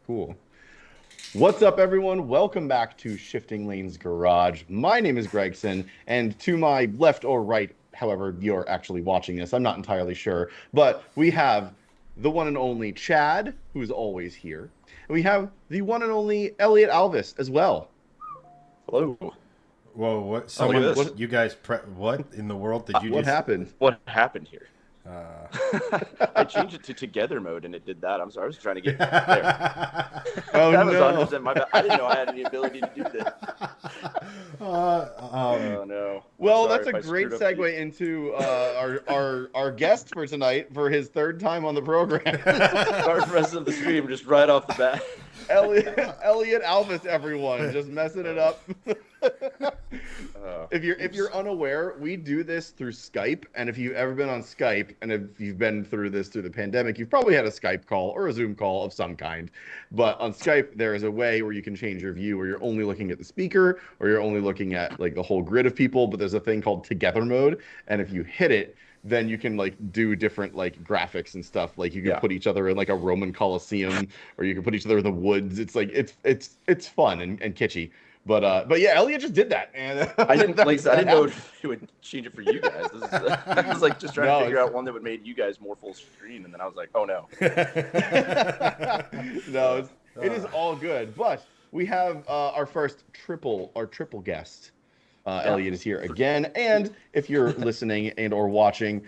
Cool. What's up, everyone? Welcome back to Shifting Lanes Garage. My name is Gregson, and to my left or right, however you're actually watching this, I'm not entirely sure, but we have the one and only Chad, who's always here. And we have the one and only Elliot Alvis as well. Hello. Whoa! What? Look Someone? at this. You guys? What in the world did you What just? happened? What happened here? Uh, I changed it to together mode and it did that. I'm sorry. I was trying to get there. Oh, That was no. 100% my bad. I didn't know I had any ability to do this. Oh no. Well, I'm sorry that's a if I great screwed up the- segue into our guest for tonight for his third time on the program. Start the rest of the stream just right off the bat. Elliot Alvis, everyone, just messing it up. Oh, If you're unaware, we do this through Skype, and if you've ever been on Skype, and if you've been through this through the pandemic, you've probably had a Skype call or a Zoom call of some kind. But on Skype, there is a way where you can change your view, where you're only looking at the speaker, or you're only looking at like the whole grid of people. But there's a thing called together mode, and if you hit it, then you can like do different like graphics and stuff. Like you can put each other in like a Roman Colosseum, or you can put each other in the woods. It's like it's fun and kitschy. But yeah, Elliot just did that, and I didn't that- like. I that didn't know happened. it would change it for you guys. I was like just trying No, to figure out one that would make you guys more full screen, and then I was like, oh no. No, it is all good. But we have our first triple guest. Elliot is here again, and if you're listening and or watching,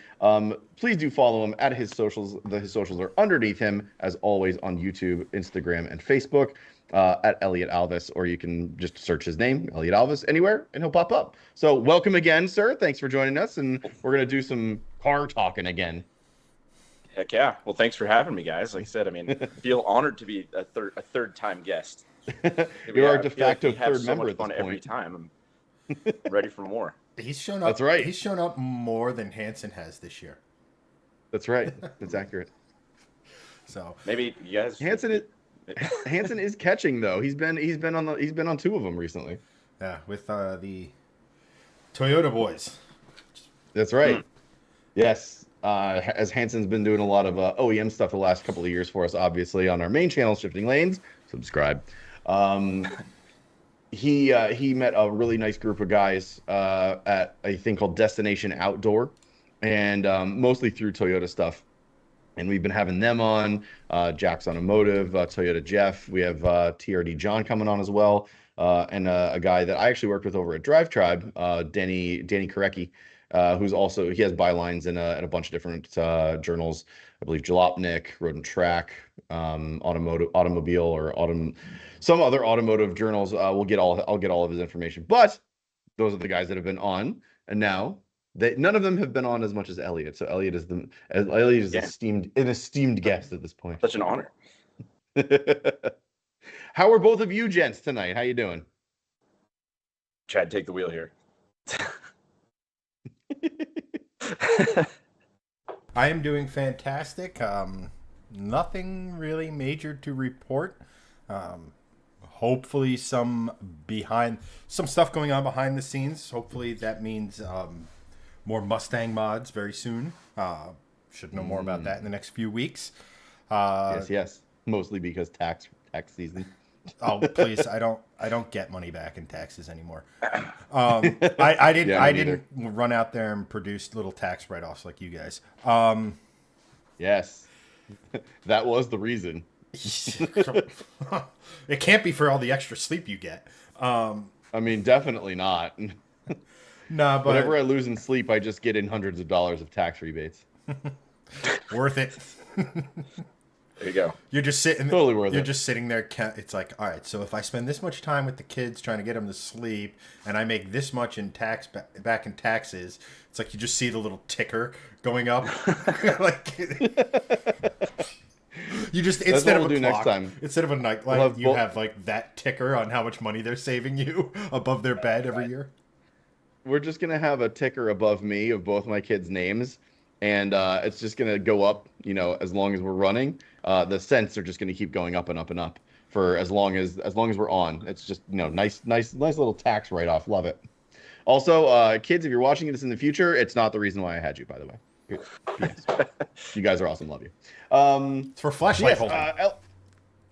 please do follow him at his socials. His socials are underneath him, as always, on YouTube, Instagram, and Facebook, at Elliot Alvis, or you can just search his name, Elliot Alvis, anywhere, and he'll pop up. So welcome again, sir. Thanks for joining us, and we're gonna do some car talking again. Heck yeah. Well, thanks for having me, guys. Like I said, I mean, I feel honored to be a third time guest. You're our de I feel like facto we have third so member much at this fun every point. time. I'm ready for more. He's shown up. That's right. He's shown up more than Hansen has this year. That's right. That's accurate. So Maybe you guys. Hansen is catching though. He's been on two of them recently. yeah, with the Toyota boys. That's right. Yes. As Hansen's been doing a lot of OEM stuff the last couple of years for us, obviously on our main channel, Shifting Lanes. Subscribe. He met a really nice group of guys at a thing called Destination Outdoor, and mostly through Toyota stuff. And we've been having them on, Jack's Automotive, Toyota Jeff. We have TRD John coming on as well, and a guy that I actually worked with over at Drive Tribe, Danny Korecki, who's also, he has bylines in a bunch of different journals. I believe Jalopnik, Road and Track, Automobile, or some other automotive journals. I'll get all of his information. But those are the guys that have been on, and now none of them have been on as much as Elliot. So Elliot is an esteemed guest at this point. Such an honor. How are both of you gents tonight? How you doing? Chad, take the wheel here. I am doing fantastic. Nothing really major to report. Hopefully some stuff going on behind the scenes. Hopefully that means more Mustang mods very soon. Should know more about that in the next few weeks. Yes. Mostly because tax season. Oh please! I don't get money back in taxes anymore. I didn't run out there and produce little tax write-offs like you guys. Yes, that was the reason. It can't be for all the extra sleep you get. I mean, definitely not. Nah, but Whenever I lose in sleep, I just get in hundreds of dollars of tax rebates. worth it. There you go. You're just sitting. Totally worth You're it. just sitting there. It's like, all right. So if I spend this much time with the kids trying to get them to sleep, and I make this much in back in taxes, it's like you just see the little ticker going up. Like you just That's instead what of we'll a do clock, next time. instead of a nightlight, We'll have you both- have like that ticker on how much money they're saving you above their bed every year. We're just gonna have a ticker above me of both my kids' names, and it's just gonna go up. You know, as long as we're running, the cents are just gonna keep going up and up and up for as long as we're on. It's just, you know, nice little tax write-off. Love it. Also, kids, if you're watching this in the future, it's not the reason why I had you, by the way. Yes. You guys are awesome. Love you. It's for flashlight Yes, holding.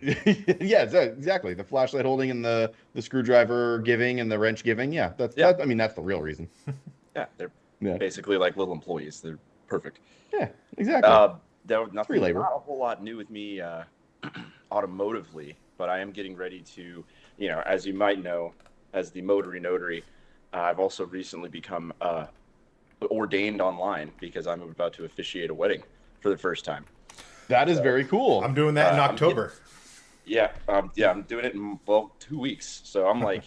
Yeah, exactly. The flashlight holding and the screwdriver giving and the wrench giving. Yeah, Yeah. I mean, that's the real reason. Yeah, they're Yeah. basically like little employees. They're perfect. Yeah, exactly. There was Free nothing, labor. not a whole lot new with me automotively, but I am getting ready to, as you might know, as the motory notary, I've also recently become ordained online because I'm about to officiate a wedding for the first time. That is So, very cool. I'm doing that in October. I'm doing it in 2 weeks. So I'm like,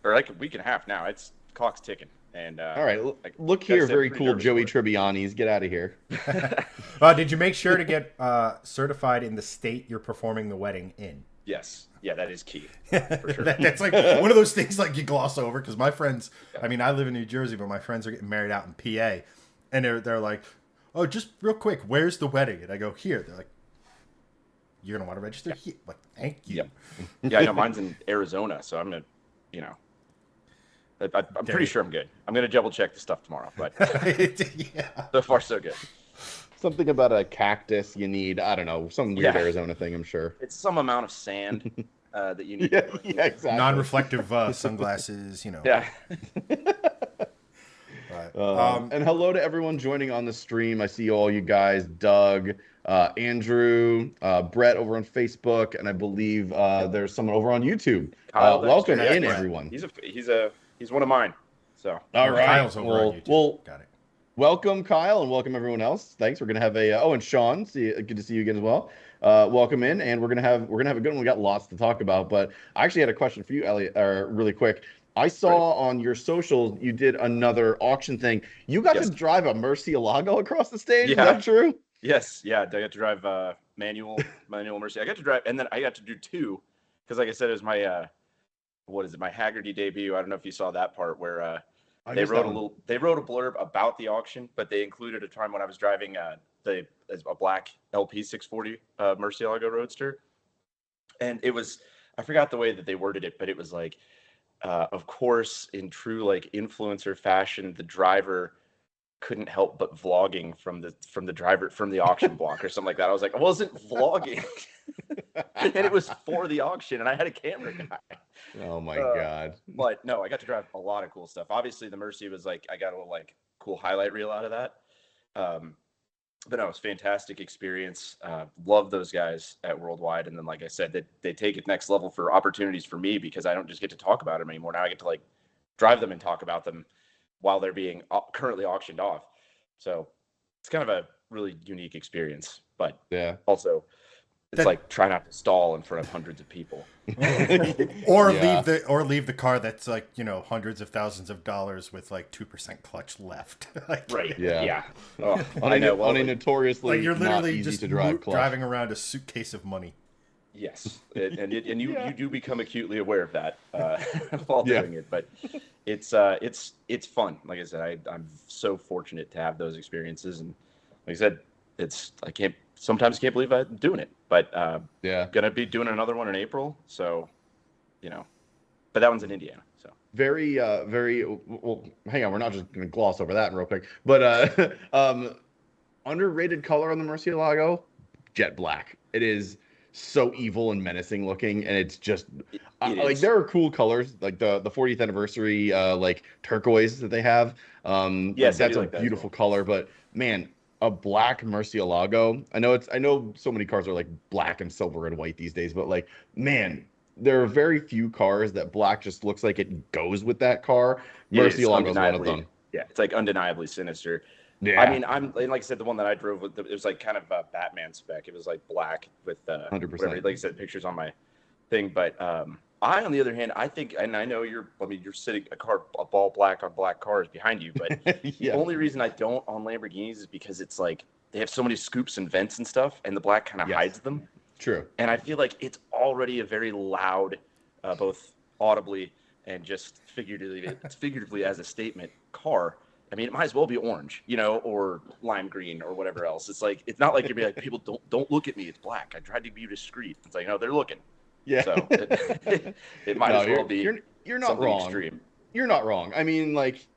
or like a week and a half now. It's clock's ticking. And All right, like, look gotta here, say, I'm very pretty cool, nervous Joey for it. Tribbiani's. Get out of here. Did you make sure to get certified in the state you're performing the wedding in? Yes, yeah, that is key for sure. That's like one of those things like you gloss over because my friends, I mean, I live in New Jersey, but my friends are getting married out in PA, and they're like, oh, just real quick, where's the wedding? And I go, here. They're like, you're gonna want to register here? Like, thank you. Yep. Yeah, I know mine's in Arizona, so I'm gonna, I'm pretty sure I'm good. I'm gonna double check the stuff tomorrow, but Yeah. so far so good. Something about a cactus you need. I don't know, some weird Yeah. Arizona thing, I'm sure. It's some amount of sand that you need. Yeah, yeah, exactly. Non-reflective sunglasses, Yeah. But, And hello to everyone joining on the stream. I see all you guys, Doug, Andrew, Brett over on Facebook, and I believe there's someone over on YouTube. Kyle Welcome Dexter, yeah, in, Brett. everyone. He's one of mine. So All right. Kyle's over on YouTube. Well, Got it. welcome, Kyle, and welcome everyone else. Thanks. We're gonna have and Sean. Good to see you again as well. Welcome in, and we're gonna have a good one. We got lots to talk about, but I actually had a question for you, Elliot, really quick. I saw on your socials you did another auction thing. You got to drive a Murcielago across the stage. Is Yeah. that true? Yes, yeah. I got to drive manual Mercy. I got to drive, and then I got to do two because, like I said, it was my my Haggerty debut. I don't know if you saw that part where they wrote a blurb about the auction, but they included a time when I was driving a black LP 640 Murcielago Roadster, and it was, I forgot the way that they worded it, but it was like, of course, in true like influencer fashion, the driver couldn't help but vlogging from the auction block or something like that. I was like, I wasn't vlogging, and it was for the auction, and I had a camera guy. Oh my God. But no, I got to drive a lot of cool stuff. Obviously, the Mercy was like, I got a little like cool highlight reel out of that. But no, it was a fantastic experience. Love those guys at Worldwide. And then, like I said, they take it next level for opportunities for me because I don't just get to talk about them anymore. Now I get to like drive them and talk about them while they're being currently auctioned off. So it's kind of a really unique experience, but Yeah. also it's like try not to stall in front of hundreds of people. Or Yeah. leave the car that's like, hundreds of thousands of dollars with like 2% clutch left. Like, Right. Yeah. Yeah. Oh, On I know. Well, a notoriously like you're not literally easy just to drive clutch. driving around a suitcase of money. yes, and you do become acutely aware of that while doing it, but it's fun. Like I said, I'm so fortunate to have those experiences, and like I said, sometimes can't believe I'm doing it, but gonna be doing another one in April, so but that one's in Indiana, so Very well, hang on, we're not just gonna gloss over that real quick, but underrated color on the Murcielago, jet black. It is so evil and menacing looking, and it's just like there are cool colors like the 40th anniversary like turquoise that they have. Yes, that's a like that beautiful color, but man, a black Murcielago. I know so many cars are like black and silver and white these days, but like, man, there are very few cars that black just looks like it goes with that car. Murcielago is one of them. Yeah, it's like undeniably sinister. Yeah. I mean, like I said, the one that I drove with, it was like kind of a Batman spec. It was like black with 100%. Like I said, pictures on my thing. But I, on the other hand, I think, and I know you're sitting a ball black on black cars behind you, but the only reason I don't on Lamborghinis is because it's like they have so many scoops and vents and stuff, and the black kind of hides them. True. And I feel like it's already a very loud, both audibly and just figuratively as a statement car. I mean, it might as well be orange, or lime green or whatever else. It's like, it's not like you'd be like, people don't look at me. It's black. I tried to be discreet. It's like, no, they're looking. Yeah. So it might as well be. You're not wrong. Extreme. You're not wrong. I mean, like,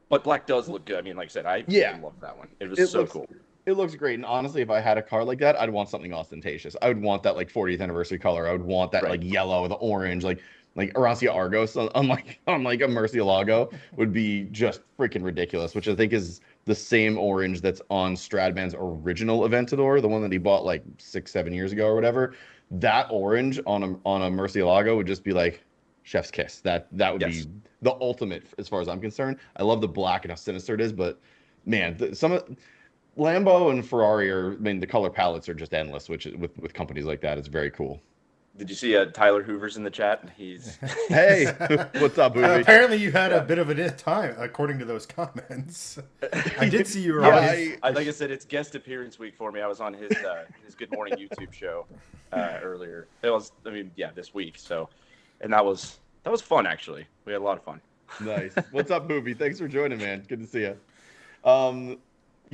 but black does look good. I mean, like I said, I love that one. It was so cool. It looks great. And honestly, if I had a car like that, I'd want something ostentatious. I would want that like 40th anniversary color. I would want that Right. like yellow, the orange, like Arancia Argos, unlike a Murcielago, would be just freaking ridiculous. Which I think is the same orange that's on Stradman's original Aventador, the one that he bought like 6-7 years ago or whatever. That orange on a Murcielago would just be like chef's kiss. That would Yes. be the ultimate as far as I'm concerned. I love the black and how sinister it is, but man, some of Lambo and Ferrari I mean, the color palettes are just endless, which with companies like that, it's very cool. Did you see Tyler Hoover's in the chat? He's Hey, what's up, Booby? Apparently, you had a bit of a time, according to those comments. I did see you were Yeah, on his... like I said, it's guest appearance week for me. I was on his Good Morning YouTube show earlier. It was, this week. So, and that was fun actually. We had a lot of fun. Nice. What's up, Booby? Thanks for joining, man. Good to see you.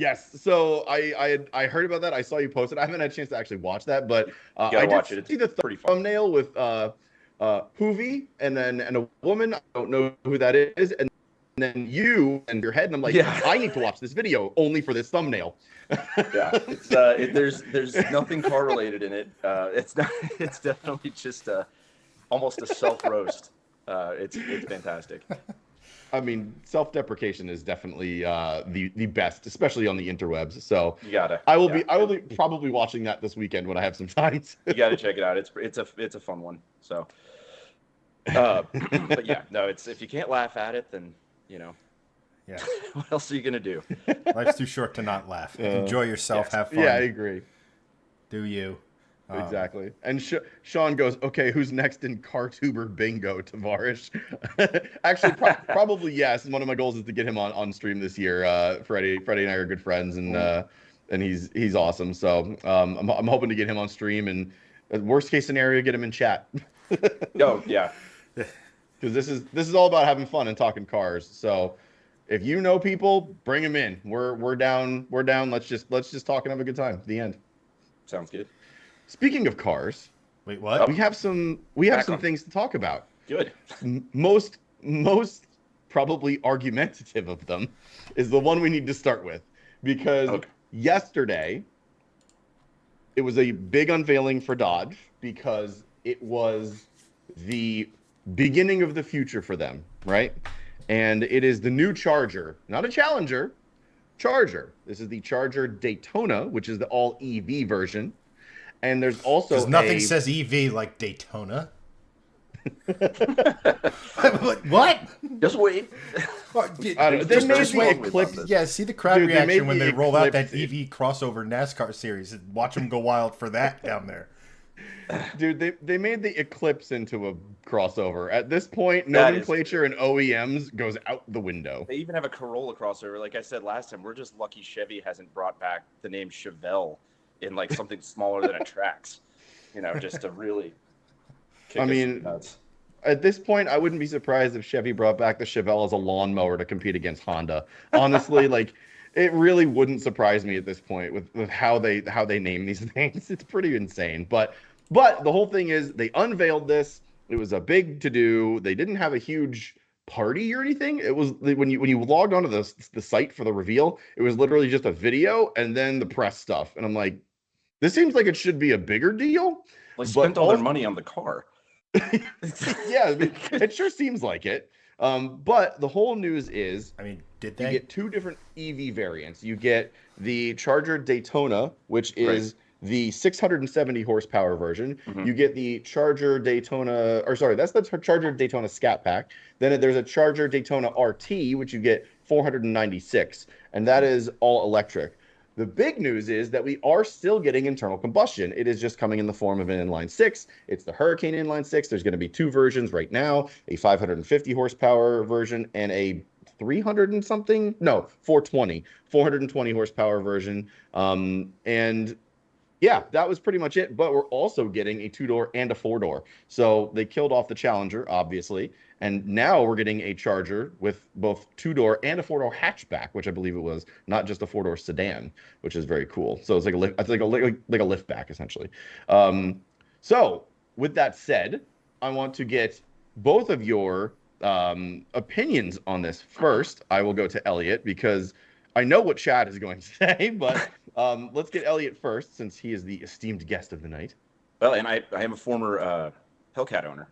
Yes, so I heard about that. I saw you post it. I haven't had a chance to actually watch that, but I did watch it. see the pretty fun. thumbnail with Hoovy and a woman. I don't know who that is, and then you and your head, and I'm like, Yeah. I need to watch this video only for this thumbnail. Yeah, it's there's nothing car related in it. It's not. It's definitely just almost a self roast. It's fantastic. I mean, self-deprecation is definitely the best, especially on the interwebs. So You gotta. I will be probably watching that this weekend when I have some time. You gotta check it out. It's a fun one. So, but yeah, no, it's if you can't laugh at it, then Yeah, what else are you gonna do? life's too short to not laugh. Enjoy yourself, yes. have fun. Yeah, I agree. Do you? Exactly. And Sean goes, okay, who's next in CarTuber bingo, Tavarish? Actually, probably yes. And one of my goals is to get him on stream this year. Freddie and I are good friends, and he's awesome. So I'm hoping to get him on stream, and worst case scenario, get him in chat. Oh yeah, Because this is all about having fun and talking cars. So if you know people, bring them in. We're down. Let's just talk and have a good time. The end. sounds good. Speaking of cars, Wait, what? we have some things to talk about. Good. Most probably argumentative of them is the one we need to start with, because yesterday it was a big unveiling for Dodge, because it was the beginning of the future for them, right? And it is the new Charger, not a Challenger, Charger. This is the Charger Daytona, which is the all EV version. And there's also Because nothing says EV like Daytona. What? Just wait. I don't know. They made the Eclipse. Yeah, see the crowd Dude, they reaction made when the they roll out that Eclipse. EV crossover NASCAR series. Watch them go wild for that down there. Dude, they made the Eclipse into a crossover. At this point, That is nomenclature and OEMs goes out the window. They even have a Corolla crossover. Like I said last time, we're just lucky Chevy hasn't brought back the name Chevelle in like something smaller than a Trax. Just to really kick us nuts. At this point, I wouldn't be surprised if Chevy brought back the Chevelle as a lawnmower to compete against Honda. Honestly, like, it really wouldn't surprise me at this point with how they name these things. It's pretty insane. But the whole thing is, they unveiled this. It was a big to-do. They didn't have a huge party or anything. It was when you logged onto the site for the reveal, it was literally just a video and then the press stuff. And I'm like, this seems like it should be a bigger deal. They spent all their money on the car. Yeah, it sure seems like it. But the whole news is, Did you they? get two different EV variants. You get the Charger Daytona, which is the 670 horsepower version. Mm-hmm. You get the Charger Daytona, that's the Charger Daytona Scat Pack. Then there's a Charger Daytona RT, which you get 496, and that is all electric. The big news is that we are still getting internal combustion. It is just coming in the form of an inline six. It's the Hurricane inline six. There's going to be two versions right now, a 550 horsepower version and a 420 horsepower version. And yeah, that was pretty much it. But we're also getting a 2-door and a 4-door. So they killed off the Challenger, obviously. And now we're getting a Charger with both 2-door and a 4-door hatchback, which I believe it was, not just a 4-door sedan, which is very cool. So it's like a liftback essentially. So with that said, I want to get both of your opinions on this. First, I will go to Elliot because I know what Chad is going to say, but Let's get Elliot first, since he is the esteemed guest of the night. Well, and I am a former Hellcat owner.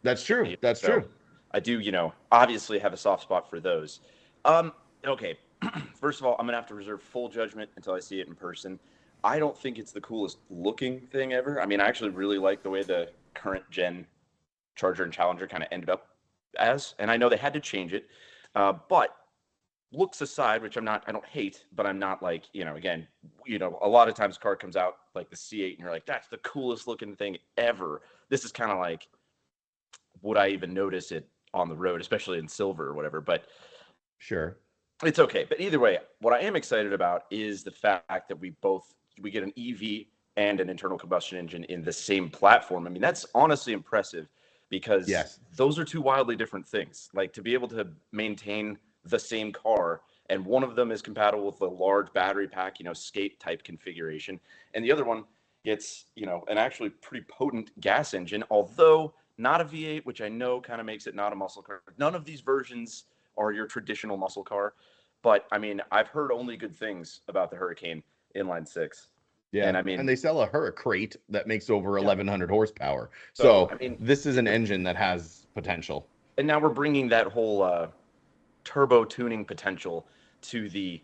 That's true. That's so true. I do, obviously have a soft spot for those. Okay. First of all, I'm going to have to reserve full judgment until I see it in person. I don't think it's the coolest looking thing ever. I mean, I actually really like the way the current gen Charger and Challenger kind of ended up as, and I know they had to change it. But looks aside, which I don't hate, but I'm not like, again, a lot of times a car comes out like the C8 and you're like, that's the coolest looking thing ever. This is kind of like, would I even notice it on the road, especially in silver or whatever, but sure. It's okay. But either way, what I am excited about is the fact that we get an EV and an internal combustion engine in the same platform. I mean, that's honestly impressive because those are two wildly different things. Like, to be able to maintain the same car, and one of them is compatible with a large battery pack, skate type configuration, and the other one gets, an actually pretty potent gas engine, although not a V8, which I know kind of makes it not a muscle car. None of these versions are your traditional muscle car, but I mean, I've heard only good things about the Hurricane inline six. Yeah, and I mean, and they sell a Hurricrate that makes over 1,100 horsepower. So I mean, this is an engine that has potential. And now we're bringing that whole turbo tuning potential to the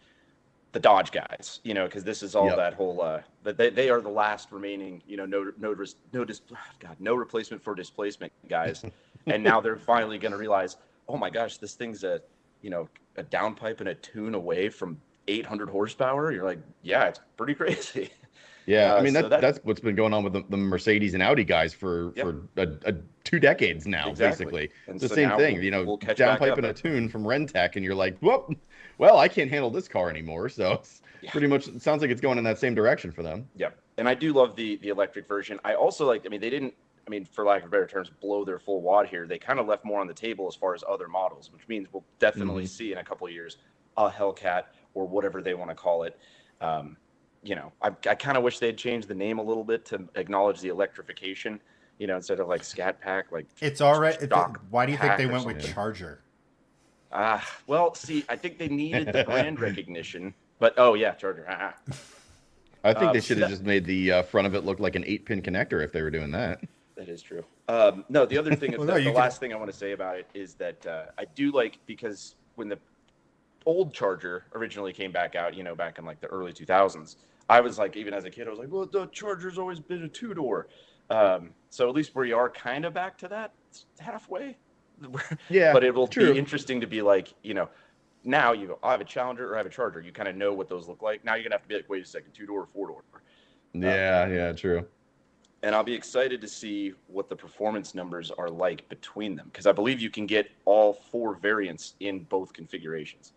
Dodge guys, because this is all that whole they are the last remaining, no replacement for displacement guys, and now they're finally going to realize, oh my gosh, this thing's a downpipe and a tune away from 800 horsepower. You're like, yeah, it's pretty crazy. Yeah, I mean, that's what's been going on with the Mercedes and Audi guys for 2 decades now, basically. And it's the same thing, we'll downpipe and a tune from Rentec, and you're like, well, I can't handle this car anymore. So it's pretty much, it sounds like it's going in that same direction for them. Yeah, and I do love the electric version. I also like, they didn't, for lack of better terms, blow their full wad here. They kind of left more on the table as far as other models, which means we'll definitely see in a couple of years a Hellcat or whatever they want to call it. I kind of wish they'd changed the name a little bit to acknowledge the electrification, instead of like Scat Pack. Like, it's all right. Why do you think they went with Charger? Well, see, I think they needed the brand recognition, but Charger. I think they should have just made the front of it look like an 8-pin connector if they were doing that. That is true. No, the other thing, the last thing I want to say about it is that I do like, because when the old Charger originally came back out, back in like the early 2000s, I was like, even as a kid, I was like, well, the Charger's always been a two-door. So at least we are kind of back to that. It's halfway. Yeah, but it will be interesting to be like, now I have a Challenger or I have a Charger. You kind of know what those look like. Now you're going to have to be like, wait a second, 2-door or 4-door? Yeah, true. And I'll be excited to see what the performance numbers are like between them, because I believe you can get all 4 variants in both configurations.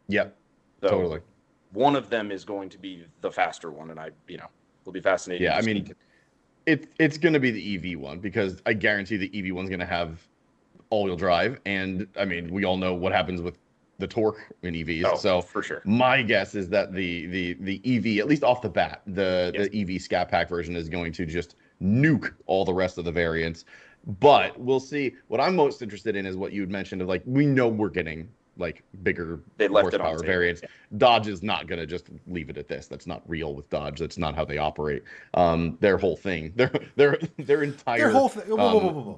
Yep, so totally. One of them is going to be the faster one, and will be fascinating. Yeah, it's going to be the EV one, because I guarantee the EV one's going to have all-wheel drive, and we all know what happens with the torque in EVs. So for sure, my guess is that the EV, at least off the bat, the EV Scat Pack version is going to just nuke all the rest of the variants. But we'll see. What I'm most interested in is what you had mentioned of, like, we know we're getting like bigger horsepower variants. Yeah. Dodge is not going to just leave it at this. That's not real with Dodge. That's not how they operate. Their whole thing, their entire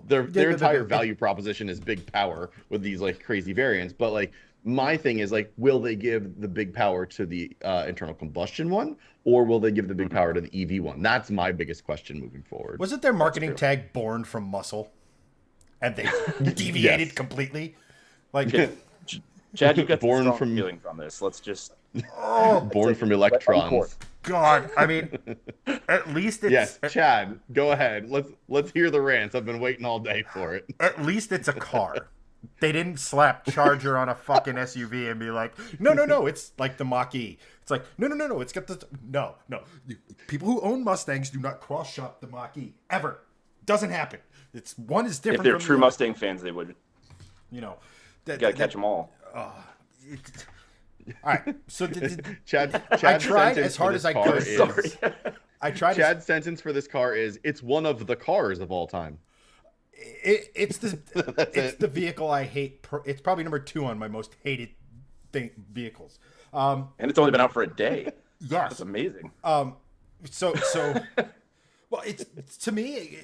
their entire value proposition is big power with these like crazy variants. But like, my thing is like, will they give the big power to the internal combustion one, or will they give the big power to the EV one? That's my biggest question moving forward. Wasn't their marketing tag "Born from Muscle," and they deviated completely? Like, Chad, you got born from feeling from this. Let's just born from electrons. God, at least it's Chad, go ahead. Let's hear the rants. I've been waiting all day for it. At least it's a car. They didn't slap Charger on a fucking SUV and be like, no, it's like the Mach-E. It's like, no, it's got the... No. People who own Mustangs do not cross-shop the Mach-E. Ever. Doesn't happen. One is different. If they're true Mustang fans, they would. You gotta catch them all. All right. So Chad I tried as hard as I could. Sorry. Chad's sentence for this car is, it's one of the cars of all time. It's the vehicle I hate. It's probably number 2 on my most hated vehicles. And it's only been out for a day. Yes. That's amazing. So well, it's to me,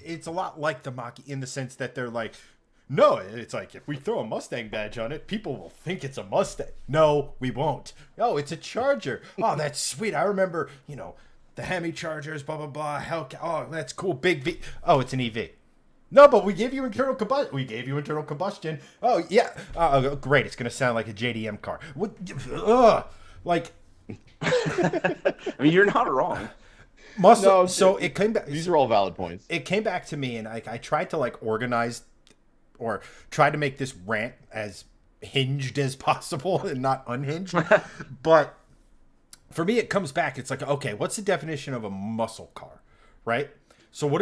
it's a lot like the Mach in the sense that they're like, no, it's like if we throw a Mustang badge on it, people will think it's a Mustang. No, we won't. Oh, it's a Charger. Oh, that's sweet. I remember, the Hemi Chargers, blah blah blah. Oh, that's cool. Big V. Oh, it's an EV. No, but we gave you internal combustion. We gave you internal combustion. Oh yeah, great. It's gonna sound like a JDM car. What? Like. I mean, you're not wrong. No, so it came back. These are all valid points. It came back to me, and I tried to organize, or try to make this rant as hinged as possible and not unhinged. But for me, it comes back. It's like, okay, what's the definition of a muscle car, right? So what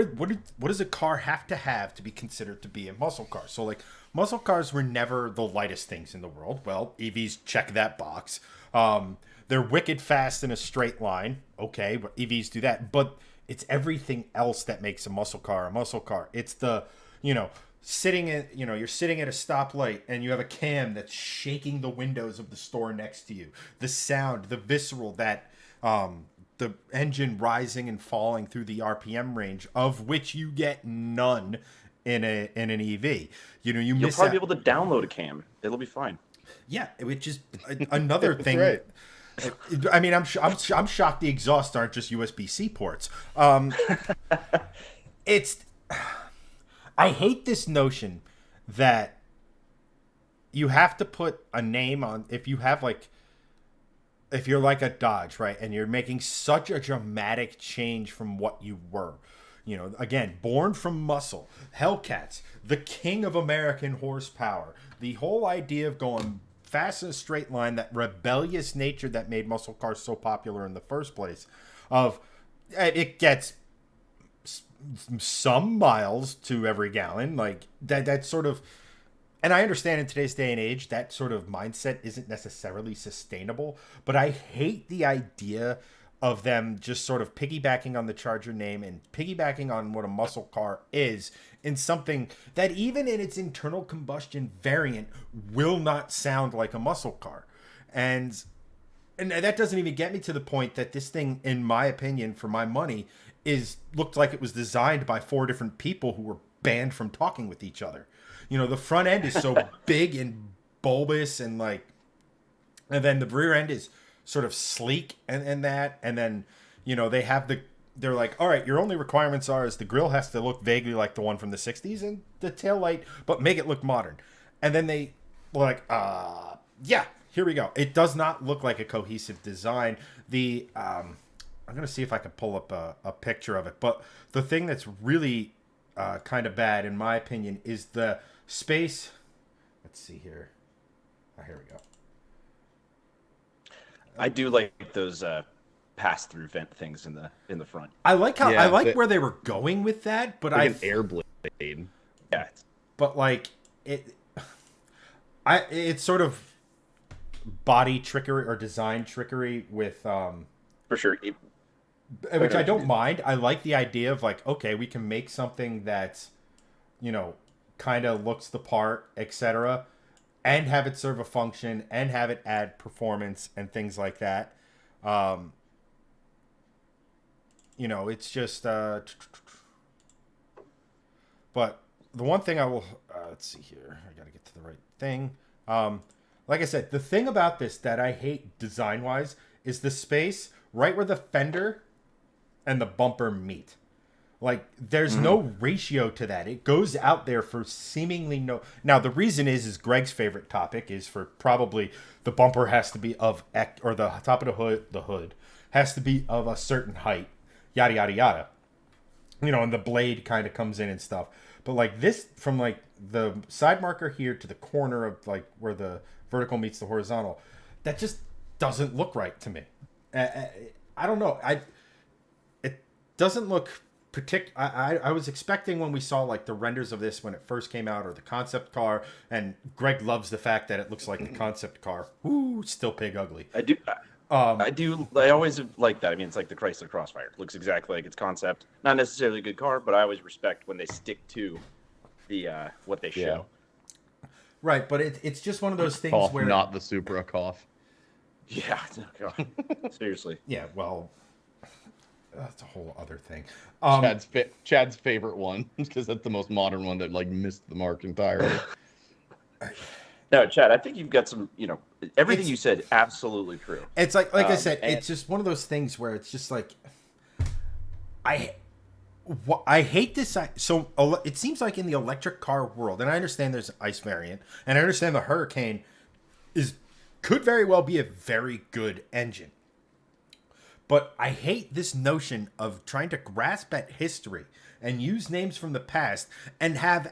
does a car have to be considered to be a muscle car? So like muscle cars were never the lightest things in the world. Well, EVs check that box. They're wicked fast in a straight line. Okay, but EVs do that. But it's everything else that makes a muscle car a muscle car. It's the, sitting in, you're sitting at a stoplight and you have a cam that's shaking the windows of the store next to you. The sound, the visceral, that the engine rising and falling through the RPM range, of which you get none in an EV. You'll probably be able to download a cam. It'll be fine. Yeah, which is another thing. Right. I mean, I'm shocked the exhausts aren't just USB-C ports. I hate this notion that you have to put a name on if you're like a Dodge, right, and you're making such a dramatic change from what you were. Again, born from muscle, Hellcats, the king of American horsepower, the whole idea of going fast in a straight line, that rebellious nature that made muscle cars so popular in the first place, of it gets some miles to every gallon, like that sort of, and I understand in today's day and age that sort of mindset isn't necessarily sustainable, but I hate the idea of them just sort of piggybacking on the Charger name and piggybacking on what a muscle car is in something that even in its internal combustion variant will not sound like a muscle car. And that doesn't even get me to the point that this thing, in my opinion, for my money, looked like it was designed by 4 different people who were banned from talking with each other. The front end is so big and bulbous and then the rear end is sort of sleek and then they're like, all right, your only requirements is the grille has to look vaguely like the one from the 60s and the tail light, but make it look modern. And then they were like, yeah, here we go. It does not look like a cohesive design. I'm going to see if I can pull up a picture of it. But the thing that's really kind of bad, in my opinion, is the space. Let's see here. Here we go. I do like those pass-through vent things in the front. I like where they were going with that, but like an air blade. Yeah, but it's sort of body trickery or design trickery with for sure. Which I don't mind. I like the idea of okay, we can make something that's kind of looks the part, etc., and have it serve a function and have it add performance and things like that. It's just but the one thing I will let's see here. I got to get to the right thing. Like I said, the thing about this that I hate design-wise is the space right where the fender and the bumper meet. There's no ratio to that. It goes out there for seemingly no. Now, the reason is Greg's favorite topic is for probably the bumper has to be of or the top of the hood has to be of a certain height, yada yada yada. And the blade kind of comes in and stuff. But this, from the side marker here to the corner of where the vertical meets the horizontal, that just doesn't look right to me. I don't know. It doesn't look. I was expecting when we saw the renders of this when it first came out, or the concept car, and Greg loves the fact that it looks like the concept car. Ooh, still pig ugly. I do. I always like that. I mean, it's like the Chrysler Crossfire. It looks exactly like its concept. Not necessarily a good car, but I always respect when they stick to the what they show. Right, but it's just one of those things cough, where not the Supra cough. Yeah, God. Seriously. Yeah, well, that's a whole other thing. Chad's favorite one, because that's the most modern one that like missed the mark entirely. No, Chad, I think you've got some, everything It's you said, absolutely true. it's like I said, and it's just one of those things where it's just like I I hate this. So it seems like in the electric car world, and I understand there's an ICE variant, and I understand the Hurricane could very well be a very good engine. But I hate this notion of trying to grasp at history and use names from the past and have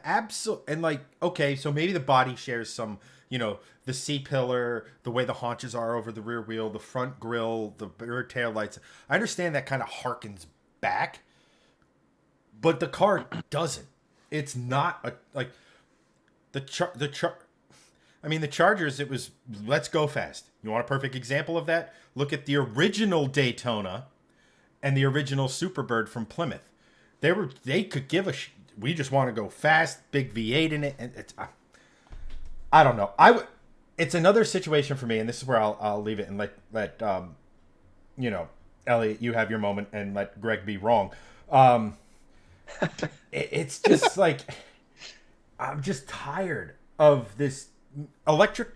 okay, so maybe the body shares some, the C-pillar, the way the haunches are over the rear wheel, the front grille, the rear tail lights. I understand that kind of harkens back, but the car doesn't. It's not the Chargers, it was let's go fast. You want a perfect example of that? Look at the original Daytona and the original Superbird from Plymouth. They could give we just want to go fast, big V8 in it, and I don't know. It's another situation for me, and this is where I'll leave it and let Elliot, you have your moment, and let Greg be wrong. It's just like I'm just tired of this electric.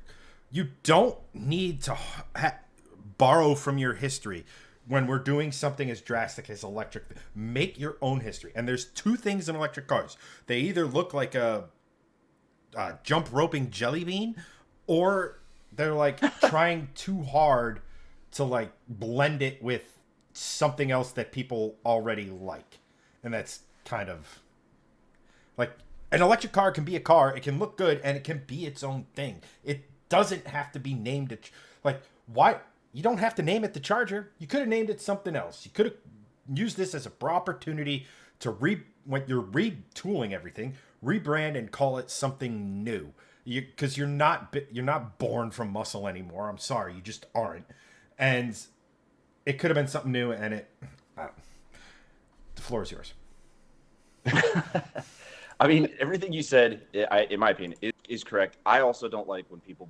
You don't need to borrow from your history when we're doing something as drastic as electric. Make your own history. And there's two things in electric cars. They either look like a jump roping jelly bean, or they're like trying too hard to like blend it with something else that people already like. And that's kind of like, an electric car can be a car. It can look good, and it can be its own thing. It doesn't have to be named why you don't have to name it the Charger. You could have named it something else. You could have used this as a opportunity to when you're retooling everything, rebrand and call it something new. Because you're not born from muscle anymore. I'm sorry, you just aren't. And it could have been something new, and the floor is yours. I mean, everything you said, in my opinion, is correct. I also don't like when people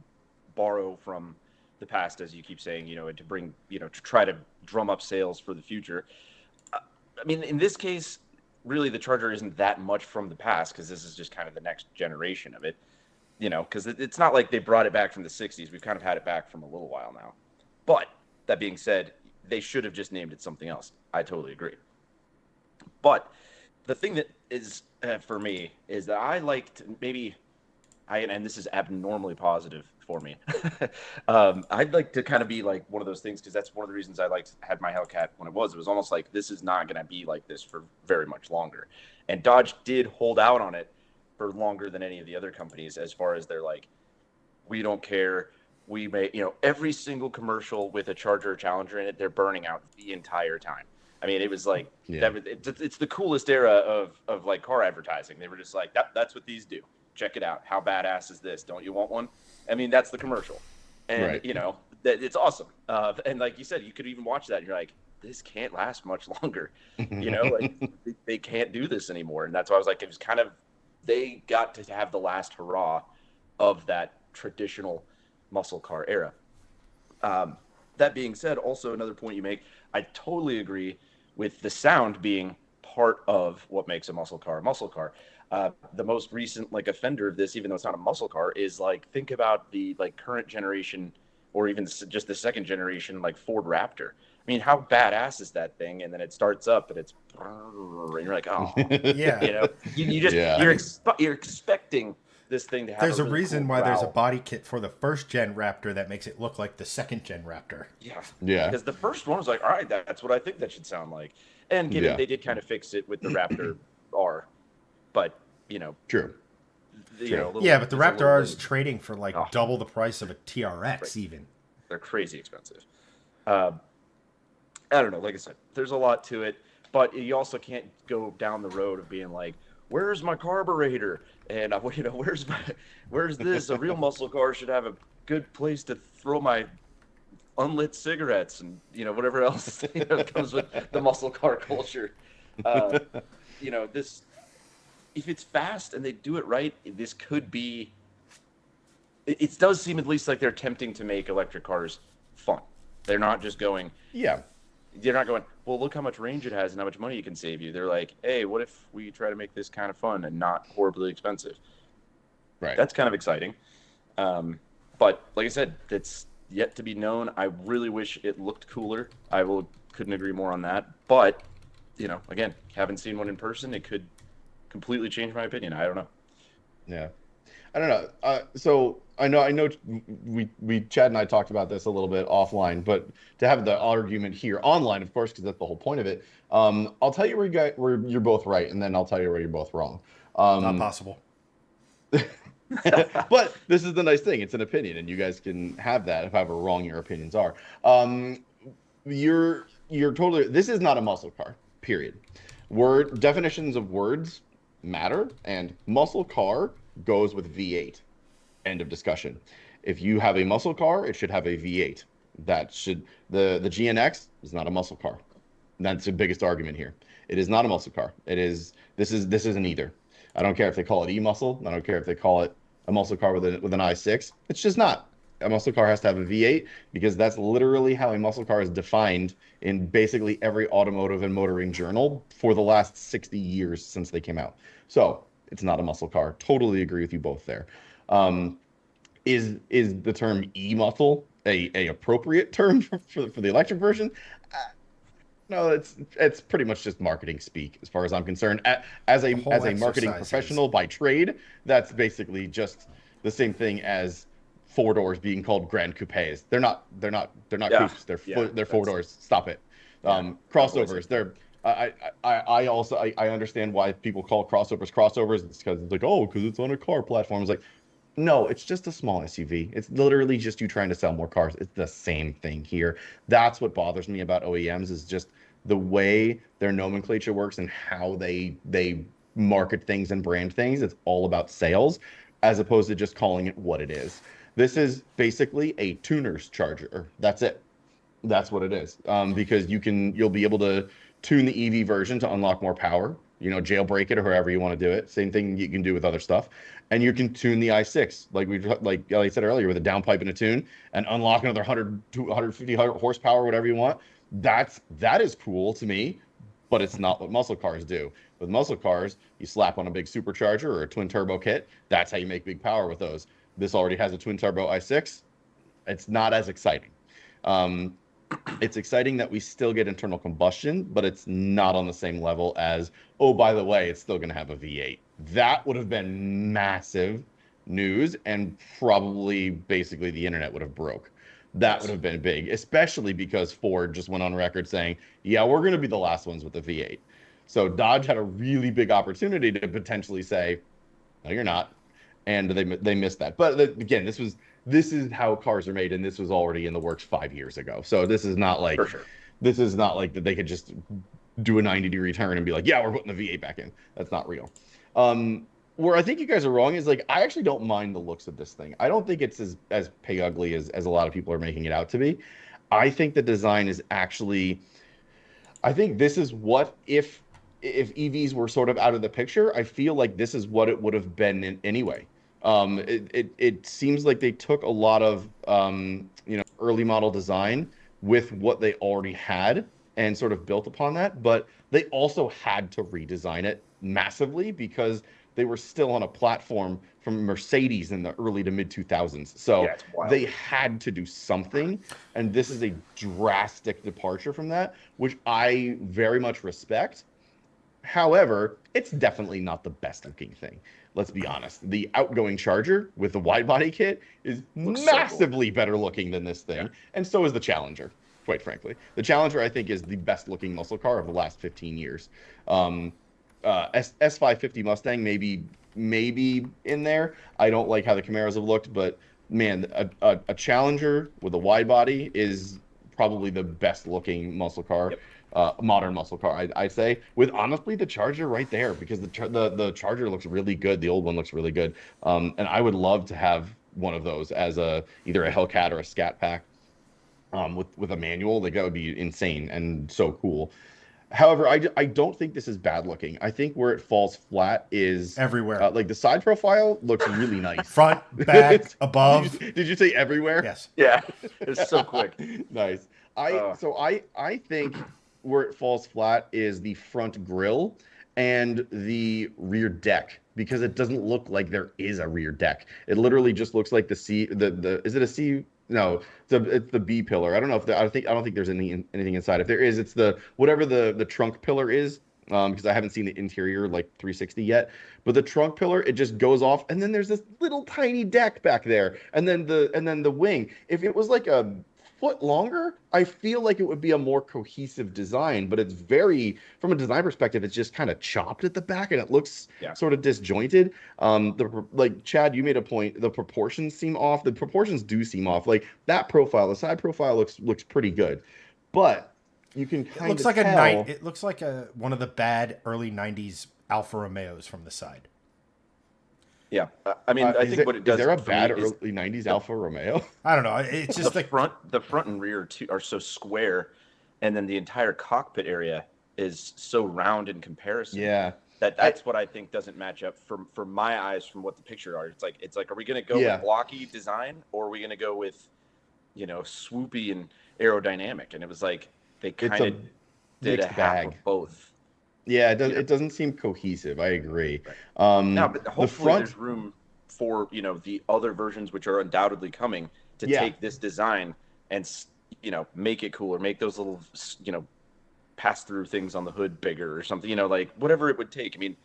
borrow from the past, as you keep saying, and to bring, to try to drum up sales for the future. I mean, in this case, really, the Charger isn't that much from the past, because this is just kind of the next generation of it, because it's not like they brought it back from the 60s. We've kind of had it back from a little while now. But that being said, they should have just named it something else. I totally agree. But the thing that is for me is that I liked and this is abnormally positive for me. I'd like to kind of be like one of those things, because that's one of the reasons I had my Hellcat when it was almost like, this is not going to be like this for very much longer. And Dodge did hold out on it for longer than any of the other companies, as far as they're like, we don't care. We may, every single commercial with a Charger or Challenger in it, they're burning out the entire time. I mean, it was like, it's the coolest era of like car advertising. They were just like, that's what these do. Check it out. How badass is this? Don't you want one? I mean, that's the commercial. And, right. It's awesome. And like you said, you could even watch that and you're like, this can't last much longer. Like they can't do this anymore. And that's why I was like, it was kind of, they got to have the last hurrah of that traditional muscle car era. That being said, also another point you make, I totally agree with the sound being part of what makes a muscle car a muscle car. The most recent like offender of this, even though it's not a muscle car, is like, think about the like current generation, or even just the second generation, like Ford Raptor. I mean, how badass is that thing? And then it starts up and it's, and you're like, oh, yeah, you're expecting this thing to have. There's a really reason cool why growl. there's a body kit for the first gen Raptor that makes it look like the second gen Raptor. Yeah. Yeah. Because the first one was like, all right, that's what I think that should sound like. And they did kind of fix it with the Raptor R, but True. But the Raptor R is trading for like double the price of a TRX. Right. Even they're crazy expensive. I don't know. Like I said, there's a lot to it, but you also can't go down the road of being like, where's my carburetor? And where's this? A real muscle car should have a good place to throw my unlit cigarettes and whatever else that comes with the muscle car culture. This, if it's fast and they do it right, this could be. It does seem at least like they're attempting to make electric cars fun. They're not just going, Yeah. they're not going, well, look how much range it has and how much money it can save you. They're like, hey, what if we try to make this kind of fun and not horribly expensive? Right. That's kind of exciting. But like I said, it's yet to be known. I really wish it looked cooler. Couldn't agree more on that. But, again, haven't seen one in person. It could completely change my opinion. I don't know. Yeah. I don't know. So I know we Chad and I talked about this a little bit offline, but to have the argument here online, of course, because that's the whole point of it. I'll tell you where you're both right, and then I'll tell you where you're both wrong. Not possible. But this is the nice thing. It's an opinion, and you guys can have that, however wrong your opinions are. You're totally. This is not a muscle car. Period. Definitions of words matter, and muscle car goes with V8. End of discussion. If you have a muscle car, it should have a V8. The GNX is not a muscle car. That's the biggest argument here. It is not a muscle car. This isn't either. I don't care if they call it e-muscle. I don't care if they call it a muscle car with an i6. It's just not. A muscle car has to have a V8 because that's literally how a muscle car is defined in basically every automotive and motoring journal for the last 60 years since they came out. So it's not a muscle car. Totally agree with you both there. Is the term e-muscle a appropriate term for the electric version? No, it's pretty much just marketing speak as far as I'm concerned. As a marketing professional by trade, that's basically just the same thing as four doors being called Grand Coupes. They're not coupes. They're four doors. Stop it. Crossovers. I understand why people call crossovers. It's because it's like, because it's on a car platform. It's like, no, it's just a small SUV. It's literally just you trying to sell more cars. It's the same thing here. That's what bothers me about OEMs is just the way their nomenclature works and how they market things and brand things. It's all about sales as opposed to just calling it what it is. This is basically a tuner's charger. That's it. That's what it is. Because you'll be able to tune the EV version to unlock more power, jailbreak it or however you want to do it. Same thing you can do with other stuff. And you can tune the i6, like Elliot said earlier, with a downpipe and a tune and unlock another 100 to 150 horsepower, whatever you want. That is cool to me, but it's not what muscle cars do. With muscle cars, you slap on a big supercharger or a twin turbo kit. That's how you make big power with those. This already has a twin turbo i6. It's not as exciting. It's exciting that we still get internal combustion, but it's not on the same level as, by the way, it's still going to have a V8. That would have been massive news, and probably basically the internet would have broke. That would have been big, especially because Ford just went on record saying, yeah, we're going to be the last ones with the V8. So Dodge had a really big opportunity to potentially say, no, you're not. And they missed that. But again, this is how cars are made, and this was already in the works 5 years ago. So this is not like, for sure. This is not like that they could just do a 90-degree turn and be like, yeah, we're putting the V8 back in. That's not real. Where I think you guys are wrong is I actually don't mind the looks of this thing. I don't think it's as pig ugly as a lot of people are making it out to be. I think the design is actually, I think this is what if EVs were sort of out of the picture, I feel like this is what it would have been anyway. It seems like they took a lot of early model design with what they already had and sort of built upon that, but they also had to redesign it massively because they were still on a platform from Mercedes in the early to mid 2000s. So they had to do something, and this is a drastic departure from that, which I very much respect. However, it's definitely not the best looking thing. Let's be honest. The outgoing Charger with the wide body kit is massively better looking than this thing. And so is the Challenger, quite frankly. The Challenger, I think, is the best looking muscle car of the last 15 years. S550 Mustang, maybe in there. I don't like how the Camaros have looked, but man, a Challenger with a wide body is probably the best looking muscle car. Yep. Modern muscle car, I'd say, with honestly the Charger right there, because the Charger looks really good. The old one looks really good, and I would love to have one of those as either a Hellcat or a Scat Pack, with a manual. Like that would be insane and so cool. However, I don't think this is bad looking. I think where it falls flat is Everywhere. like the side profile looks really nice. Front, back, above. Did you say everywhere? Yes. Yeah, it's so quick. Nice. I think where it falls flat is the front grille and the rear deck, because it doesn't look like there is a rear deck. It literally just looks like the C. The is it a C? No, it's the B pillar. I don't know if I don't think there's anything inside. If there is, it's the whatever the trunk pillar is. Because I haven't seen the interior like 360 yet, but the trunk pillar, it just goes off, and then there's this little tiny deck back there, and then the wing. If it was like a foot longer, I feel like it would be a more cohesive design, but it's very, from a design perspective, it's just kind of chopped at the back, and it looks sort of disjointed. Like Chad, you made a point, the proportions seem off. The proportions do seem off. Like that profile, the side profile looks pretty good, but you can kind of tell. It looks like one of the bad early '90s Alfa Romeos from the side. Yeah, I mean, I think what it does. Is there a bad early '90s Alfa Romeo? I don't know. It's just the front and rear too are so square, and then the entire cockpit area is so round in comparison. Yeah, that's what I think doesn't match up for my eyes from what the picture are. It's like, are we going to go with blocky design, or are we going to go with, swoopy and aerodynamic? And it was like they kind of did a half of both. Yeah, it doesn't seem cohesive. I agree. Right. No, but hopefully there's room for the other versions, which are undoubtedly coming, to take this design and make it cooler, make those little pass through things on the hood bigger or something. Like whatever it would take. I mean,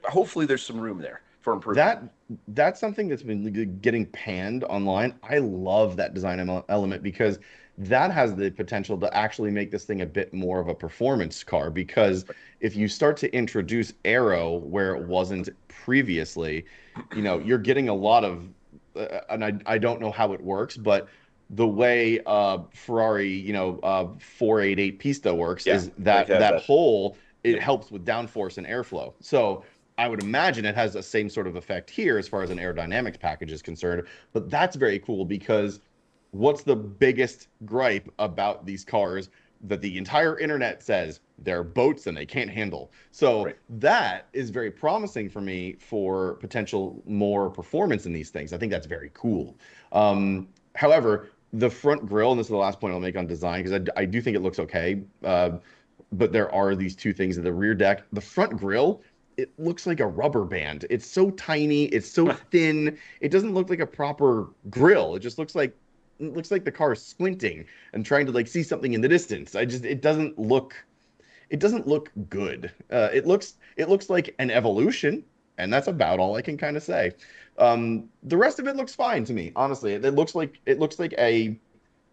hopefully there's some room there for improvement. That's something that's been getting panned online. I love that design element because that has the potential to actually make this thing a bit more of a performance car, because if you start to introduce aero where it wasn't previously, you're getting a lot of, and I don't know how it works, but the way Ferrari, 488 Pista works is that hole, it helps with downforce and airflow. So I would imagine it has the same sort of effect here as far as an aerodynamics package is concerned, but that's very cool because what's the biggest gripe about these cars that the entire internet says? They're boats and they can't handle. So that is very promising for me for potential more performance in these things. I think that's very cool. However, the front grille, and this is the last point I'll make on design, because I do think it looks okay, but there are these two things. The rear deck, the front grille, it looks like a rubber band. It's so tiny. It's so thin. It doesn't look like a proper grille. It just looks like the car is squinting and trying to see something in the distance. It doesn't look good. It looks like an evolution, and that's about all I can kind of say. The rest of it looks fine to me, honestly. It looks like a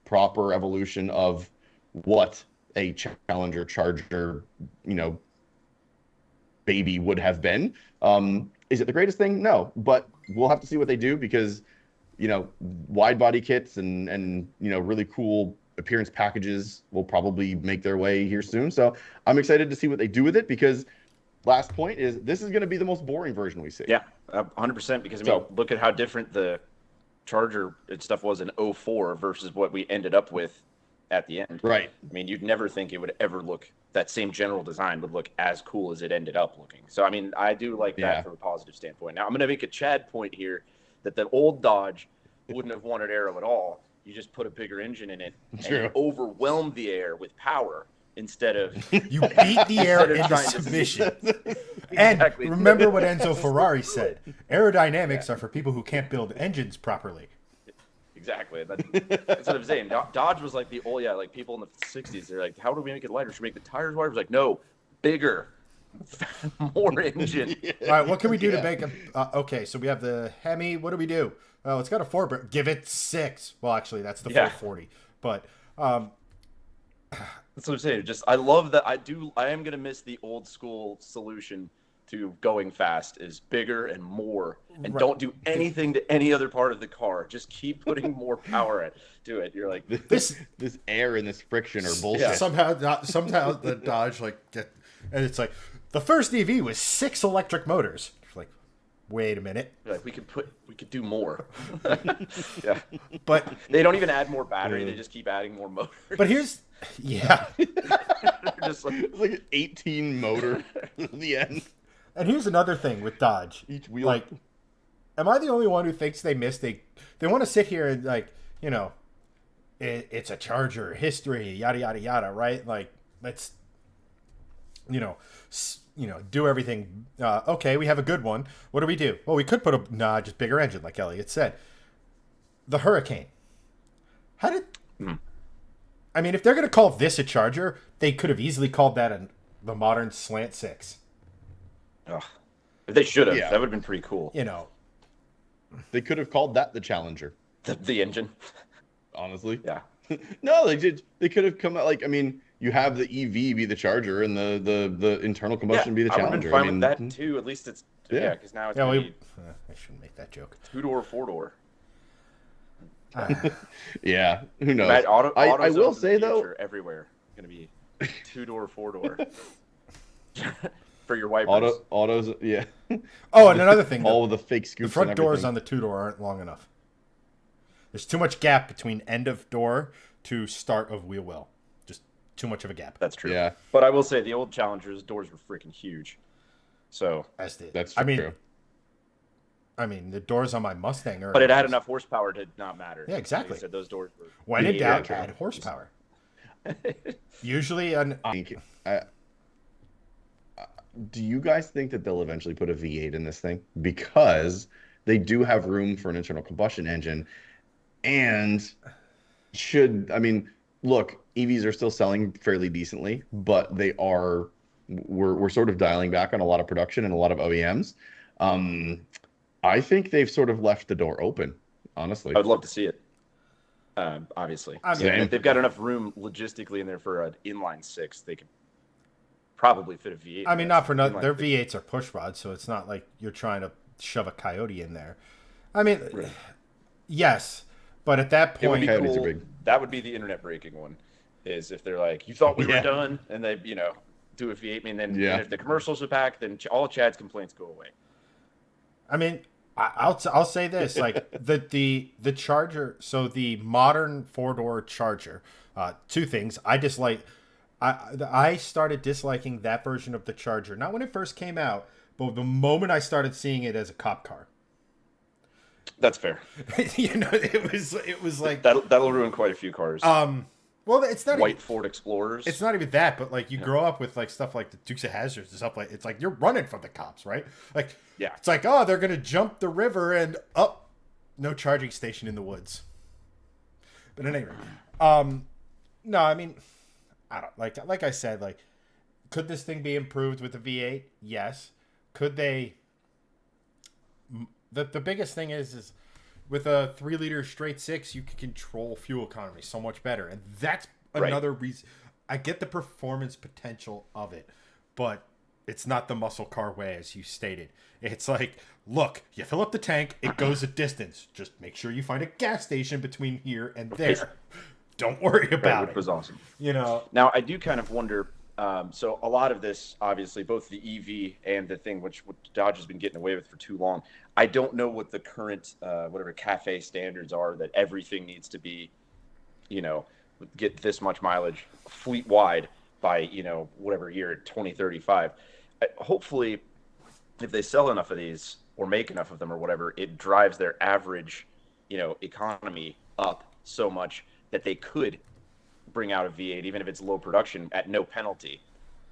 proper evolution of what a Challenger Charger, baby would have been. Is it the greatest thing? No, but we'll have to see what they do, because wide body kits and really cool appearance packages will probably make their way here soon. So I'm excited to see what they do with it, because last point is this is going to be the most boring version we see. Yeah, 100%, because look at how different the Charger and stuff was in 04 versus what we ended up with at the end. Right. I mean, you'd never think it would ever look, that same general design would look as cool as it ended up looking. So, I mean, I do like that from a positive standpoint. Now, I'm going to make a Chad point here that the old Dodge wouldn't have wanted aero at all. You just put a bigger engine in it and overwhelmed the air with power instead of... You beat the air into submission. And remember what Enzo Ferrari said. Aerodynamics are for people who can't build engines properly. Exactly. That's what I'm saying. Dodge was like the old, like people in the 60s, they're like, how do we make it lighter? Should we make the tires wider? It was like, no, bigger, more engine. All right, what can we do to make a... okay, so we have the Hemi. What do we do? Oh, it's got a 4, give it 6. Well, actually, that's the 440. But that's what I'm saying. Just, I love that. I am going to miss the old school solution to going fast, is bigger and more, and don't do anything to any other part of the car. Just keep putting more power to it. You're like, this air and this friction are bullshit. Yeah. Somehow the Dodge and it's like the first EV was 6 electric motors. Like, wait a minute. Like we could do more. Yeah. But They don't even add more battery. They just keep adding more motors. But here's, yeah. Just like, It's like an 18 motor at the end. And here's another thing with Dodge. Each wheel. Like, am I the only one who thinks they missed? They want to sit here and like, it's a Charger history, yada yada yada, right? Like, let's, do everything. Okay, we have a good one. What do we do? Well, we could put just bigger engine, like Elliot said. The Hurricane. How did? I mean, if they're going to call this a Charger, they could have easily called that the modern Slant 6. Ugh. If they should have. Yeah. That would have been pretty cool. They could have called that the Challenger. The engine. Honestly. Yeah. No, they did. They could have come out like, I mean, you have the EV be the Charger and the internal combustion be the Challenger. I would have been fine with that too. At least it's because now it's I shouldn't make that joke. 2-door, 4-door. Yeah, who knows? I will say though, everywhere going to be 2-door, 4-door for your wipers. Autos, yeah. Oh, and another thing, all of the fake scoops. The front doors on the 2-door aren't long enough. There's too much gap between end of door to start of wheel well. Just too much of a gap. That's true. Yeah, but I will say the old Challengers doors were freaking huge. So that's true. I mean, the doors on my Mustang are. But it had enough horsepower to not matter. Yeah, exactly. Like I said, those doors were. When in doubt, add horsepower. Usually, do you guys think that they'll eventually put a V8 in this thing? Because they do have room for an internal combustion engine, and look, EVs are still selling fairly decently, but we're sort of dialing back on a lot of production and a lot of OEMs. I think they've sort of left the door open, honestly. I'd love to see it. Obviously. If they've got enough room logistically in there for an inline 6, they could probably fit a V8. I mean, not for nothing. Their V8s are push rods, so it's not like you're trying to shove a Coyote in there. I mean, yes, but at that point, it would be cool. That would be the internet breaking one, is if they're like, you thought we were done, and they, do a V8, and then if the commercials are back, then all Chad's complaints go away. I mean, I'll say this, like the Charger, so the modern 4-door Charger, two things. I started disliking that version of the Charger, not when it first came out, but the moment I started seeing it as a cop car. That's fair. It was like that'll ruin quite a few cars. Well, it's not white Ford Explorers. It's not even that, but like you grow up with like stuff like the Dukes of Hazzard and stuff like it's like you're running from the cops, right? Like it's like, oh, they're gonna jump the river and no charging station in the woods. But at any rate, no, I mean, I don't like I said, like, could this thing be improved with the V8? Yes. Could they? The biggest thing is with a 3-liter straight 6, you can control fuel economy so much better. And that's another reason. I get the performance potential of it, but it's not the muscle car way, as you stated. It's like, look, you fill up the tank, it goes a distance. Just make sure you find a gas station between here and there. Don't worry about it. Which was awesome. Now, I do kind of wonder. So a lot of this, obviously, both the EV and the thing which Dodge has been getting away with for too long. I don't know what the current whatever CAFE standards are that everything needs to be, get this much mileage fleet wide by whatever year 2035. Hopefully, if they sell enough of these or make enough of them or whatever, it drives their average economy up so much that they could bring out a V8, even if it's low production, at no penalty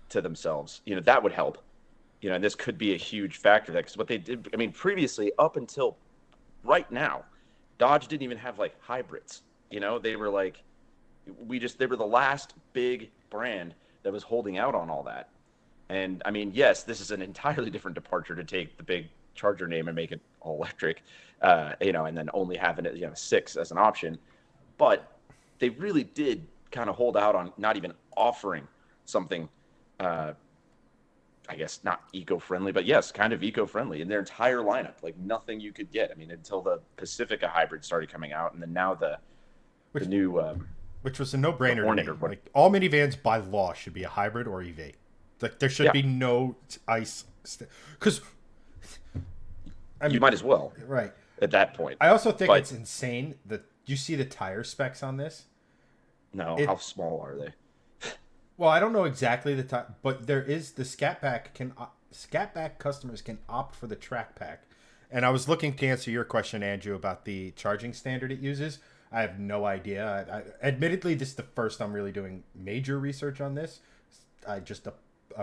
to themselves. That would help. And this could be a huge factor. Because what they did, I mean, previously, up until right now, Dodge didn't even have like hybrids. They were like, they were the last big brand that was holding out on all that. And I mean, yes, this is an entirely different departure to take the big Charger name and make it all electric, and then only having it, 6 as an option. But they really did kind of hold out on not even offering something, I guess not eco-friendly, but yes, kind of eco-friendly in their entire lineup. Like nothing you could get. I mean, until the Pacifica hybrid started coming out, and then now the new, which was a no-brainer to me. Like all minivans by law should be a hybrid or EV. Like there should be no ICE, because I mean, you might as well right. at that point. I also think But it's insane that you see the tire specs on this. no, how small are they? Well, I don't know exactly the time, but there is the Scat Pack customers can opt for the Track Pack. And I was looking to answer your question, Andrew, about the charging standard it uses. I have no idea. Admittedly, this is the first I'm really doing major research on this. I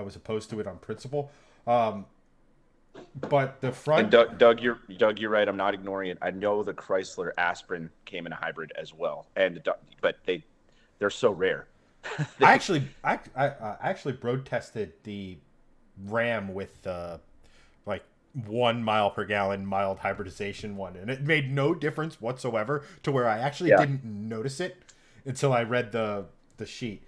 was opposed to it on principle. But the front And Doug, you're right. I'm not ignoring it. I know the Chrysler Aspirin came in a hybrid as well, but they're so rare. I actually road tested the Ram with like 1 mile per gallon mild hybridization one, and it made no difference whatsoever to where I actually didn't notice it until I read the sheet.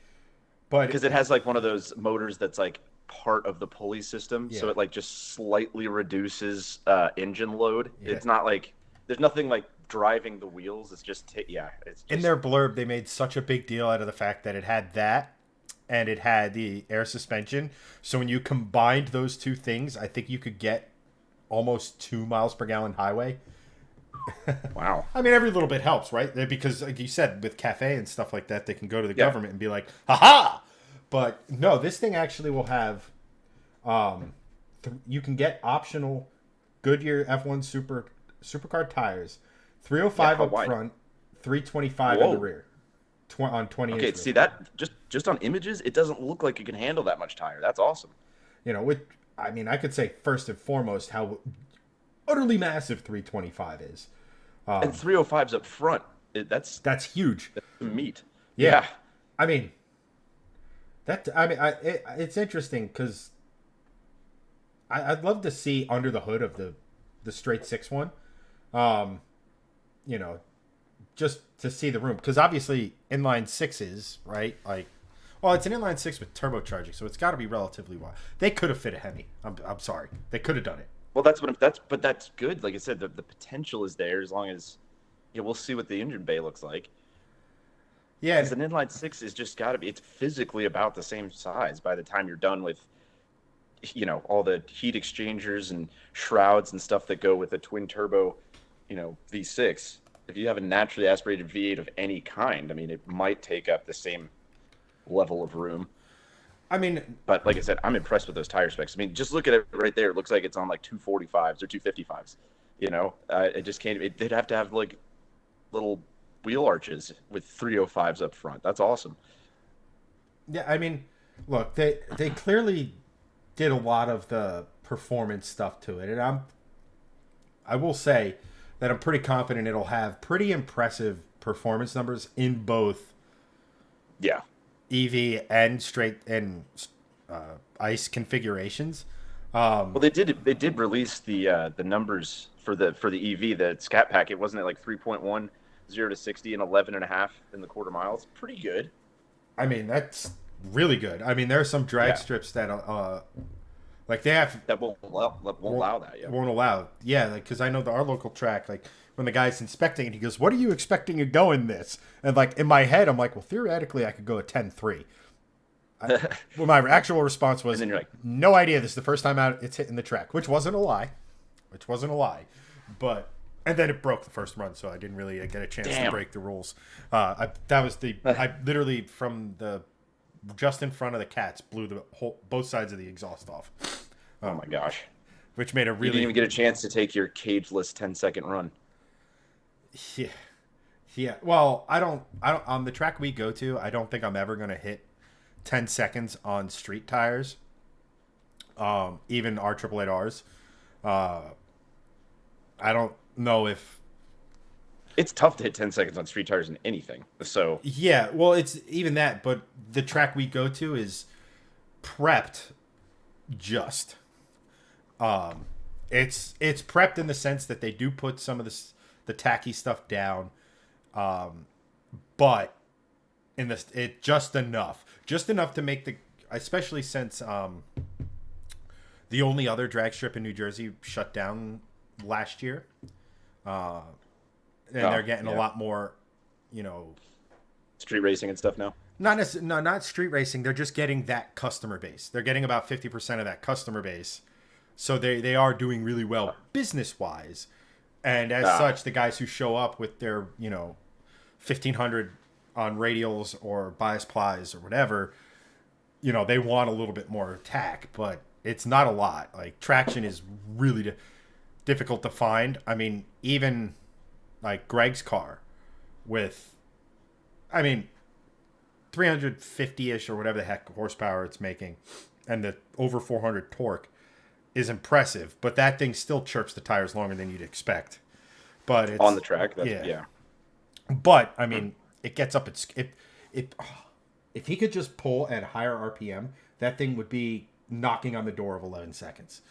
But because it has like one of those motors that's like part of the pulley system, so it like just slightly reduces engine load. Yeah. It's not like there's nothing like driving the wheels. It's just it's just, in their blurb they made such a big deal out of the fact that it had that and it had the air suspension. So when you combined those two things, I think you could get almost 2 miles per gallon highway. Wow. I mean, every little bit helps, right? Because like you said, with cafe and stuff like that, they can go to the government and be like, haha. But no, this thing actually will have you can get optional Goodyear F1 supercar tires, 305 up front, 325 in the rear, on 20 Okay, inch. see that just on images, it doesn't look like it can handle that much tire. That's awesome. You know, I could say first and foremost how utterly massive 325 is. And 305's up front. That's huge. That's the meat. Yeah. I mean, it's interesting because I'd love to see under the hood of the straight six one. You know, just to see the room, because obviously inline sixes, right? Like, well, it's an inline six with turbocharging, so it's got to be relatively wide. They could have fit a Hemi. I'm sorry, they could have done it. Well, but that's good. Like I said, the potential is there as long as we'll see what the engine bay looks like. Yeah, because an inline six is just got to be. It's physically about the same size by the time you're done with, all the heat exchangers and shrouds and stuff that go with a twin turbo, V6. If you have a naturally aspirated V8 of any kind, I mean, it might take up the same level of room. I mean, but like I said, I'm impressed with those tire specs. I mean, just look at it right there. It looks like it's on like 245s or 255s. It just can't. They'd have to have like little wheel arches with 305s up front. That's awesome. Yeah, I mean, look, they clearly did a lot of the performance stuff to it, and I will say that I'm pretty confident it'll have pretty impressive performance numbers in both. Yeah. EV and straight and ICE configurations. Well, they did release the numbers for the EV, the Scat Pack. It wasn't at like 3.1, 0 to 60 and 11.5 in the quarter miles. Pretty good. I mean, that's really good. I mean, there are some drag strips that like they have that won't allow that. Yeah, won't allow. Yeah, like because I know our local track, like when the guy's inspecting it, he goes, "What are you expecting to go in this?" And like in my head, I'm like, "Well, theoretically, I could go a 10.3." Well, my actual response was, and then you're like, "No idea. This is the first time out it's hitting the track," which wasn't a lie. But and then it broke the first run, so I didn't really get a chance to break the rules. I literally from the just in front of the cats blew both sides of the exhaust off. Oh my gosh! Which made a really. You didn't even get a chance to take your cageless 10-second run. Yeah. Well, I don't on the track we go to, I don't think I'm ever going to hit 10 seconds on street tires. Even our 888Rs. I don't know if it's tough to hit 10 seconds on street tires in anything. So yeah, well, it's even that, but the track we go to is prepped just. It's prepped in the sense that they do put some of the tacky stuff down, but it just enough to make especially since the only other drag strip in New Jersey shut down last year, and they're getting a lot more, street racing and stuff now. Not street racing. They're just getting that customer base. They're getting about 50% of that customer base. So they are doing really well business-wise. And as such, the guys who show up with their, 1,500 on radials or bias plies or whatever, they want a little bit more attack, but it's not a lot. Like, traction is really difficult to find. I mean, even like Greg's car with, 350-ish or whatever the heck horsepower it's making, and the over 400 torque is impressive, but that thing still chirps the tires longer than you'd expect. But it's on the track. Yeah. But it gets up. If he could just pull at higher RPM, that thing would be knocking on the door of 11 seconds.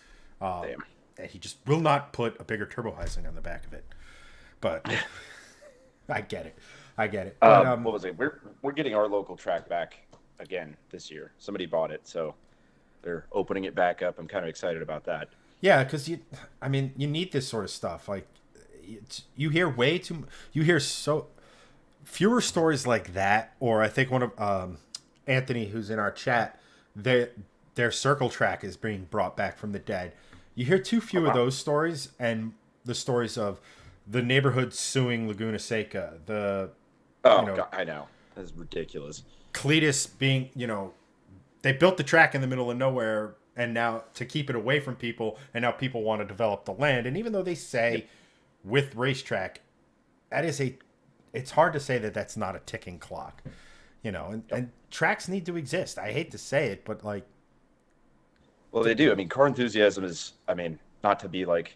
Damn. And he just will not put a bigger turbo housing on the back of it. But I get it. But, what was it? We're getting our local track back again this year. Somebody bought it, so they're opening it back up. I'm kind of excited about that. Yeah, because you need this sort of stuff. Like, you hear so fewer stories like that. Or I think one of Anthony, who's in our chat, their circle track is being brought back from the dead. You hear too few of those stories, and the stories of the neighborhood suing Laguna Seca. God, I know. That's ridiculous. Cletus being, they built the track in the middle of nowhere, and now to keep it away from people, and now people want to develop the land. And even though they say with racetrack, it's hard to say that that's not a ticking clock, and tracks need to exist. I hate to say it, but like, well, they do. Car enthusiasm is, not to be like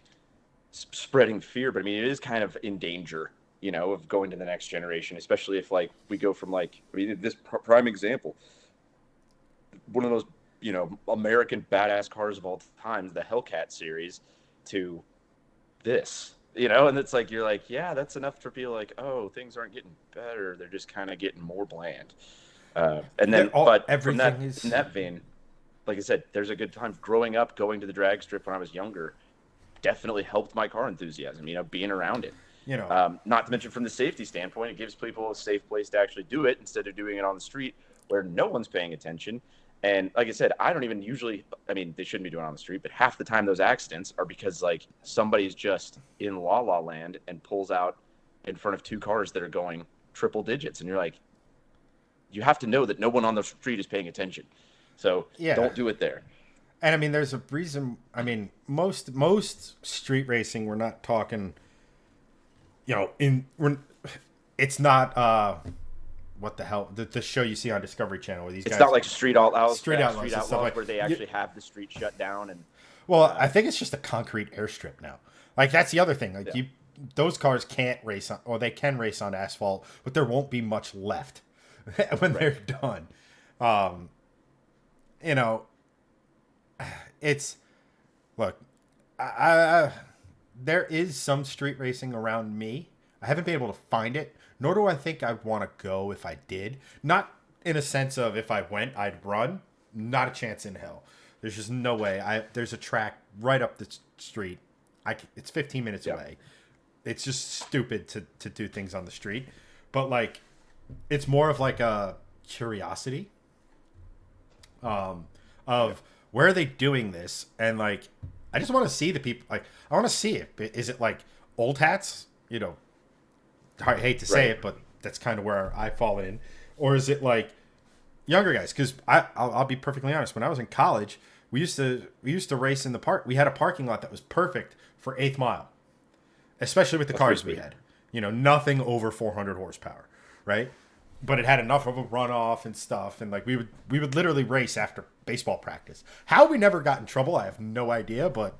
spreading fear, but it is kind of in danger, of going to the next generation, especially if like we go from this prime example, one of those, American badass cars of all time, the Hellcat series, to this, and it's like, you're like, yeah, that's enough to feel like, oh, things aren't getting better. They're just kind of getting more bland. And then, but from that, in that vein, like I said, there's a good time growing up, going to the drag strip when I was younger, definitely helped my car enthusiasm, being around it. Not to mention from the safety standpoint, it gives people a safe place to actually do it instead of doing it on the street where no one's paying attention. And like I said, I don't even usually, they shouldn't be doing it on the street, but half the time those accidents are because like somebody's just in la la land and pulls out in front of two cars that are going triple digits. And you're like, you have to know that no one on the street is paying attention. So don't do it there. And there's a reason. Most street racing, we're not talking, it's not, what the hell, the show you see on Discovery Channel where these guys. It's not like Street Outlaws. Street Outlaws like, where they actually have the street shut down. And I think it's just a concrete airstrip now. Like, that's the other thing. Like, those cars can't race on, or they can race on asphalt, but there won't be much left when they're done. It's, look, there is some street racing around me. I haven't been able to find it, nor do I think I'd want to go if I did. Not in a sense of if I went, I'd run. Not a chance in hell. There's just no way. There's a track right up the street. It's 15 minutes away. It's just stupid to do things on the street. But, like, it's more of like a curiosity of where are they doing this? And, like, I just want to see the people. Like, I want to see it. Is it like old hats? I hate to say it, but that's kind of where I fall in. Or is it like younger guys? Because I'll be perfectly honest. When I was in college, we used to race in the park. We had a parking lot that was perfect for 8th Mile, especially with the cars we had. Nothing over 400 horsepower, right? But it had enough of a runoff and stuff, and like we would literally race after baseball practice. How we never got in trouble, I have no idea. But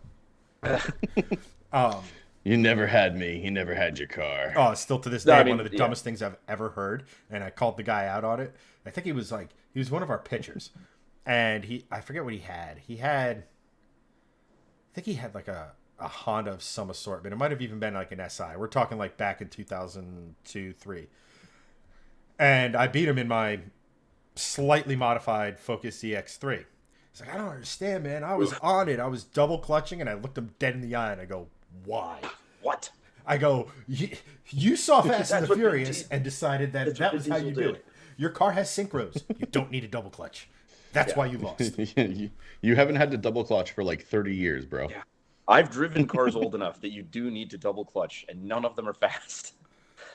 you never had me. You never had your car. Oh, still to this day, one of the dumbest things I've ever heard. And I called the guy out on it. I think he was one of our pitchers, and I forget what he had. I think he had like a Honda of some sort, but it might have even been like an SI. We're talking like back in 2002-3. And I beat him in my slightly modified Focus ZX3. He's like, I don't understand, man. I was on it. I was double clutching, and I looked him dead in the eye, and I go, why? What? I go, you saw Fast and the Furious and decided that was how you do it. Your car has synchros. You don't need a double clutch. That's why you lost. You haven't had to double clutch for like 30 years, bro. Yeah. I've driven cars old enough that you do need to double clutch, and none of them are fast.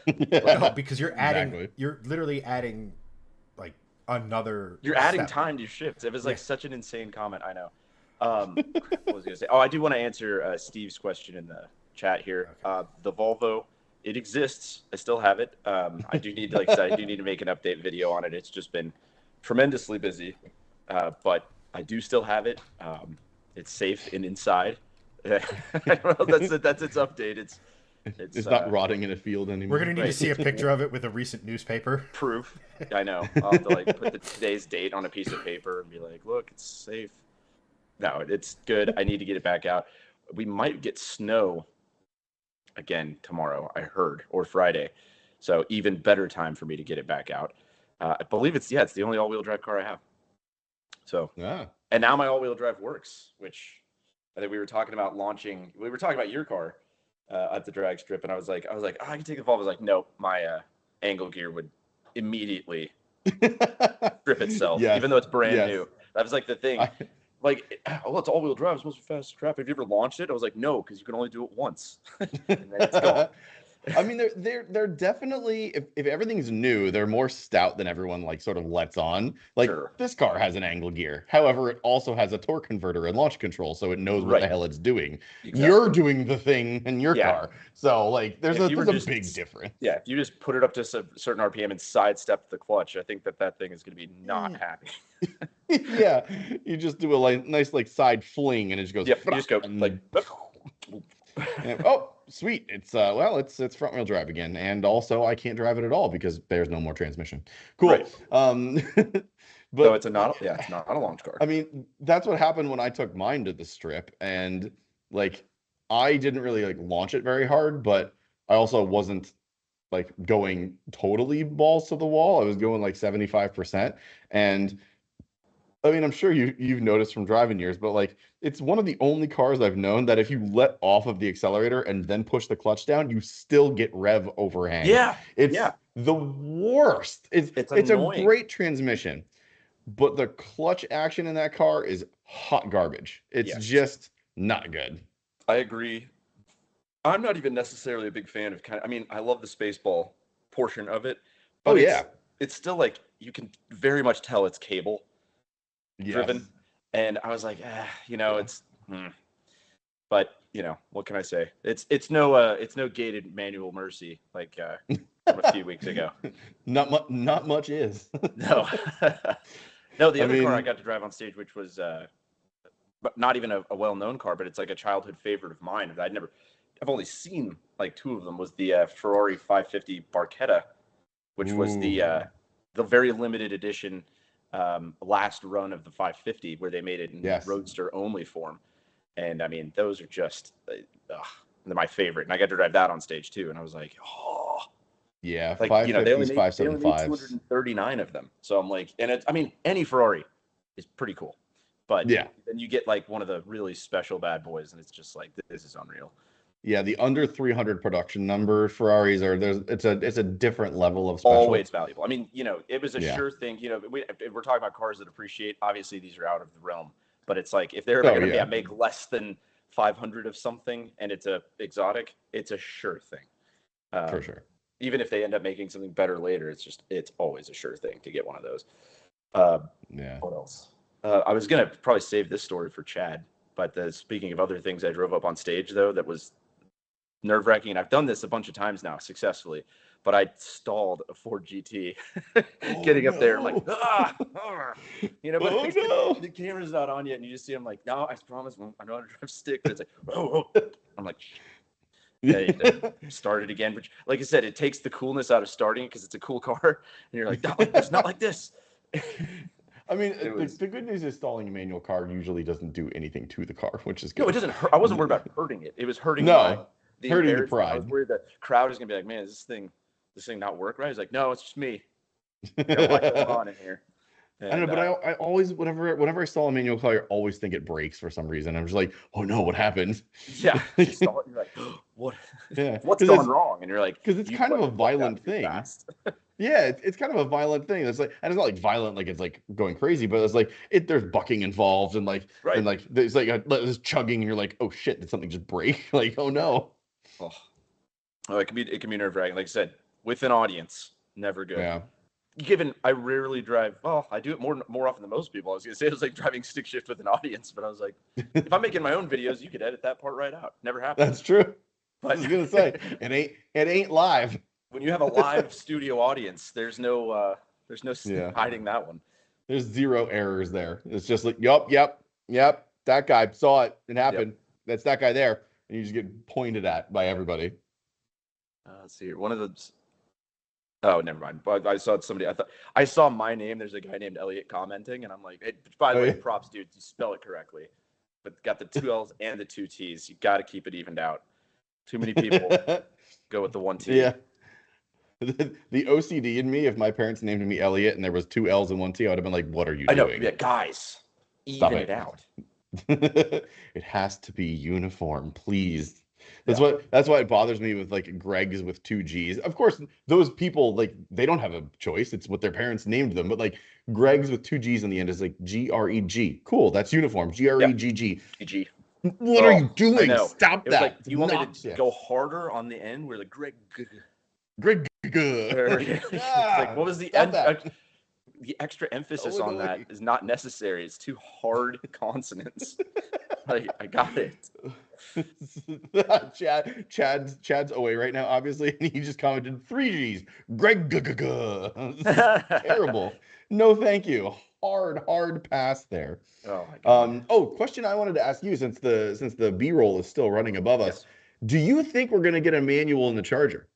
No, because you're adding, Exactly. you're literally adding like another. You're adding step. time to your shifts. It was like such an insane comment. I know. What was I gonna say? Oh, I do want to answer Steve's question in the chat here. Okay. The Volvo, it exists. I still have it. I do need to, like I said, I do need to make an update video on it. It's just been tremendously busy, but I do still have it. It's safe and inside. I don't know, that's its update. It's not rotting in a field anymore. We're gonna need to see a picture of it with a recent newspaper. Proof. I know. I'll have to like put today's date on a piece of paper and be like, look, it's safe. No, it's good. I need to get it back out. We might get snow again tomorrow, I heard, or Friday. So even better time for me to get it back out. I believe it's the only all-wheel drive car I have. So and now my all-wheel drive works, which I think we were talking about launching. We were talking about your car at the drag strip, and I was like, oh, I can take the Volvo. I was like, nope, my angle gear would immediately strip itself, even though it's brand new. That was like the thing. Like, oh, it's all-wheel drive. It's supposed to be fast as crap. Have you ever launched it? I was like, no, because you can only do it once. And then it's gone. I mean, they're definitely, if everything's new, they're more stout than everyone like sort of lets on. Like this car has an angle gear. However, it also has a torque converter and launch control, so it knows what the hell it's doing. Exactly. You're doing the thing in your car. So like there's a big difference. Yeah, if you just put it up to a certain RPM and sidestep the clutch, I think that thing is going to be not happy. Yeah, you just do a nice like side fling and it just goes. Yep, you just go like. And, oh, sweet! It's it's front wheel drive again, and also I can't drive it at all because there's no more transmission. Cool. Right. But so it's not a launch car. I mean, that's what happened when I took mine to the strip, and like I didn't really like launch it very hard, but I also wasn't like going totally balls to the wall. I was going like 75%, and I mean, I'm sure you've noticed from driving years, but like it's one of the only cars I've known that if you let off of the accelerator and then push the clutch down, you still get rev overhang. Yeah, it's the worst. It's a great transmission, but the clutch action in that car is hot garbage. It's just not good. I agree. I'm not even necessarily a big fan of I mean, I love the Spaceball portion of it. But it's still like you can very much tell it's cable driven, and I was like, it's. But what can I say? It's no gated manual Mercy like a few weeks ago. Not much is. No, no. The other car I got to drive on stage, which was but not even a well-known car, but it's like a childhood favorite of mine. I've only seen like two of them. Was the Ferrari 550 Barchetta, which was the very limited edition. Last run of the 550 where they made it in roadster only form, and I mean those are just they're my favorite, and I got to drive that on stage too, and I was like, like 550s, they only made 239 of them, so I'm like, and I mean any Ferrari is pretty cool, but then you get like one of the really special bad boys, and it's just like this is unreal. Yeah, the under 300 production number Ferraris it's a different level of special. Always valuable. I mean, it was a sure thing. We're talking about cars that appreciate. Obviously, these are out of the realm. But it's like if they're ever going to make less than 500 of something and it's a exotic, it's a sure thing. For sure. Even if they end up making something better later, it's always a sure thing to get one of those. What else? I was going to probably save this story for Chad. But speaking of other things I drove up on stage, though, that was nerve-wracking, and I've done this a bunch of times now successfully, but I stalled a Ford GT getting up there. I'm like, but the camera's not on yet, and you just see I'm like, no, I promise, I know how to drive stick, but it's like, I'm like, start it again. Which, like I said, it takes the coolness out of starting because it's a cool car, and you're like, it's not like this. I mean, the good news is stalling a manual car usually doesn't do anything to the car, which is good. No, it doesn't hurt. I wasn't worried about hurting it. It was hurting hurting the pride. I was worried the crowd is gonna be like, man, is this thing not work right? He's like, no, it's just me. What's on in here? And, I don't know, but I always, whenever I stall a manual car, I always think it breaks for some reason. I'm just like, oh no, what happened? Yeah, you stall it, you're like, what? Yeah, what's going wrong? And you're like, because it's kind of a violent thing. Yeah, it's kind of a violent thing. It's like, and it's not like violent, like it's like going crazy, but it's like there's bucking involved, and Right. like there's like this chugging, and you're like, oh shit, did something just break? Like, oh no. Oh, it can be nerve-wracking. Like I said, with an audience, never good. Yeah. Given I rarely drive, well, I do it more often than most people. I was gonna say it was like driving stick shift with an audience, but I was like, if I'm making my own videos, you could edit that part right out. Never happened. That's true. I But was gonna say it ain't live. when you have a live studio audience, there's no Yeah. hiding that one. There's zero errors there. It's just like, yep. That guy saw it. It happened. That's that guy there. And you just get pointed at by everybody. Let's see here. One of those. Oh, never mind. But I saw somebody. I saw my name. There's a guy named Elliot commenting, and I'm like, hey, by the way, props, dude. You spell it correctly, but got the 2 L's and the 2 T's. You got to keep it evened out. Too many people go with the 1 T. Yeah. The OCD in me, if my parents named me Elliot and there was 2 L's and 1 T, I would have been like, what are you doing? I know. Yeah, guys, even it out. It has to be uniform, please. That's why it bothers me with like Greg's with 2 G's. Of course, those people, like, they don't have a choice. It's what their parents named them. But like Greg's with 2 G's in the end is like Greg. Cool, that's uniform. Gregg. GG. What are you doing? I know. Stop It was that. like, do you want me to go harder on the end where the Greg? Greg. It's like, what was the end? The extra emphasis on that is not necessary. It's too hard consonants. Like, I got it. Chad's away right now, obviously, and he just commented 3 G's. Greg. Terrible. No, thank you. Hard pass there. Oh my God. Question I wanted to ask you, since the B-roll is still running above us, Yes. do you think we're gonna get a manual in the Charger?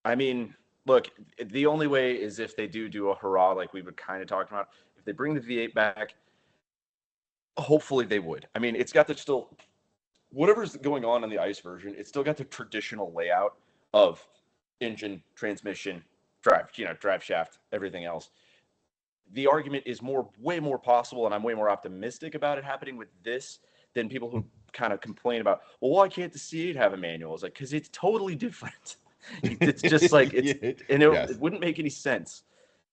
I mean, look, the only way is if they do a hurrah like we were kind of talking about. If they bring the V8 back, hopefully they would. I mean, it's got the still whatever's going on the ICE version, it's still got the traditional layout of engine, transmission, drive shaft, everything else. The argument is way more possible, and I'm way more optimistic about it happening with this than people who kind of complain about, well, why can't the C8 have a manual? It's like, because it's totally different. It's just like it wouldn't make any sense.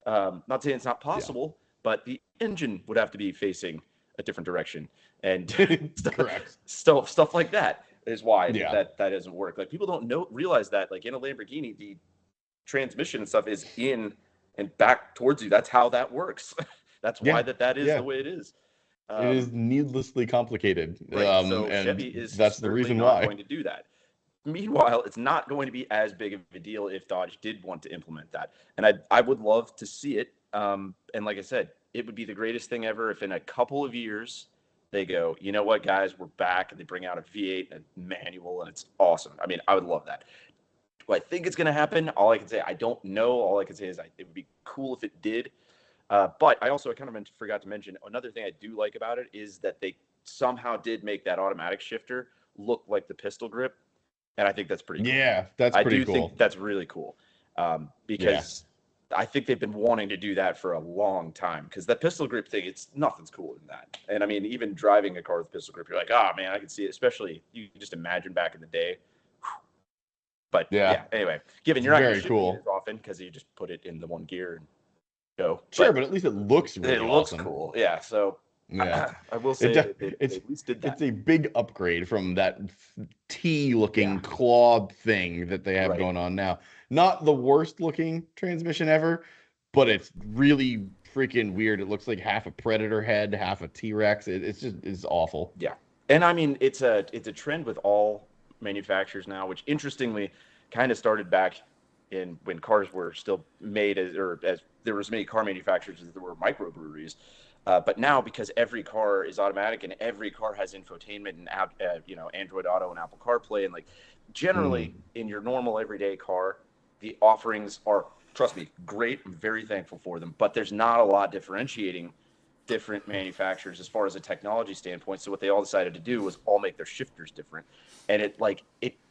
Not saying it's not possible, but the engine would have to be facing a different direction, and stuff like that is why that doesn't work. Like, people don't realize that, like, in a Lamborghini, the transmission and stuff is in and back towards you. That's how that works. That's why that is the way it is. It is needlessly complicated. Right. So and Chevy is that's the reason not why going to do that. Meanwhile, it's not going to be as big of a deal if Dodge did want to implement that. And I would love to see it. And like I said, it would be the greatest thing ever if in a couple of years they go, you know what, guys, we're back, and they bring out a V8 and a manual, and it's awesome. I mean, I would love that. Do I think it's going to happen? All I can say, I don't know. All I can say is it would be cool if it did. But I also forgot to mention, another thing I do like about it is that they somehow did make that automatic shifter look like the pistol grip. And I think that's pretty cool. Yeah, that's pretty cool. I do think that's really cool. Because I think they've been wanting to do that for a long time. Because that pistol grip thing, nothing's cooler than that. And I mean, even driving a car with pistol grip, you're like, oh man, I can see it. Especially, you can just imagine back in the day. But anyway, given you're not going to shift it as often because you just put it in the one gear and go. Sure, but at least it looks really awesome. Cool. Yeah, so I will say they at least did that. It's a big upgrade from that T-looking claw thing that they have going on now. Not the worst looking transmission ever, but it's really freaking weird. It looks like half a Predator head, half a T-Rex. It's awful. Yeah, and I mean, it's a trend with all manufacturers now, which interestingly kind of started back in when cars were still made as there was many car manufacturers as there were microbreweries. But now, because every car is automatic and every car has infotainment and Android Auto and Apple CarPlay, and like generally in your normal everyday car, the offerings are, trust me, great. I'm very thankful for them. But there's not a lot differentiating different manufacturers as far as a technology standpoint. So what they all decided to do was all make their shifters different, and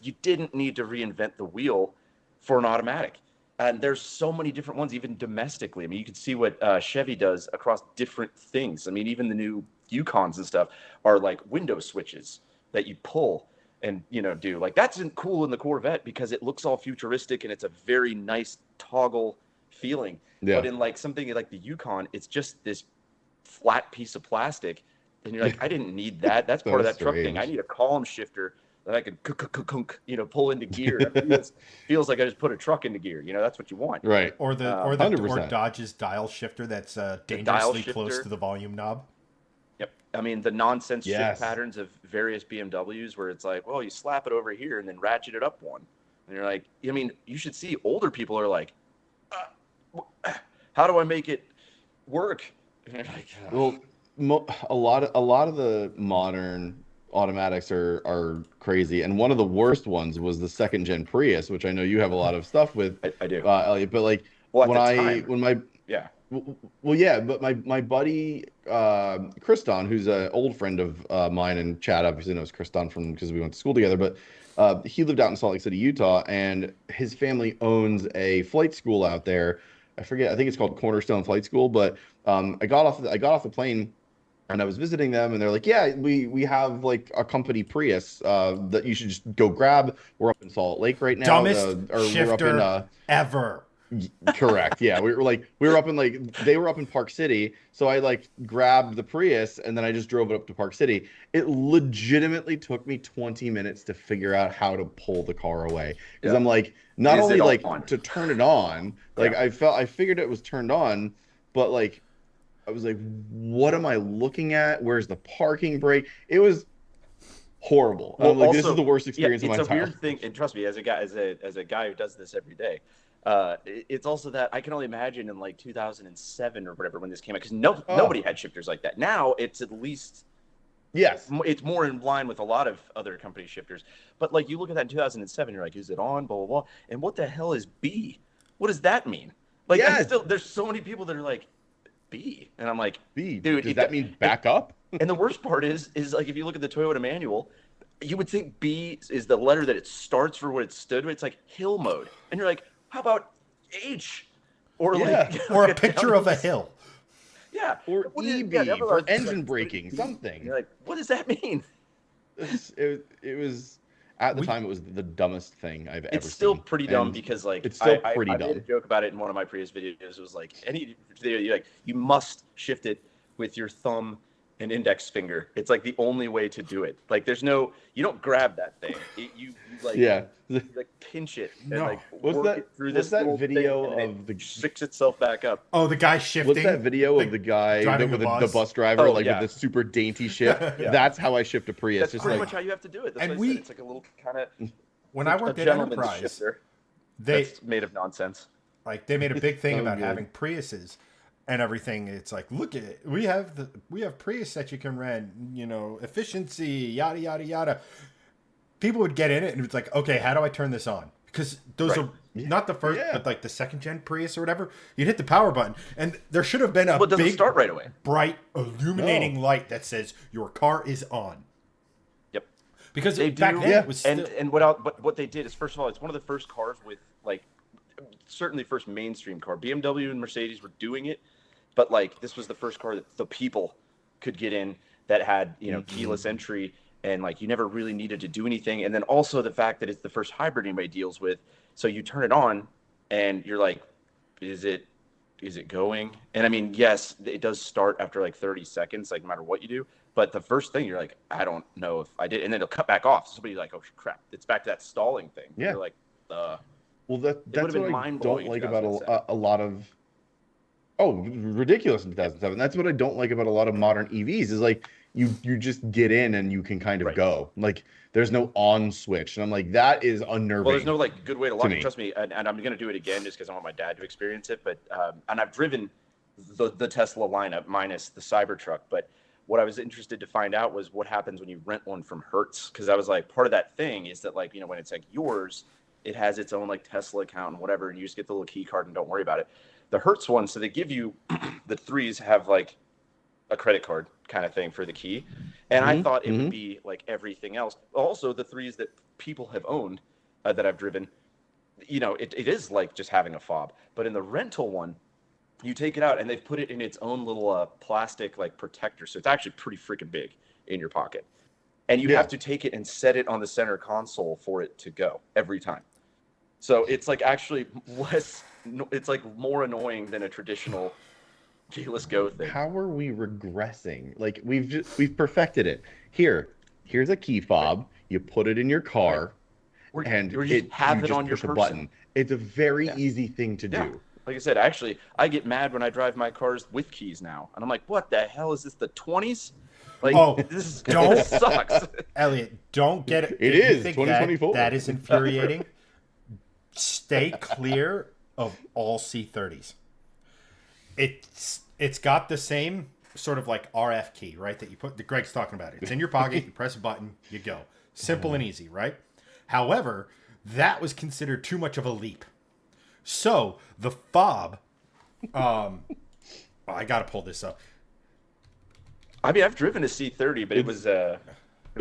you didn't need to reinvent the wheel for an automatic. And there's so many different ones, even domestically. I mean, you can see what Chevy does across different things. I mean, even the new Yukons and stuff are like window switches that you pull. and do like that's cool in the Corvette because it looks all futuristic and it's a very nice toggle feeling. Yeah. But in like something like the Yukon, it's just this flat piece of plastic, and you're like, I didn't need that. That's So part of that truck thing. strange. I need a column shifter that I could pull into gear. It feels like I just put a truck into gear. That's what you want. Right. Or or 100%. Dodge's dial shifter that's dangerously close to the volume knob. Yep. I mean, the nonsense Yes. shift patterns of various BMWs where it's like, well, you slap it over here and then ratchet it up one. And you're like, I mean, you should see older people are like, how do I make it work? And you're like, Well, a lot of the modern automatics are crazy, and one of the worst ones was the second gen Prius, which I know you have a lot of stuff with. I do, Elliot. But like well, yeah. Well, yeah, but my buddy Kriston, who's an old friend of mine, and Chad obviously knows Kriston because we went to school together. But he lived out in Salt Lake City, Utah, and his family owns a flight school out there. I forget. I think it's called Cornerstone Flight School. But I got off the plane, and I was visiting them, and they're like, "Yeah, we have like a company Prius that you should just go grab. We're up in Salt Lake right now. Dumbest shifter we're up in, ever." Correct. Yeah, we were up in they were up in Park City, so I like grabbed the Prius and then I just drove it up to Park City. It legitimately took me 20 minutes to figure out how to pull the car away because I'm like, not only like to turn it on, like I figured it was turned on, but like I was like, what am I looking at? Where's the parking brake? It was horrible. Well, I'm like, also, this is the worst experience of my it's a entire weird thing, and trust me, as a guy who does this every day. It's also that I can only imagine in like 2007 or whatever when this came out, because nobody had shifters like that. Now it's at least it's more in line with a lot of other company shifters. But like you look at that in 2007, you're like, is it on? Blah blah blah. And what the hell is B? What does that mean? Like, there's so many people that are like B, and I'm like, B, dude, does that mean back up? And the worst part is like if you look at the Toyota manual, you would think B is the letter that it starts for what it stood with. It's like hill mode, and you're like, how about H? Or or a picture of a hill. Yeah. Or EB for engine braking, something. You're like, what does that mean? It was at the time it was the dumbest thing I've ever seen. It's still pretty dumb because like it's still pretty dumb. I made a joke about it in one of my previous videos. It was like you must shift it with your thumb and index finger. It's like the only way to do it. Like you don't grab that thing. You like pinch it and like work it through this that video of the fix itself back up. Oh, the guy shifting. What's that video of the guy with the bus driver with the super dainty shift? That's how I shift a Prius. That's just pretty like, much how you have to do it. That's and why I said it's like a little kind of when I worked at Enterprise, that's made of nonsense. Like they made a big thing about having Priuses and everything. It's like, look at it. We have Prius that you can rent, efficiency, yada yada yada. People would get in it and it's like, okay, how do I turn this on? Because those are not the first, but like the second gen Prius or whatever. You'd hit the power button, and there should have been a big, start right away, bright, illuminating light that says your car is on. Yep. Because back then it was still... and what they did is, first of all, it's one of the first cars with like certainly first mainstream car. BMW and Mercedes were doing it, but like this was the first car that the people could get in that had keyless entry. And like you never really needed to do anything. And then also the fact that it's the first hybrid anybody deals with. So you turn it on and you're like, is it going? And I mean, yes, it does start after like 30 seconds, like no matter what you do. But the first thing you're like, I don't know if I did. And then it'll cut back off. Somebody's like, oh crap, it's back to that stalling thing. Yeah. You're like, well, that's what I don't like about a lot of, ridiculous in 2007. That's what I don't like about a lot of modern EVs is like, you just get in and you can kind of go. Like there's no on switch, and I'm like, that is unnerving. Well, there's no like good way to lock it. Trust me, and I'm gonna do it again just because I want my dad to experience it. But and I've driven the Tesla lineup minus the Cybertruck. But what I was interested to find out was what happens when you rent one from Hertz, because I was like, part of that thing is that like when it's like yours, it has its own like Tesla account and whatever, and you just get the little key card and don't worry about it. The Hertz one, so they give you the threes have like a credit card kind of thing for the key. And I thought it would be like everything else. Also, the threes that people have owned that I've driven, it is like just having a fob. But in the rental one, you take it out and they've put it in its own little plastic like protector. So it's actually pretty freaking big in your pocket. and you have to take it and set it on the center console for it to go every time. So it's like actually it's like more annoying than a traditional keyless go thing. How are we regressing? Like we've perfected it. Here's a key fob. You put it in your car, and you you have it just on your push a person. button. It's a very easy thing to do. Like I said, actually, I get mad when I drive my cars with keys now, and I'm like, "What the hell is this? The 20s? Like, this sucks." Elliot, don't get it. It if is you think 2024. That is infuriating. Stay clear of all C30s. It's got the same sort of like RF key, right? That you put. That Greg's talking about. It's in your pocket. You press a button. You go. Simple and easy, right? However, that was considered too much of a leap. So the fob, I gotta pull this up. I mean, I've driven a C30, but it was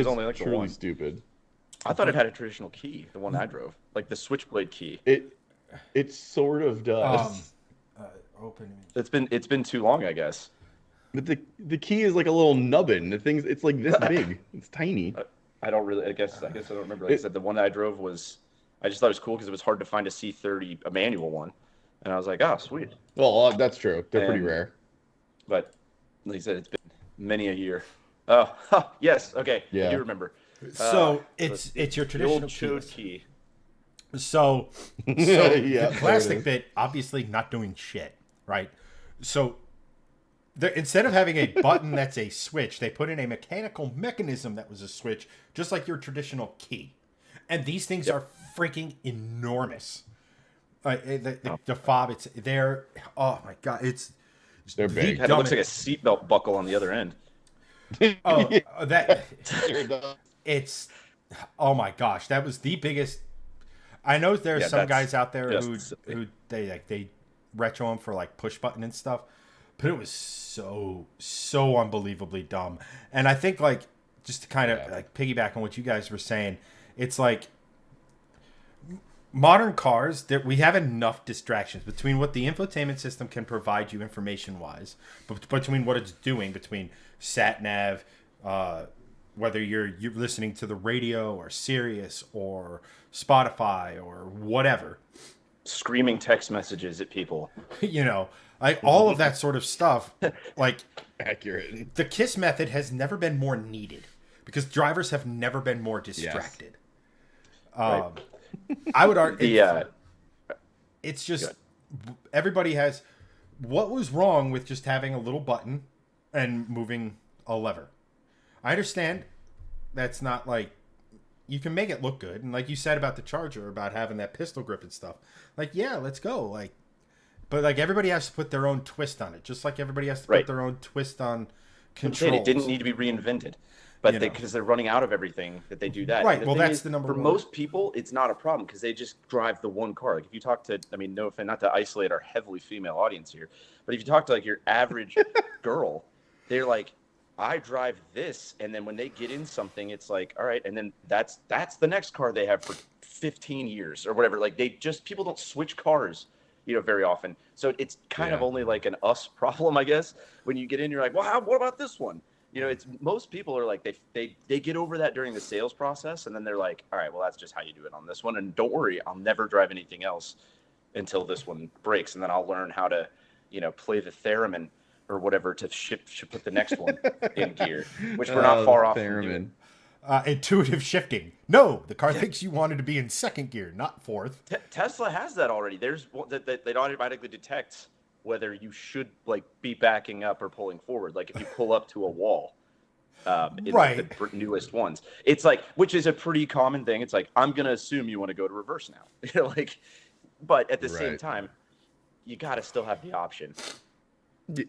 only like the truly one. stupid. I thought it had a traditional key, the one I drove, like the switchblade key. It sort of does. Open. It's been too long, I guess. But the key is like a little nubbin. It's like this big. It's tiny. I don't really. I guess I don't remember. Like I said, the one that I drove was. I just thought it was cool because it was hard to find a C30, a manual one, and I was like, "Oh, sweet." Well, that's true. They're pretty rare. But like I said, it's been many a year. Oh, yes. Okay. Yeah. I do remember. So it's your traditional old chode key. So Yeah, the plastic bit obviously not doing shit, right? So instead of having a button that's a switch, they put in a mechanical mechanism that was a switch, just like your traditional key. And these things are freaking enormous. The fob, they're oh my god, they're big. It looks like a seatbelt buckle on the other end. It's oh my gosh, that was the biggest. I know there's some guys out there who they retro them for like push button and stuff, but it was so unbelievably dumb. And I think like just to kind of like piggyback on what you guys were saying, it's like modern cars that we have enough distractions between what the infotainment system can provide you information wise, but between what it's doing, between sat nav, whether you're listening to the radio or Sirius or Spotify or whatever, screaming text messages at people, all of that sort of stuff, like accurate. The KISS method has never been more needed because drivers have never been more distracted. Yes. I would argue it's just everybody has. What was wrong with just having a little button and moving a lever? I understand that's not like you can make it look good, and like you said about the Charger, about having that pistol grip and stuff. Like, yeah, let's go. But everybody has to put their own twist on it, just like everybody has to put their own twist on controls. It didn't need to be reinvented. But because they're running out of everything that they do that. Right. Well, that's the number for one. most people, it's not a problem because they just drive the one car. Like if you talk to, no offense, not to isolate our heavily female audience here, but if you talk to like your average girl, they're like, I drive this, and then when they get in something, it's like, all right, and then that's the next car they have for 15 years or whatever. Like people don't switch cars, very often. So it's kind of only like an us problem, I guess. When you get in, you're like, well, what about this one? It's most people are like they get over that during the sales process, and then they're like, all right, well, that's just how you do it on this one, and don't worry, I'll never drive anything else until this one breaks, and then I'll learn how to, play the theremin or whatever to put the next one in gear, which we're not far off from doing. Intuitive shifting. No, the car thinks you wanted to be in second gear, not fourth. Tesla has that already. There's that they automatically detect whether you should be backing up or pulling forward. Like if you pull up to a wall, in the newest ones, it's like, which is a pretty common thing. It's like, I'm going to assume you want to go to reverse now. But at the same time, you got to still have the option.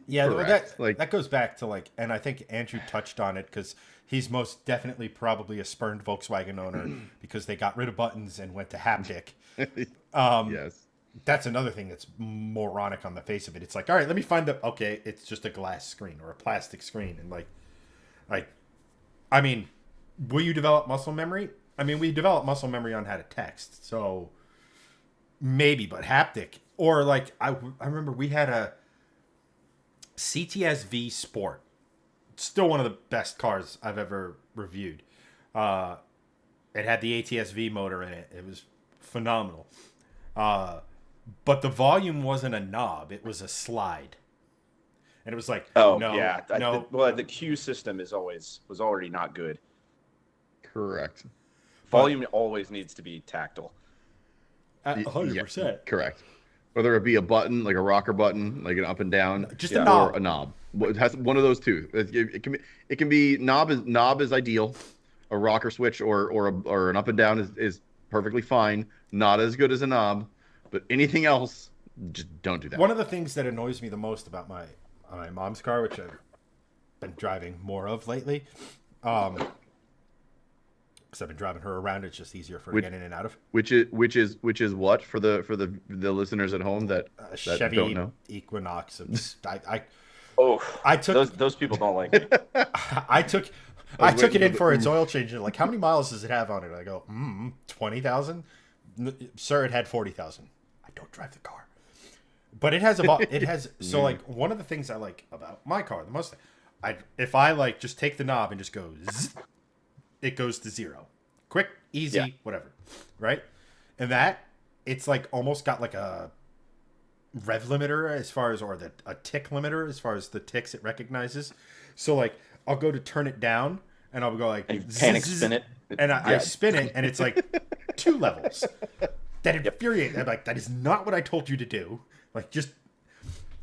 Yeah. That goes back to and I think Andrew touched on it because he's most definitely probably a spurned Volkswagen owner because they got rid of buttons and went to haptic. Yes. That's another thing that's moronic on the face of it. It's like, all right, let me find it's just a glass screen or a plastic screen. And will you develop muscle memory? We develop muscle memory on how to text. So maybe, but haptic or I remember we had a CTS V Sport. Still one of the best cars I've ever reviewed. It had the ATS-V motor in it. It was phenomenal. But the volume wasn't a knob; it was a slide, and it was like, oh no, yeah, no. well, the Q system was already not good. Correct. Volume always needs to be tactile. 100%. Correct. Whether it be a button, like a rocker button, like an up and down, Just a knob. or a knob. It has one of those two. It can be knob is ideal. A rocker switch or an up and down is perfectly fine. Not as good as a knob, but anything else, just don't do that. One of the things that annoys me the most about my mom's car, which I've been driving more of lately, because I've been driving her around, it's just easier for her to get in and out of. Which is what for the listeners at home that Chevy don't know? Equinox. I took those people don't like me. I took it in for its oil change. Like, how many miles does it have on it? I go, 20,000. Sir, it had 40,000. I don't drive the car, but it has so like one of the things I like about my car the most, if I like just take the knob and just go zzz, it goes to 0, quick, easy, whatever, right? And that it's like almost got like a rev limiter as far as, or a tick limiter as far as the ticks it recognizes. So like I'll go to turn it down and I'll go like and panic spin it, and I spin it and it's like 2 levels. That infuriates. I'm like, that is not what I told you to do. Like, just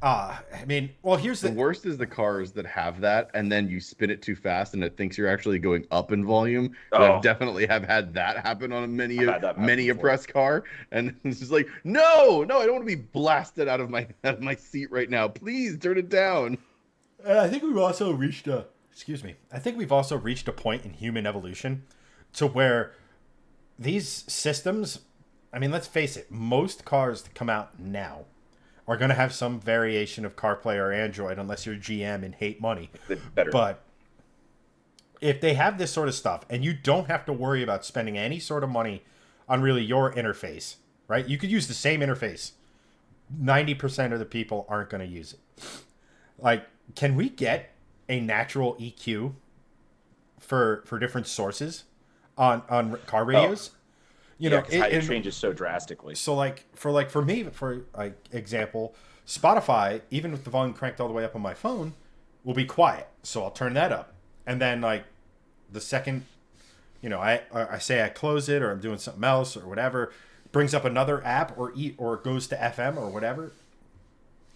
I mean, well, here's the worst is the cars that have that, and then you spin it too fast, and it thinks you're actually going up in volume. I definitely have had that happen on many a press car, and it's just like, no, I don't want to be blasted out of my seat right now. Please turn it down. I think we've also reached a point in human evolution to where these systems, I mean, let's face it, most cars that come out now are going to have some variation of CarPlay or Android, unless you're GM and hate money. But if they have this sort of stuff, and you don't have to worry about spending any sort of money on really your interface, right? You could use the same interface. 90% of the people aren't going to use it. Like, can we get a natural EQ for different sources on car radios? You know, it changes so drastically. So for me, for example, Spotify, even with the volume cranked all the way up on my phone, will be quiet. So I'll turn that up, and then like the second, I say I close it, or I'm doing something else or whatever, brings up another app or it goes to FM or whatever.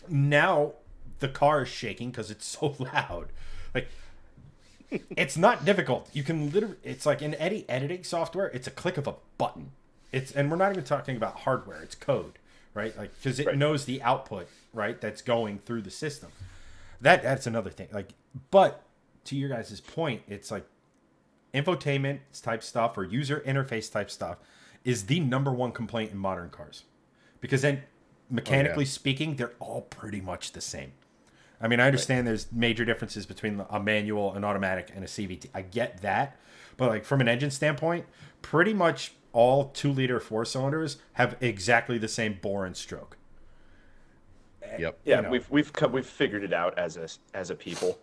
Now the car is shaking because it's so loud. Like, it's not difficult. You can literally, it's like in any editing software, it's a click of a button. And we're not even talking about hardware, it's code, right? Like, because it knows the output, right, that's going through the system. That's another thing. Like, but to your guys' point, it's like infotainment type stuff or user interface type stuff is the number one complaint in modern cars. Because then mechanically speaking, they're all pretty much the same. I mean, I understand there's major differences between a manual, an automatic, and a CVT. I get that. But like from an engine standpoint, pretty much all 2-liter 4-cylinders have exactly the same bore and stroke. Yep. Yeah, we've figured it out as a people.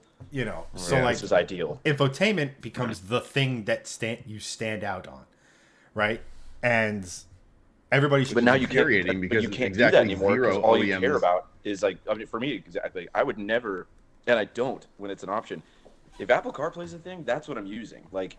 So like, this is ideal. Infotainment becomes the thing that you stand out on, right? And everybody should. But now you can't because you can't exactly do that anymore. Because all OEMs. you care about is like, I mean, for me exactly, I would never, and I don't when it's an option. If Apple CarPlay is a thing, that's what I'm using. Like,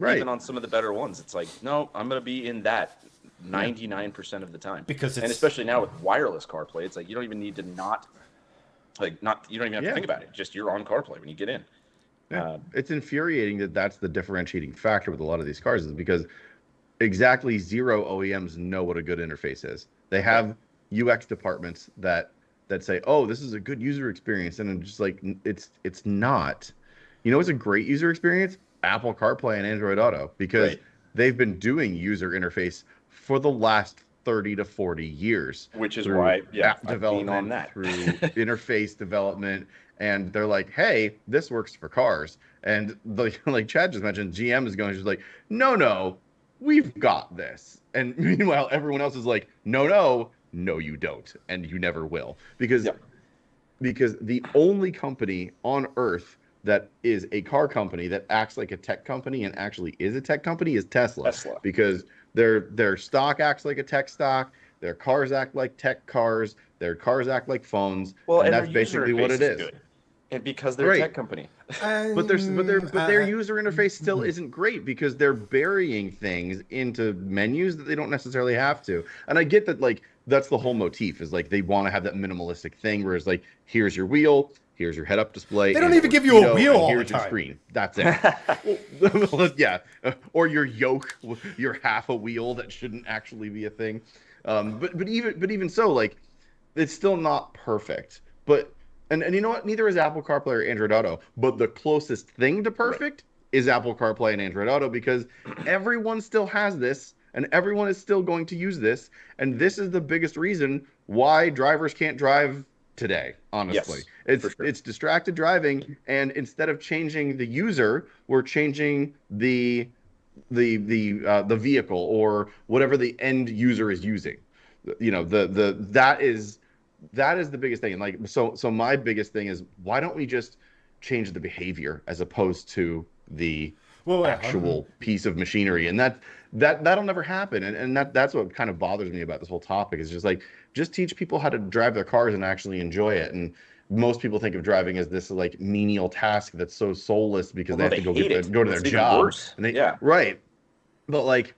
even on some of the better ones, it's like, no, I'm gonna be in that 99% of the time. And especially now with wireless CarPlay, it's like you don't even need to you don't even have to think about it. Just you're on CarPlay when you get in. Yeah. It's infuriating that that's the differentiating factor with a lot of these cars, is because exactly 0 OEMs know what a good interface is. They have UX departments that say, oh, this is a good user experience, and I'm just like, it's not. What's a great user experience? Apple CarPlay and Android Auto, because they've been doing user interface for the last 30 to 40 years. Which is why app development, through interface development, and they're like, hey, this works for cars. And like Chad just mentioned, GM is going, just like, no, we've got this. And meanwhile, everyone else is like, no, you don't, and you never will. Because the only company on earth that is a car company that acts like a tech company and actually is a tech company is Tesla. Because their stock acts like a tech stock, their cars act like tech cars, their cars act like phones, Well, and and that's their user basically what interface it is is. good. And because they're a tech company. But their user interface still isn't great because they're burying things into menus that they don't necessarily have to. And I get that, like, that's the whole motif, is like they want to have that minimalistic thing where it's like, here's your wheel, here's your head-up display. They don't even give you a wheel all the here's your time. screen. That's it. Well, yeah, or your yoke, your half a wheel that shouldn't actually be a thing. But even so, like, it's still not perfect. But and you know what? Neither is Apple CarPlay or Android Auto. But the closest thing to perfect is Apple CarPlay and Android Auto, because everyone still has this and everyone is still going to use this. And this is the biggest reason why drivers can't drive today, honestly. It's distracted driving, and instead of changing the user, we're changing the vehicle or whatever the end user is using. You know, that is the biggest thing. And like, so my biggest thing is, why don't we just change the behavior as opposed to the actual piece of machinery? And that'll never happen. And that's what kind of bothers me about this whole topic, is just like, just teach people how to drive their cars and actually enjoy it. And most people think of driving as this like menial task that's so soulless because they have to go to their job. And right. But like,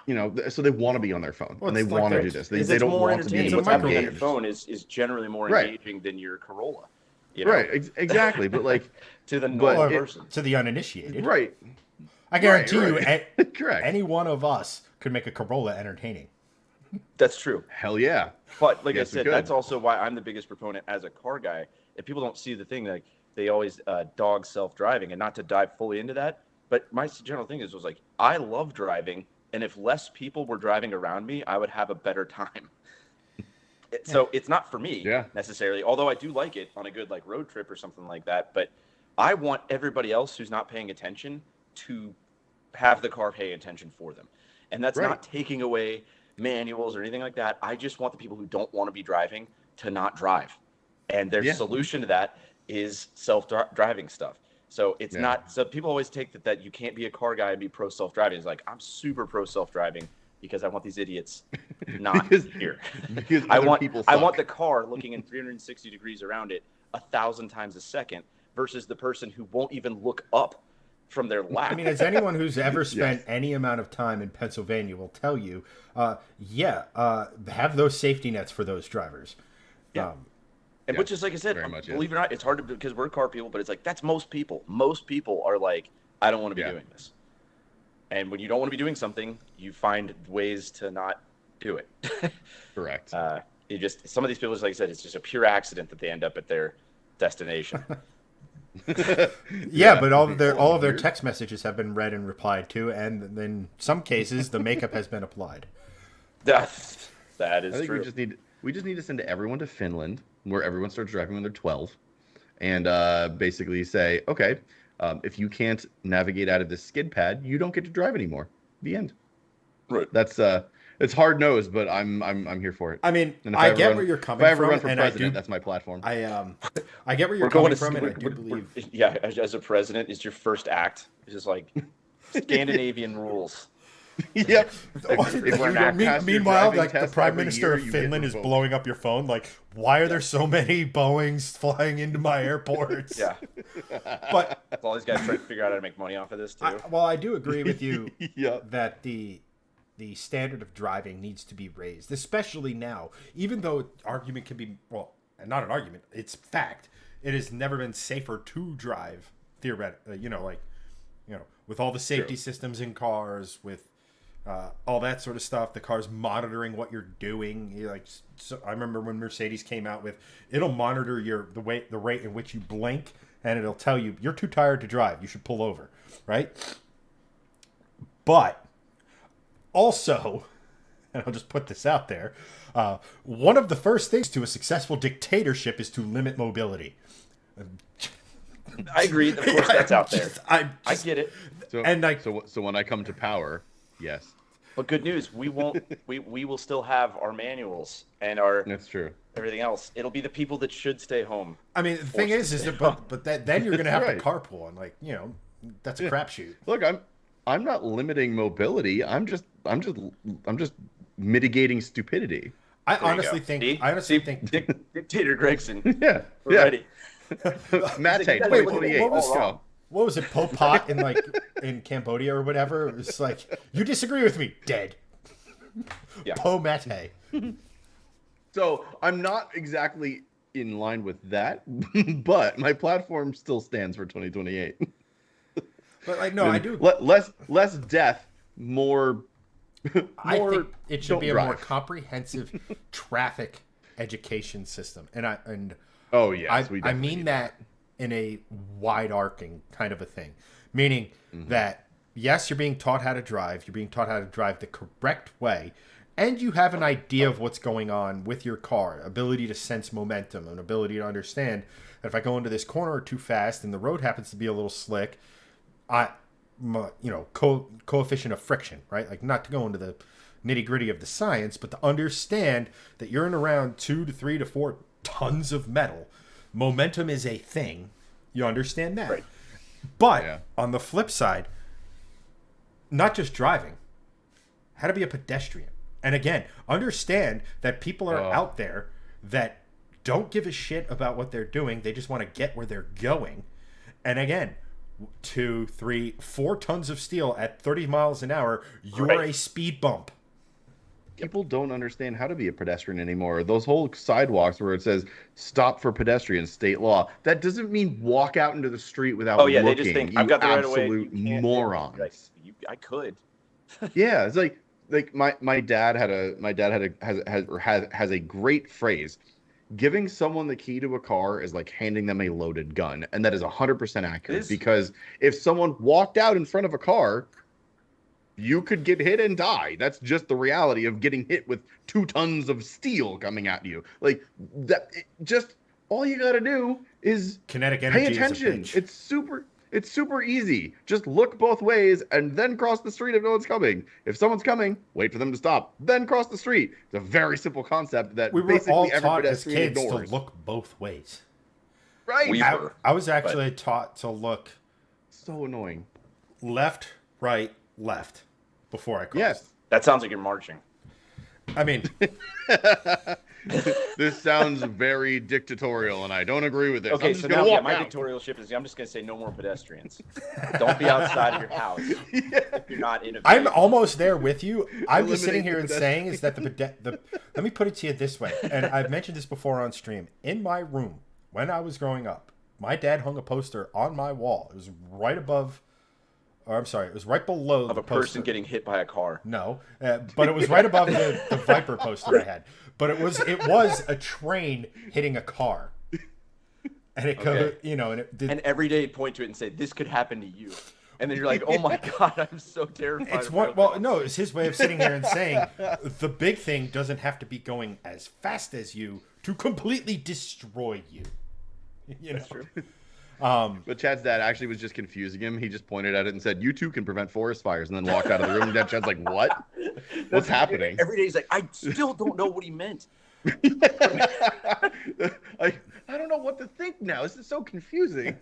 you know, so they want to be on their phone and they want to do this. They don't want to be what's happening on your phone is generally more engaging than your Corolla. You know? Right, exactly. But like to the normal person, to the uninitiated, right? I guarantee you, correct. Any one of us could make a Corolla entertaining. That's true. Hell yeah. But like I said, that's also why I'm the biggest proponent as a car guy. If people don't see the thing, like they always dog self-driving, and not to dive fully into that. But my general thing was like, I love driving. And if less people were driving around me, I would have a better time. So it's not for me necessarily, although I do like it on a good like road trip or something like that. But I want everybody else who's not paying attention to have the car pay attention for them. And that's not taking away manuals or anything like that. I just want the people who don't want to be driving to not drive. And their solution to that is self-driving stuff. So it's not, so people always take that you can't be a car guy and be pro self-driving. It's like, I'm super pro self-driving because I want these idiots not here. Because I want the car looking in 360 degrees around it 1,000 times a second versus the person who won't even look up from their lap. I mean, as anyone who's ever spent any amount of time in Pennsylvania will tell you, have those safety nets for those drivers. Yeah. And which is, like I said, believe it or not, it's hard to, because we're car people, but it's like, that's most people. Most people are like, I don't want to be doing this. And when you don't want to be doing something, you find ways to not do it. Correct. Some of these people, like I said, it's just a pure accident that they end up at their destination. But all of their text messages have been read and replied to, and in some cases, the makeup has been applied. That is I think true. We just need to send everyone to Finland, where everyone starts driving when they're 12, and basically say, okay, if you can't navigate out of this skid pad, you don't get to drive anymore. The end. Right. That's it's hard nosed, but I'm here for it. I mean, I get where you're coming from. If I ever run for president, that's my platform. I get where you're coming from, and I do believe. Yeah, as a president, is your first act. It's just like Scandinavian rules. Yep. Meanwhile, like the Prime Minister of Finland is blowing up your phone. Like, why are there so many Boeings flying into my airports? Yeah. But all these guys trying to figure out how to make money off of this too. I do agree with you that the standard of driving needs to be raised, especially now. Even though argument can be not an argument, it's fact. It has never been safer to drive theoretically. With all the safety systems in cars, with all that sort of stuff, the car's monitoring what you're doing. I remember when Mercedes came out with, it'll monitor the rate in which you blink, and it'll tell you you're too tired to drive. You should pull over, right? But also, and I'll just put this out there, one of the first things to a successful dictatorship is to limit mobility. I agree. Of course, that's out there. I get it. So when I come to power, yes. But good news, we won't. We will still have our manuals and our. That's true. Everything else. It'll be the people that should stay home. I mean, the thing is that then you're gonna have right. to carpool, and like that's a crapshoot. Look, I'm not limiting mobility. I'm just mitigating stupidity. I honestly think Dictator Gregson. Yeah, We're ready. Mate, Wait, 2028. Let's go. What was it, Pol Pot in Cambodia or whatever? It was like, you disagree with me, dead. Yeah. Po Mate. So I'm not exactly in line with that, but my platform still stands for 2028. But like, no, I do. Less death, more. I think it should be a drive. more comprehensive traffic education system, and Oh yes, I mean that in a wide-arcing kind of a thing, meaning that yes, you're being taught how to drive, you're being taught how to drive the correct way, and you have an idea of what's going on with your car, ability to sense momentum, an ability to understand that if I go into this corner too fast and the road happens to be a little slick, coefficient of friction, right? Like, not to go into the nitty-gritty of the science, but to understand that you're in around 2 to 3 to 4 tons of metal. Momentum is a thing. You understand that. Right. But on the flip side, not just driving, how to be a pedestrian. And again, understand that people are out there that don't give a shit about what they're doing. They just want to get where they're going. And again, 2, 3, 4 tons of steel at 30 miles an hour, you're a speed bump. People don't understand how to be a pedestrian anymore. Those whole sidewalks where it says "stop for pedestrians," state law. That doesn't mean walk out into the street without looking. They just think I've got the right of way. Absolute morons. I could. Yeah, it's like my dad has a great phrase. Giving someone the key to a car is like handing them a loaded gun, and that is 100% accurate. Because if someone walked out in front of a car, you could get hit and die. That's just the reality of getting hit with 2 tons of steel coming at you. Like that. Just all you got to do is kinetic energy. Pay attention. It's super easy. Just look both ways and then cross the street if no one's coming. If someone's coming, wait for them to stop, then cross the street. It's a very simple concept that we were basically all every taught as pedestrian kids ignores. to look both ways. Right. I was actually taught to look so annoying. Left, right, left before I crossed. Yes. That sounds like you're marching. I mean, this sounds very dictatorial, and I don't agree with this. Okay, so now my dictatorialship is I'm just going to say no more pedestrians. Don't be outside of your house if you're not innovating. I'm almost there with you. I'm just sitting here and saying is that let me put it to you this way, and I've mentioned this before on stream. In my room, when I was growing up, my dad hung a poster on my wall. It was right above, or I'm sorry, it was right below of the a person poster. getting hit by a car. No, but it was right above the Viper poster I had. But it was a train hitting a car, and it goes, and it did. And every day he'd point to it and say, "This could happen to you," and then you're like, "Oh my god, I'm so terrified." It's no, it's his way of sitting here and saying the big thing doesn't have to be going as fast as you to completely destroy you. That's true. But Chad's dad actually was just confusing him. He just pointed at it and said, "You too can prevent forest fires," and then walked out of the room. And Chad's like, "What? What's happening?" Every day he's like, "I still don't know what he meant." I don't know what to think now. This is so confusing.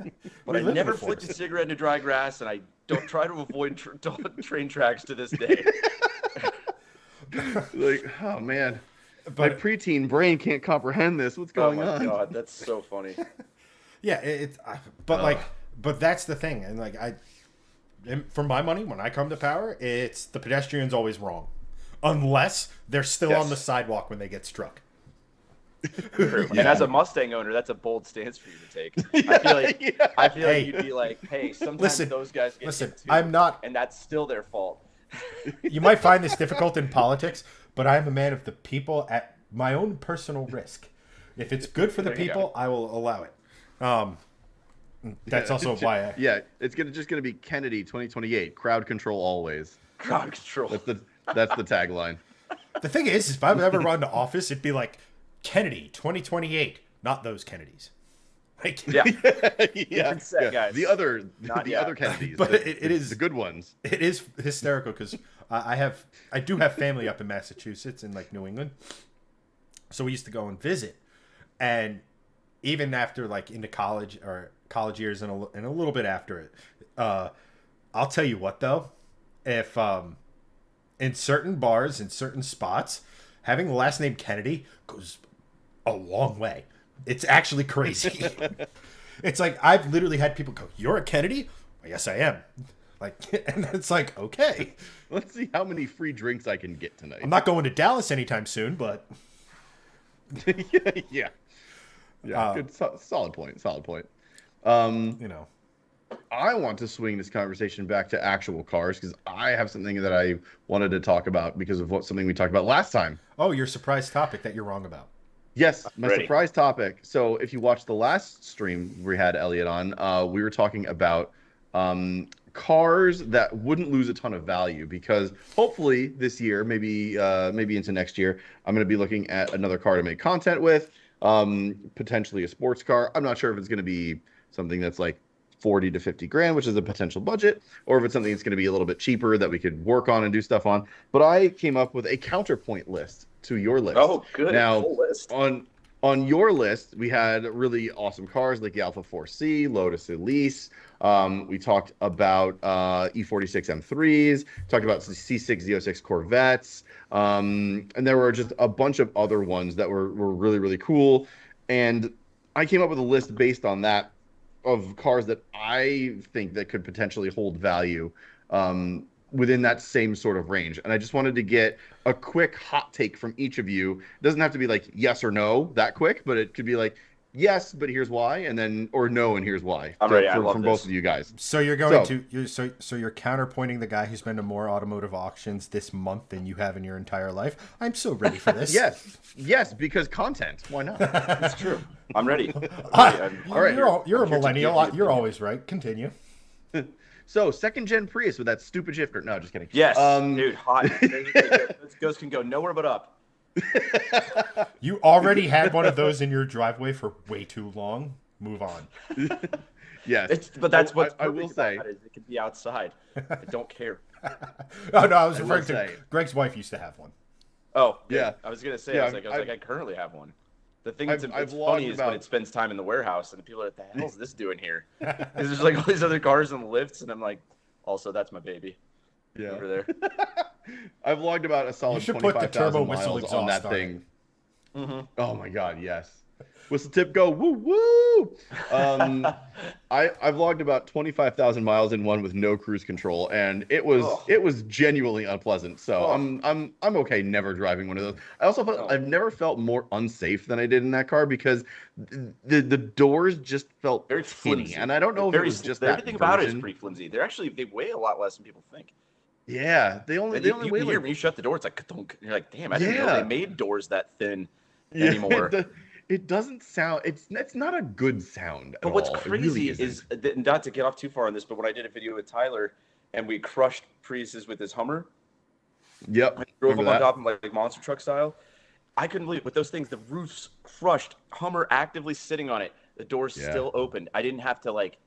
But I never flicked a cigarette into dry grass, and I don't try to avoid train tracks to this day. Like, oh man, my preteen brain can't comprehend this. What's going on? Oh my god, that's so funny. Yeah, but that's the thing, and like for my money, when I come to power, it's the pedestrian's always wrong, unless they're still on the sidewalk when they get struck. And as a Mustang owner, that's a bold stance for you to take. I feel like you'd be like, "Hey, sometimes those guys get hit too, I'm not, and that's still their fault." You might find this difficult in politics, but I am a man of the people at my own personal risk. If it's good for the people, I will allow it. That's also why it's just gonna be Kennedy 2028, crowd control always. Crowd control. That's the tagline. The thing is if I've ever run to office, it'd be like Kennedy 2028, not those Kennedys. Like, Guys. The other Kennedys, but it is the good ones. It is hysterical because I do have family up in Massachusetts in like New England, so we used to go and visit, and even after like into college or college years and a little bit after it, I'll tell you what though, if in certain bars in certain spots, having the last name Kennedy goes a long way. It's actually crazy. It's like I've literally had people go, "You're a Kennedy?" Well, yes, I am. Like, and it's like, okay. Let's see how many free drinks I can get tonight. I'm not going to Dallas anytime soon, but yeah. Good, solid point. Solid point. You know, I want to swing this conversation back to actual cars because I have something that I wanted to talk about because of something we talked about last time. oh, your surprise topic that you're wrong about. Yes, my Ready. surprise topic. So if you watched the last stream we had Elliot on, we were talking about cars that wouldn't lose a ton of value because hopefully this year, maybe into next year, I'm going to be looking at another car to make content with, potentially a sports car. I'm not sure if it's going to be something that's like 40 to 50 grand, which is a potential budget, or if it's something that's going to be a little bit cheaper that we could work on and do stuff on. But I came up with a counterpoint list to your list. Oh, good. Now, Full list. on your list, we had really awesome cars like the Alpha 4C, Lotus Elise. We talked about E46 M3s, talked about C6 Z06 Corvettes, and there were just a bunch of other ones that were really, really cool. And I came up with a list based on that of cars that I think that could potentially hold value within that same sort of range. And I just wanted to get a quick hot take from each of you. It doesn't have to be like yes or no that quick, but it could be like yes, but here's why, and then or no, and here's why. I'm ready. I love from this. both of you guys. So you're going so you're counterpointing the guy who's been to more automotive auctions this month than you have in your entire life. I'm so ready for this. Yes, because content. Why not? That's true. I'm ready. All right, You're a here to millennial. give you You're the- always right. Continue. So second gen Prius with that stupid shifter. No, just kidding. Yes, dude, hot. Those ghosts can go nowhere but up. You already had one of those in your driveway for way too long. Move on. Yes, But that's what I will say. It can be outside. I don't care. Oh no, I was I will referring to say- Greg's wife used to have one. Oh, Yeah. I was gonna say. Yeah, I was like, I currently have one. The thing that's I've it's logged funny is when about- it spends time in the warehouse and people are like, "The hell is this doing here?" Because there's like all these other cars in the lifts, and I'm like, also that's my baby Yeah. over there. I've logged about a solid You should put the turbo 25,000 whistle miles exhaust on that on thing. Mm-hmm. Oh my god, yes. Whistle tip go woo woo. I've logged about 25,000 miles in one with no cruise control, and it was genuinely unpleasant. So I'm okay never driving one of those. I also felt I've never felt more unsafe than I did in that car because the doors just felt Very tinny, flimsy. and I don't know if it was just that everything about it is version. pretty flimsy. They weigh a lot less than people think. Yeah, they only You weigh can hear like when you shut the door, it's like ka-dunk. You're like, damn, I didn't know Yeah. they made doors that thin Yeah, anymore. It doesn't sound. It's not a good sound. But at what's all. It crazy really is isn't. that, not to get off too far on this, but when I did a video with Tyler and we crushed Priuses with his Hummer, Yep. and drove remember them on that? top of like monster truck style, I couldn't believe it. With those things, the roof's crushed, Hummer actively sitting on it, the door's Yeah. still open. I didn't have to like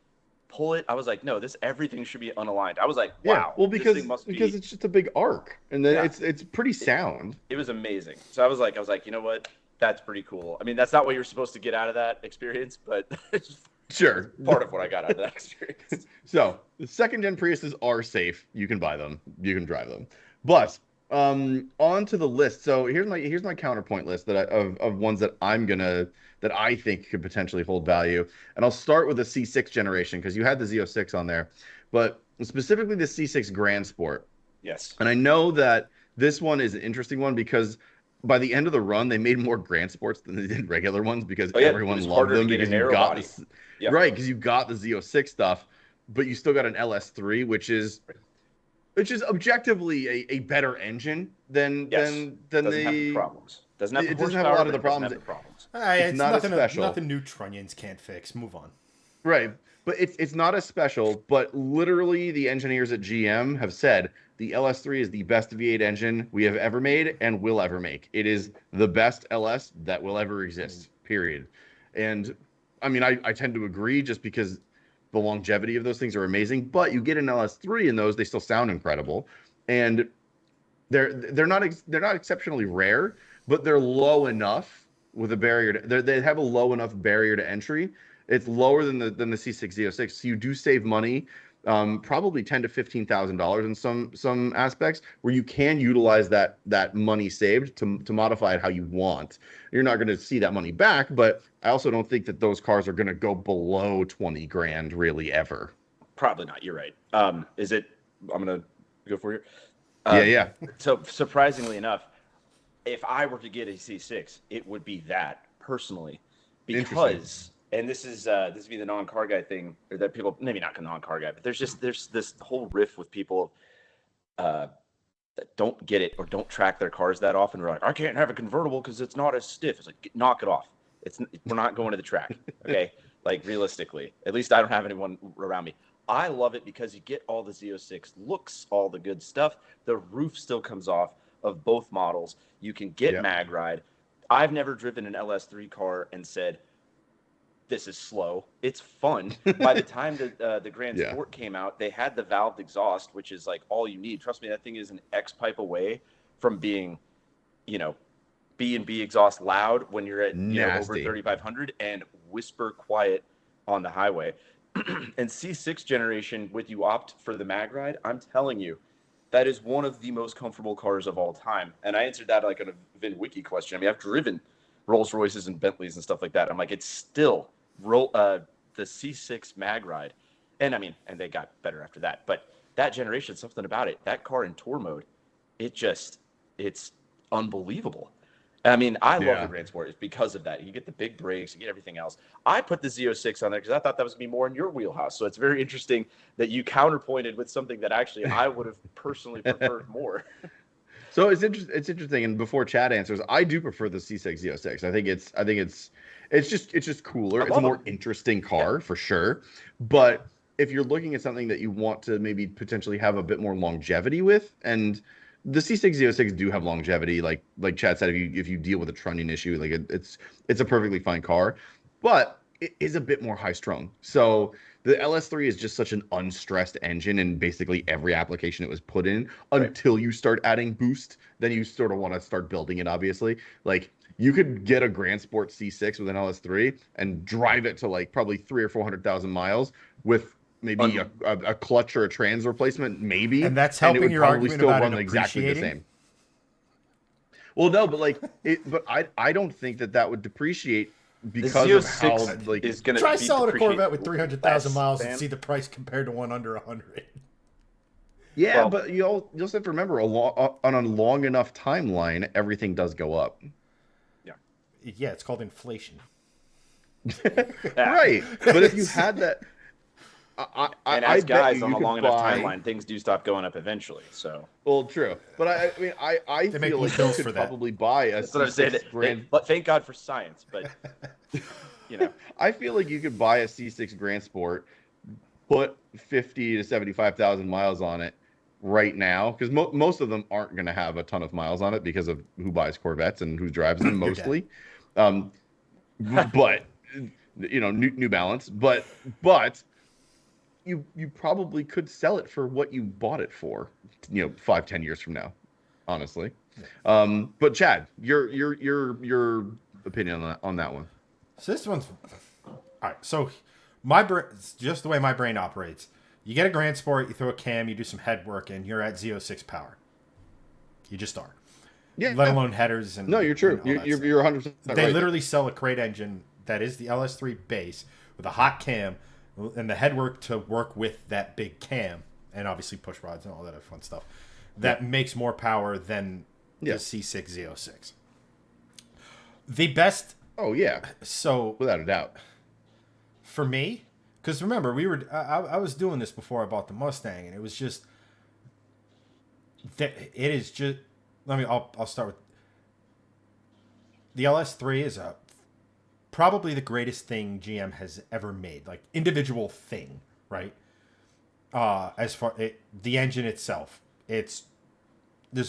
pull it. I was like, no, everything should be unaligned. I was like, Yeah. wow, Well, this because thing must because be. it's just a big arc, and then Yeah. it's pretty sound. It was amazing. So I was like, you know what? That's pretty cool. I mean, that's not what you're supposed to get out of that experience, but it's Sure. part of what I got out of that experience. So the second gen Priuses are safe. You can buy them. You can drive them. But on to the list. So here's my counterpoint list of ones that that I think could potentially hold value. And I'll start with the C6 generation because you had the Z06 on there, but specifically the C6 Grand Sport. Yes. And I know that this one is an interesting one because by the end of the run, they made more Grand Sports than they did regular ones because Oh, yeah, everyone it was loved harder to them get a because you narrow got body. this, Yep. right, because you got the Z06 stuff, but you still got an LS3, which is objectively a better engine than Yes. than Doesn't the have the problems. Doesn't have the it doesn't have a lot of the horsepower, but problems. it doesn't have the problems. It's not as special. nothing new Trunnions can't fix. Move on. Right. But it's not as special, but literally the engineers at GM have said the LS3 is the best V8 engine we have ever made and will ever make. It is the best LS that will ever exist, period. And I mean, I tend to agree just because the longevity of those things are amazing, but you get an LS3 in those, they still sound incredible. And they're not exceptionally rare, but they're low enough with a barrier. They have a low enough barrier to entry. It's lower than the C6 Z06, so you do save money, probably $10,000 to $15,000 in some aspects, where you can utilize that money saved to modify it how you want. You're not going to see that money back, but I also don't think that those cars are going to go below 20 grand really ever. Probably not. You're right. Is it? I'm gonna go for you. Yeah. So surprisingly enough, if I were to get a C6, it would be that personally, because, and this is be the non-car guy thing, or that people, maybe not non-car guy, but there's this whole riff with people that don't get it or don't track their cars that often. We're like, I can't have a convertible because it's not as stiff. It's like, knock it off. We're not going to the track. Okay. Like realistically, at least I don't have anyone around me. I love it because you get all the Z06 looks, all the good stuff. The roof still comes off of both models. You can get mag ride. I've never driven an LS3 car and said, this is slow. It's fun. By the time the Grand Sport came out, they had the valved exhaust, which is like all you need. Trust me, that thing is an X pipe away from being, B&B exhaust loud when you're at over 3,500 and whisper quiet on the highway. And C6 generation, with you opt for the mag ride, I'm telling you, that is one of the most comfortable cars of all time. And I answered that like on a VinWiki question. I mean, I've driven Rolls Royces and Bentleys and stuff like that. I'm like, it's still the C6 mag ride. And I mean, and they got better after that. But that generation, something about it, that car in tour mode, it's unbelievable. I mean, I love the Grand Sport. It's because of that. You get the big brakes, you get everything else. I put the Z06 on there because I thought that was going to be more in your wheelhouse. So it's very interesting that you counterpointed with something that actually I would have personally preferred more. So it's interesting. And before Chad answers, I do prefer the C6 Z06. I think it's just cooler. It's a more interesting car for sure. But if you're looking at something that you want to maybe potentially have a bit more longevity with, and the C6 Z06 do have longevity, like Chad said, if you deal with a trunnion issue, like it's a perfectly fine car, but it is a bit more high strung. So the LS3 is just such an unstressed engine in basically every application it was put in until you start adding boost. Then you sort of want to start building it, obviously. Like you could get a Grand Sport C6 with an LS3 and drive it to like probably 300,000 or 400,000 miles with maybe a clutch or a trans replacement, maybe. And that's helping your argument about it exactly the same. Well, no, but I don't think that would depreciate because of how like is going to try selling a Corvette with 300,000 miles and see the price compared to one under 100. Yeah, well, but you'll have to remember on a long enough timeline, everything does go up. Yeah, it's called inflation. Right, but if you had that. And as guys on a long enough timeline, things do stop going up eventually. So, well, true, but I mean, I feel like you could probably buy a. That's what I'm saying. But thank God for science. But I feel like you could buy a C6 Grand Sport, put 50 to 75,000 miles on it right now, because most of them aren't going to have a ton of miles on it because of who buys Corvettes and who drives them mostly. But New Balance, but. You probably could sell it for what you bought it for, 5-10 years from now, honestly. But Chad, your opinion on that one. So this one's all right. So just the way my brain operates. You get a Grand Sport, you throw a cam, you do some head work, and you're at Z06 power. You just are. Yeah. Let alone headers and. No, you're true. You're 100%. They literally sell a crate engine that is the LS3 base with a hot cam. And the headwork to work with that big cam and obviously push rods and all that fun stuff that makes more power than the C6 Z06. The best. Oh yeah. So without a doubt. For me, because remember I was doing this before I bought the Mustang, and it was just that it is just. I'll start with the LS3 is probably the greatest thing GM has ever made, like individual thing, right? As far the engine itself, there's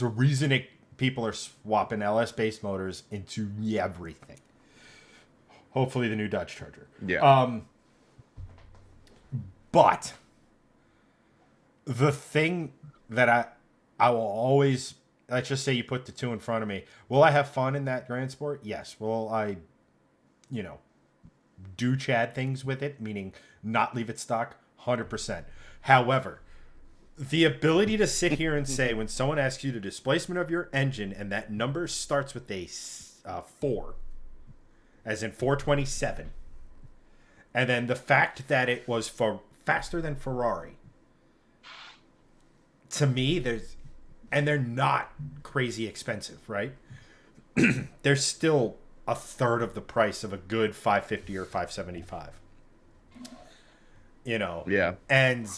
a reason people are swapping LS base motors into everything. Hopefully, the new Dodge Charger. Yeah. But the thing that I will always let's just say you put the two in front of me. Will I have fun in that Grand Sport? Yes. Will I, do Chad things with it, meaning not leave it stock? 100%. However, the ability to sit here and say when someone asks you the displacement of your engine and that number starts with a 4, as in 427, and then the fact that it was for faster than Ferrari, to me, they're not crazy expensive, right? They're still a third of the price of a good 550 or 575. Yeah. And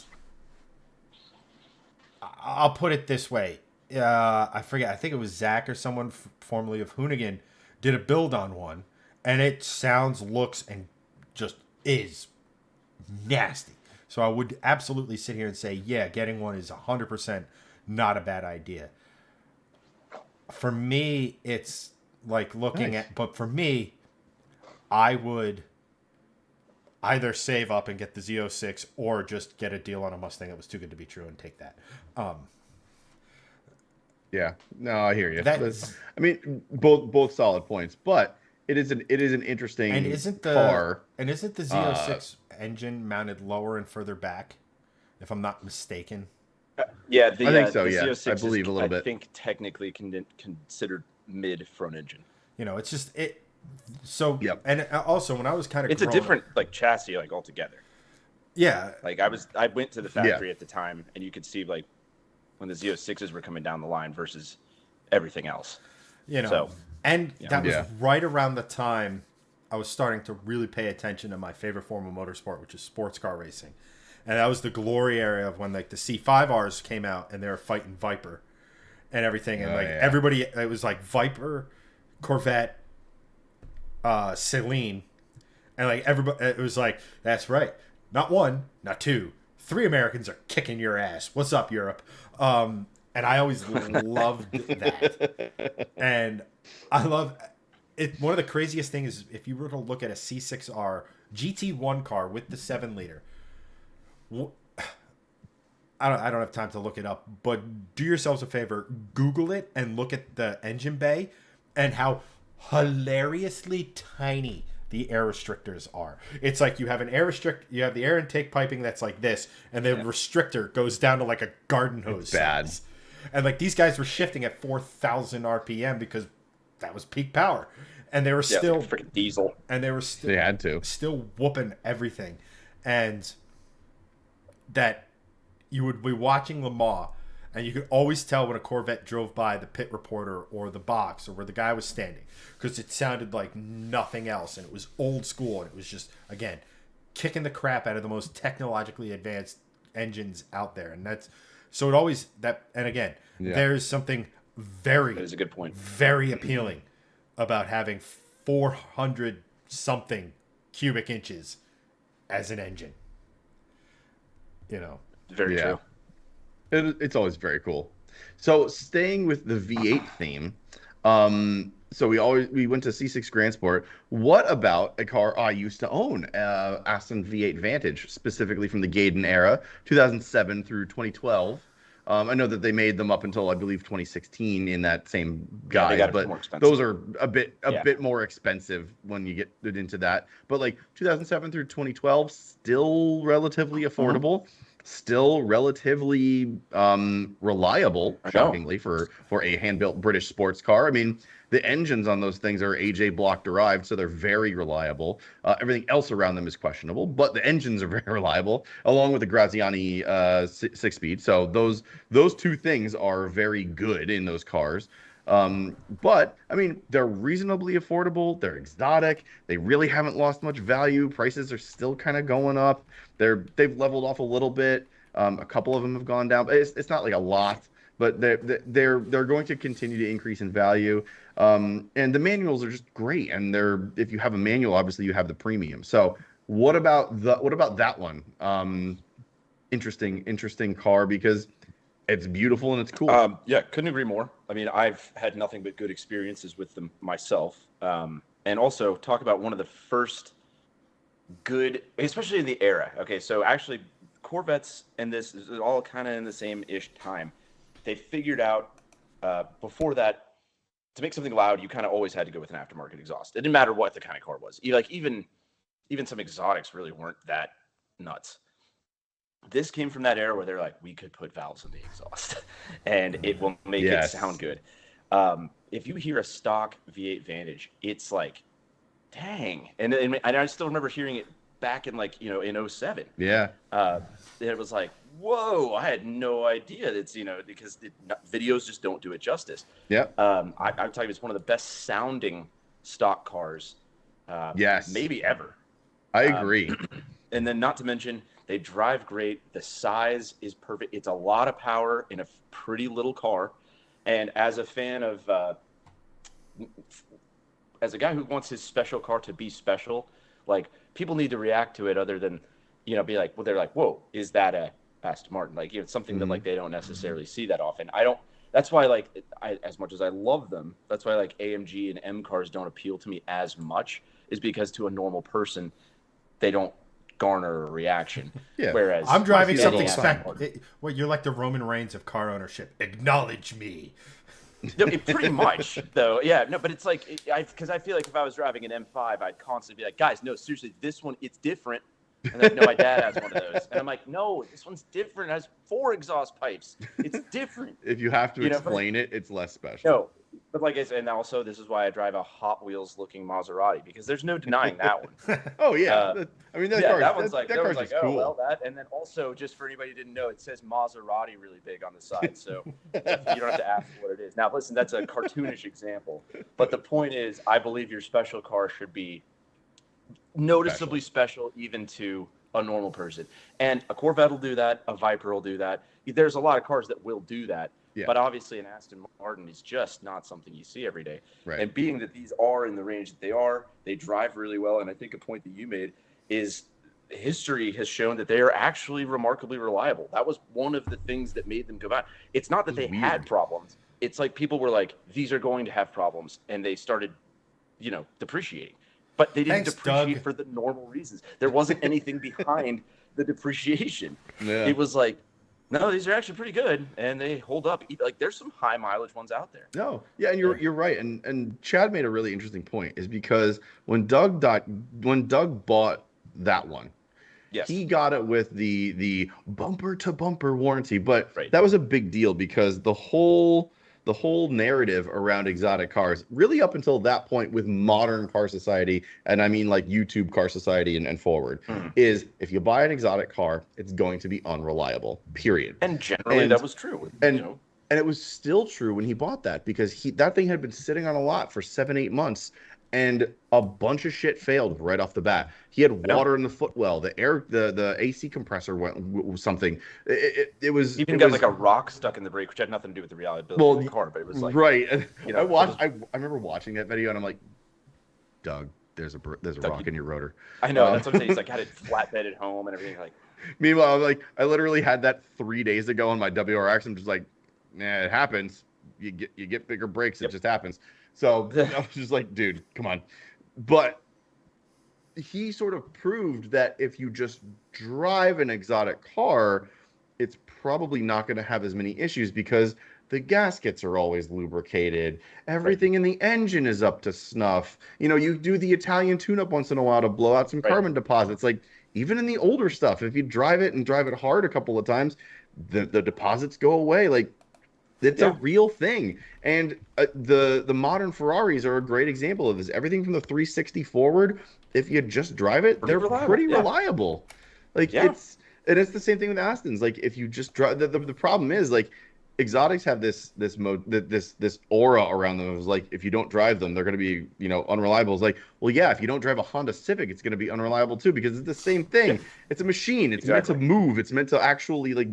I'll put it this way. I forget. I think it was Zach or someone formerly of Hoonigan did a build on one, and it sounds, looks, and just is nasty. So I would absolutely sit here and say, yeah, getting one is 100% not a bad idea. For me, it's like looking at, but for me, I would either save up and get the Z06 or just get a deal on a Mustang that was too good to be true and take that. Yeah, no, I hear you. I mean, both solid points, but it is an interesting car. And isn't the Z06 engine mounted lower and further back, if I'm not mistaken? Yeah, I think so. The Yeah, Z06 I believe a little bit. I think technically considered mid front engine. It's just it. So yep. And also when I was kind of, it's a different chassis altogether. Yeah. I went to the factory at the time, and you could see when the Z06s were coming down the line versus everything else. That was right around the time I was starting to really pay attention to my favorite form of motorsport, which is sports car racing. And that was the glory area of when the C5Rs came out and they were fighting Viper and everything. And everybody, it was like Viper, Corvette, Celine. And everybody, it was like, that's right. Not one, not two, 3 Americans are kicking your ass. What's up, Europe? And I always loved that. And I love it. One of the craziest things is if you were to look at a C6R GT1 car with the 7-liter, I don't have time to look it up, but do yourselves a favor, Google it and look at the engine bay and how hilariously tiny the air restrictors are. It's like you have you have the air intake piping that's like this, and the restrictor goes down to like a garden hose. Bad. Size. And these guys were shifting at 4,000 RPM because that was peak power. And they were still like freaking diesel. And they were still they had to still whooping everything. And that you would be watching Le Mans, and you could always tell when a Corvette drove by the pit reporter or the box or where the guy was standing, because it sounded like nothing else, and it was old school, and it was just, again, kicking the crap out of the most technologically advanced engines out there. And that's so it always and again, there's something that is a good point, very appealing about having 400 something cubic inches as an engine. Very true. It's always very cool. So staying with the V8 theme, so we went to C6 Grand Sport. What about a car I used to own, Aston V8 Vantage, specifically from the Gaydon era, 2007 through 2012. I know that they made them up until I believe 2016 in that same guide, but those are a bit more expensive when you get into that. But 2007 through 2012, still relatively affordable. Still relatively reliable, shockingly, for a hand-built British sports car. I mean, the engines on those things are AJ block derived, so they're very reliable. Everything else around them is questionable, but the engines are very reliable, along with the Graziani 6-speed. So those two things are very good in those cars. But I mean, they're reasonably affordable. They're exotic. They really haven't lost much value. Prices are still kind of going up. They've leveled off a little bit. A couple of them have gone down. But it's not like a lot, but they're going to continue to increase in value. And the manuals are just great. And if you have a manual, obviously you have the premium. So what about that one? Interesting car because it's beautiful and it's cool. Couldn't agree more. I mean, I've had nothing but good experiences with them myself. And also talk about one of the first good, especially in the era. Okay, so actually Corvettes and this is all kind of in the same-ish time. They figured out before that, to make something loud, you kind of always had to go with an aftermarket exhaust. It didn't matter what the kind of car was. Even some exotics really weren't that nuts. This came from that era where they're like, we could put valves in the exhaust, and it will make it sound good. If you hear a stock V8 Vantage, it's like, dang. And I still remember hearing it back in in 07. Yeah. It was like, whoa, I had no idea. It's, because videos just don't do it justice. Yeah. I'm telling you, it's one of the best sounding stock cars. Maybe ever. I agree. And then not to mention, they drive great. The size is perfect. It's a lot of power in a pretty little car. And as a fan of, as a guy who wants his special car to be special, like, people need to react to it other than, be like, well, they're like, whoa, is that a Aston Martin? Like, it's something that like they don't necessarily see that often. That's why as much as I love them, that's why AMG and M cars don't appeal to me as much, is because to a normal person, they don't garner a reaction. Yeah. Whereas I'm driving something Well, you're like the Roman Reigns of car ownership. Acknowledge me. No, pretty much, though. Yeah, no, but it's because I feel like if I was driving an M5, I'd constantly be like, guys, no, seriously, this one, it's different. And like, no, my dad has one of those. And I'm like, no, this one's different. It has 4 exhaust pipes. It's different. If you have to explain it, it's less special. No, but like I said, and also this is why I drive a Hot Wheels looking Maserati, because there's no denying that one. Oh yeah, I mean that one's like cool. Oh well, that, and then also just for anybody who didn't know, it says Maserati really big on the side, so you don't have to ask what it is. Now listen, that's a cartoonish example, but the point is, I believe your special car should be noticeably special even to a normal person, and a Corvette will do that, a Viper will do that. There's a lot of cars that will do that. Yeah. But obviously an Aston Martin is just not something you see every day. Right. And being that these are in the range that they are, they drive really well. And I think a point that you made is history has shown that they are actually remarkably reliable. That was one of the things that made them go out. It's not that they had problems. It's like people were like, these are going to have problems. And they started, depreciating. But they didn't depreciate for the normal reasons. There wasn't anything behind the depreciation. Yeah. It was like, no, these are actually pretty good, and they hold up. Like, there's some high mileage ones out there. No, yeah, and you're right. And Chad made a really interesting point, is because when Doug bought that one, yes, he got it with the bumper to bumper warranty, but that was a big deal because the whole narrative around exotic cars, really up until that point with modern car society, and I mean like YouTube car society and forward, is if you buy an exotic car, it's going to be unreliable, period. And generally that was true. And it was still true when he bought that, because that thing had been sitting on a lot for 7-8 months, and a bunch of shit failed right off the bat. He had water in the footwell. The AC compressor went something. It was even got like a rock stuck in the brake, which had nothing to do with the reliability of the car, but it was like right. I remember watching that video and I'm like, Doug, there's a rock in your rotor. I know, that's what I'm saying. He's like had it flatbed at home and everything. Like, meanwhile, I literally had that 3 days ago on my WRX. I'm just like, nah, it happens. You get bigger brakes. It just happens. So I was just like, dude, come on. But he sort of proved that if you just drive an exotic car, it's probably not going to have as many issues because the gaskets are always lubricated. Everything in the engine is up to snuff. You do the Italian tune-up once in a while to blow out some carbon deposits. Like, even in the older stuff, if you drive it hard a couple of times, the deposits go away. Like, it's a real thing. And the modern Ferraris are a great example of this. Everything from the 360 forward, if you just drive it, they're pretty reliable. Like, it's the same thing with Astons. Like, if you just drive, the problem is, like, exotics have this aura around them. It was like, if you don't drive them, they're going to be, unreliable. It's like, well, yeah, if you don't drive a Honda Civic, it's going to be unreliable too, because it's the same thing. It's a machine. It's meant to move. It's meant to actually like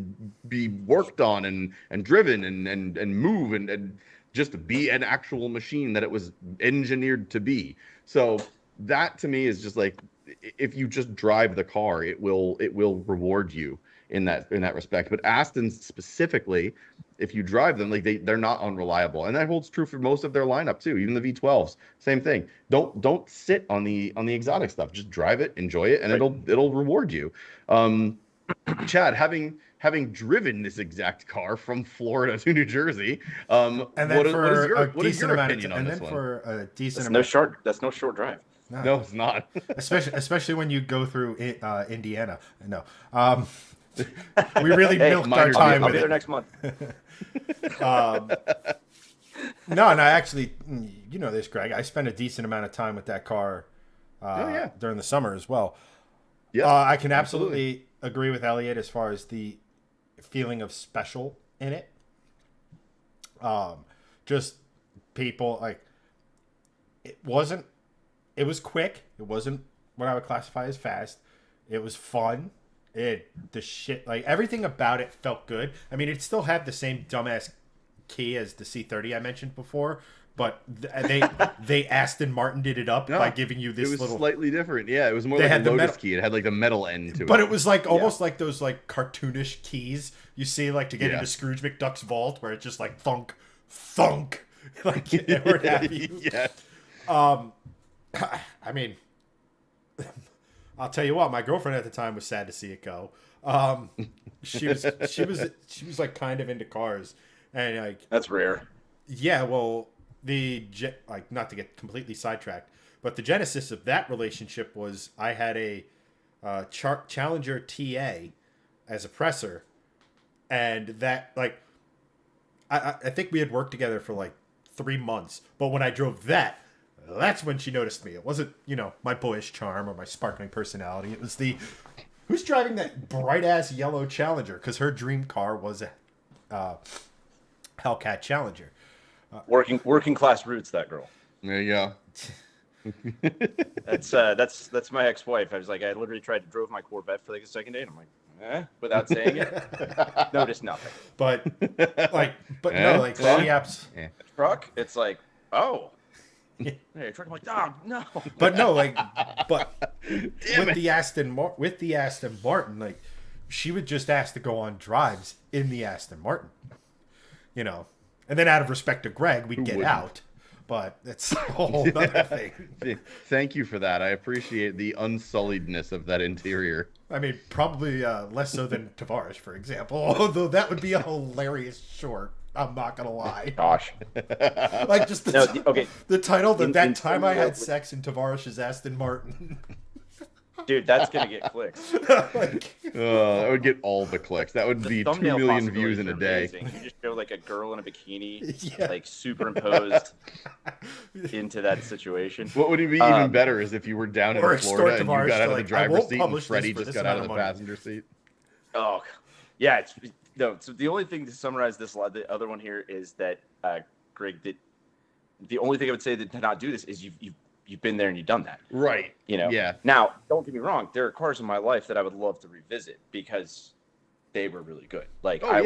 be worked on and driven and move and just be an actual machine that it was engineered to be. So that to me is just like, if you just drive the car, it will reward you in that respect. But Astons specifically, if you drive them, like they're not unreliable, and that holds true for most of their lineup too. Even the V12s, same thing. Don't sit on the exotic stuff. Just drive it, enjoy it, and it'll reward you. Chad, having having driven this exact car from Florida to New Jersey. And then What is decent your amount opinion on this one? for a decent That's no short drive. No, it's not. especially when you go through Indiana. No. We really milked our time. I'll be there next month. No, and I actually, you know this, Greg. I spent a decent amount of time with that car during the summer as well. Yeah, I can absolutely agree with Elliot as far as the feeling of special in it. Just people like it was quick. It wasn't what I would classify as fast. It was fun. Like everything about it felt good. I mean, it still had the same dumbass key as the C30 I mentioned before, but they Aston Martin did it up by giving you this. It was little slightly different. Yeah, it was more like a Lotus key. It had like the metal end to it. But it was like almost like those like cartoonish keys you see like to get into Scrooge McDuck's vault, where it's just like thunk, thunk, like what have you. Yeah. I mean, I'll tell you what, my girlfriend at the time was sad to see it go. She was like kind of into cars, and like that's rare. Yeah, well, not to get completely sidetracked, but the genesis of that relationship was I had a Challenger TA as a presser, and that like I think we had worked together for like 3 months, but when I drove that's when she noticed me. It wasn't, my boyish charm or my sparkling personality. It was who's driving that bright ass yellow Challenger, because her dream car was a Hellcat Challenger. Working class roots, that girl. There you go. That's my ex-wife. I literally tried to drove my Corvette for like a second day, and I'm like, without saying it, noticed nothing. But she apps. Truck, it's like, oh. Hey, truck. I'm like, oh, no. But no, with the Aston Martin, like, she would just ask to go on drives in the Aston Martin, and then out of respect to Greg, we'd get out. But that's a whole other thing. Thank you for that. I appreciate the unsulliedness of that interior. I mean, probably less so than Tavares, for example. Although that would be a hilarious short. I'm not gonna lie. Gosh, like just the title that time I had sex in Tavares' Aston Martin. Dude, that's gonna get clicks. That would get all the clicks. That would be 2 million views in a day. You just show like a girl in a bikini, like superimposed into that situation. What would be even better is if you were down in Florida and you got out of the driver's seat and Freddie just got out of the passenger seat. Oh, yeah. So the only thing to summarize the other one here is that Greg did. The only thing I would say to not do this is you've been there and you've done that. Right. Yeah. Now, don't get me wrong. There are cars in my life that I would love to revisit because they were really good. Like I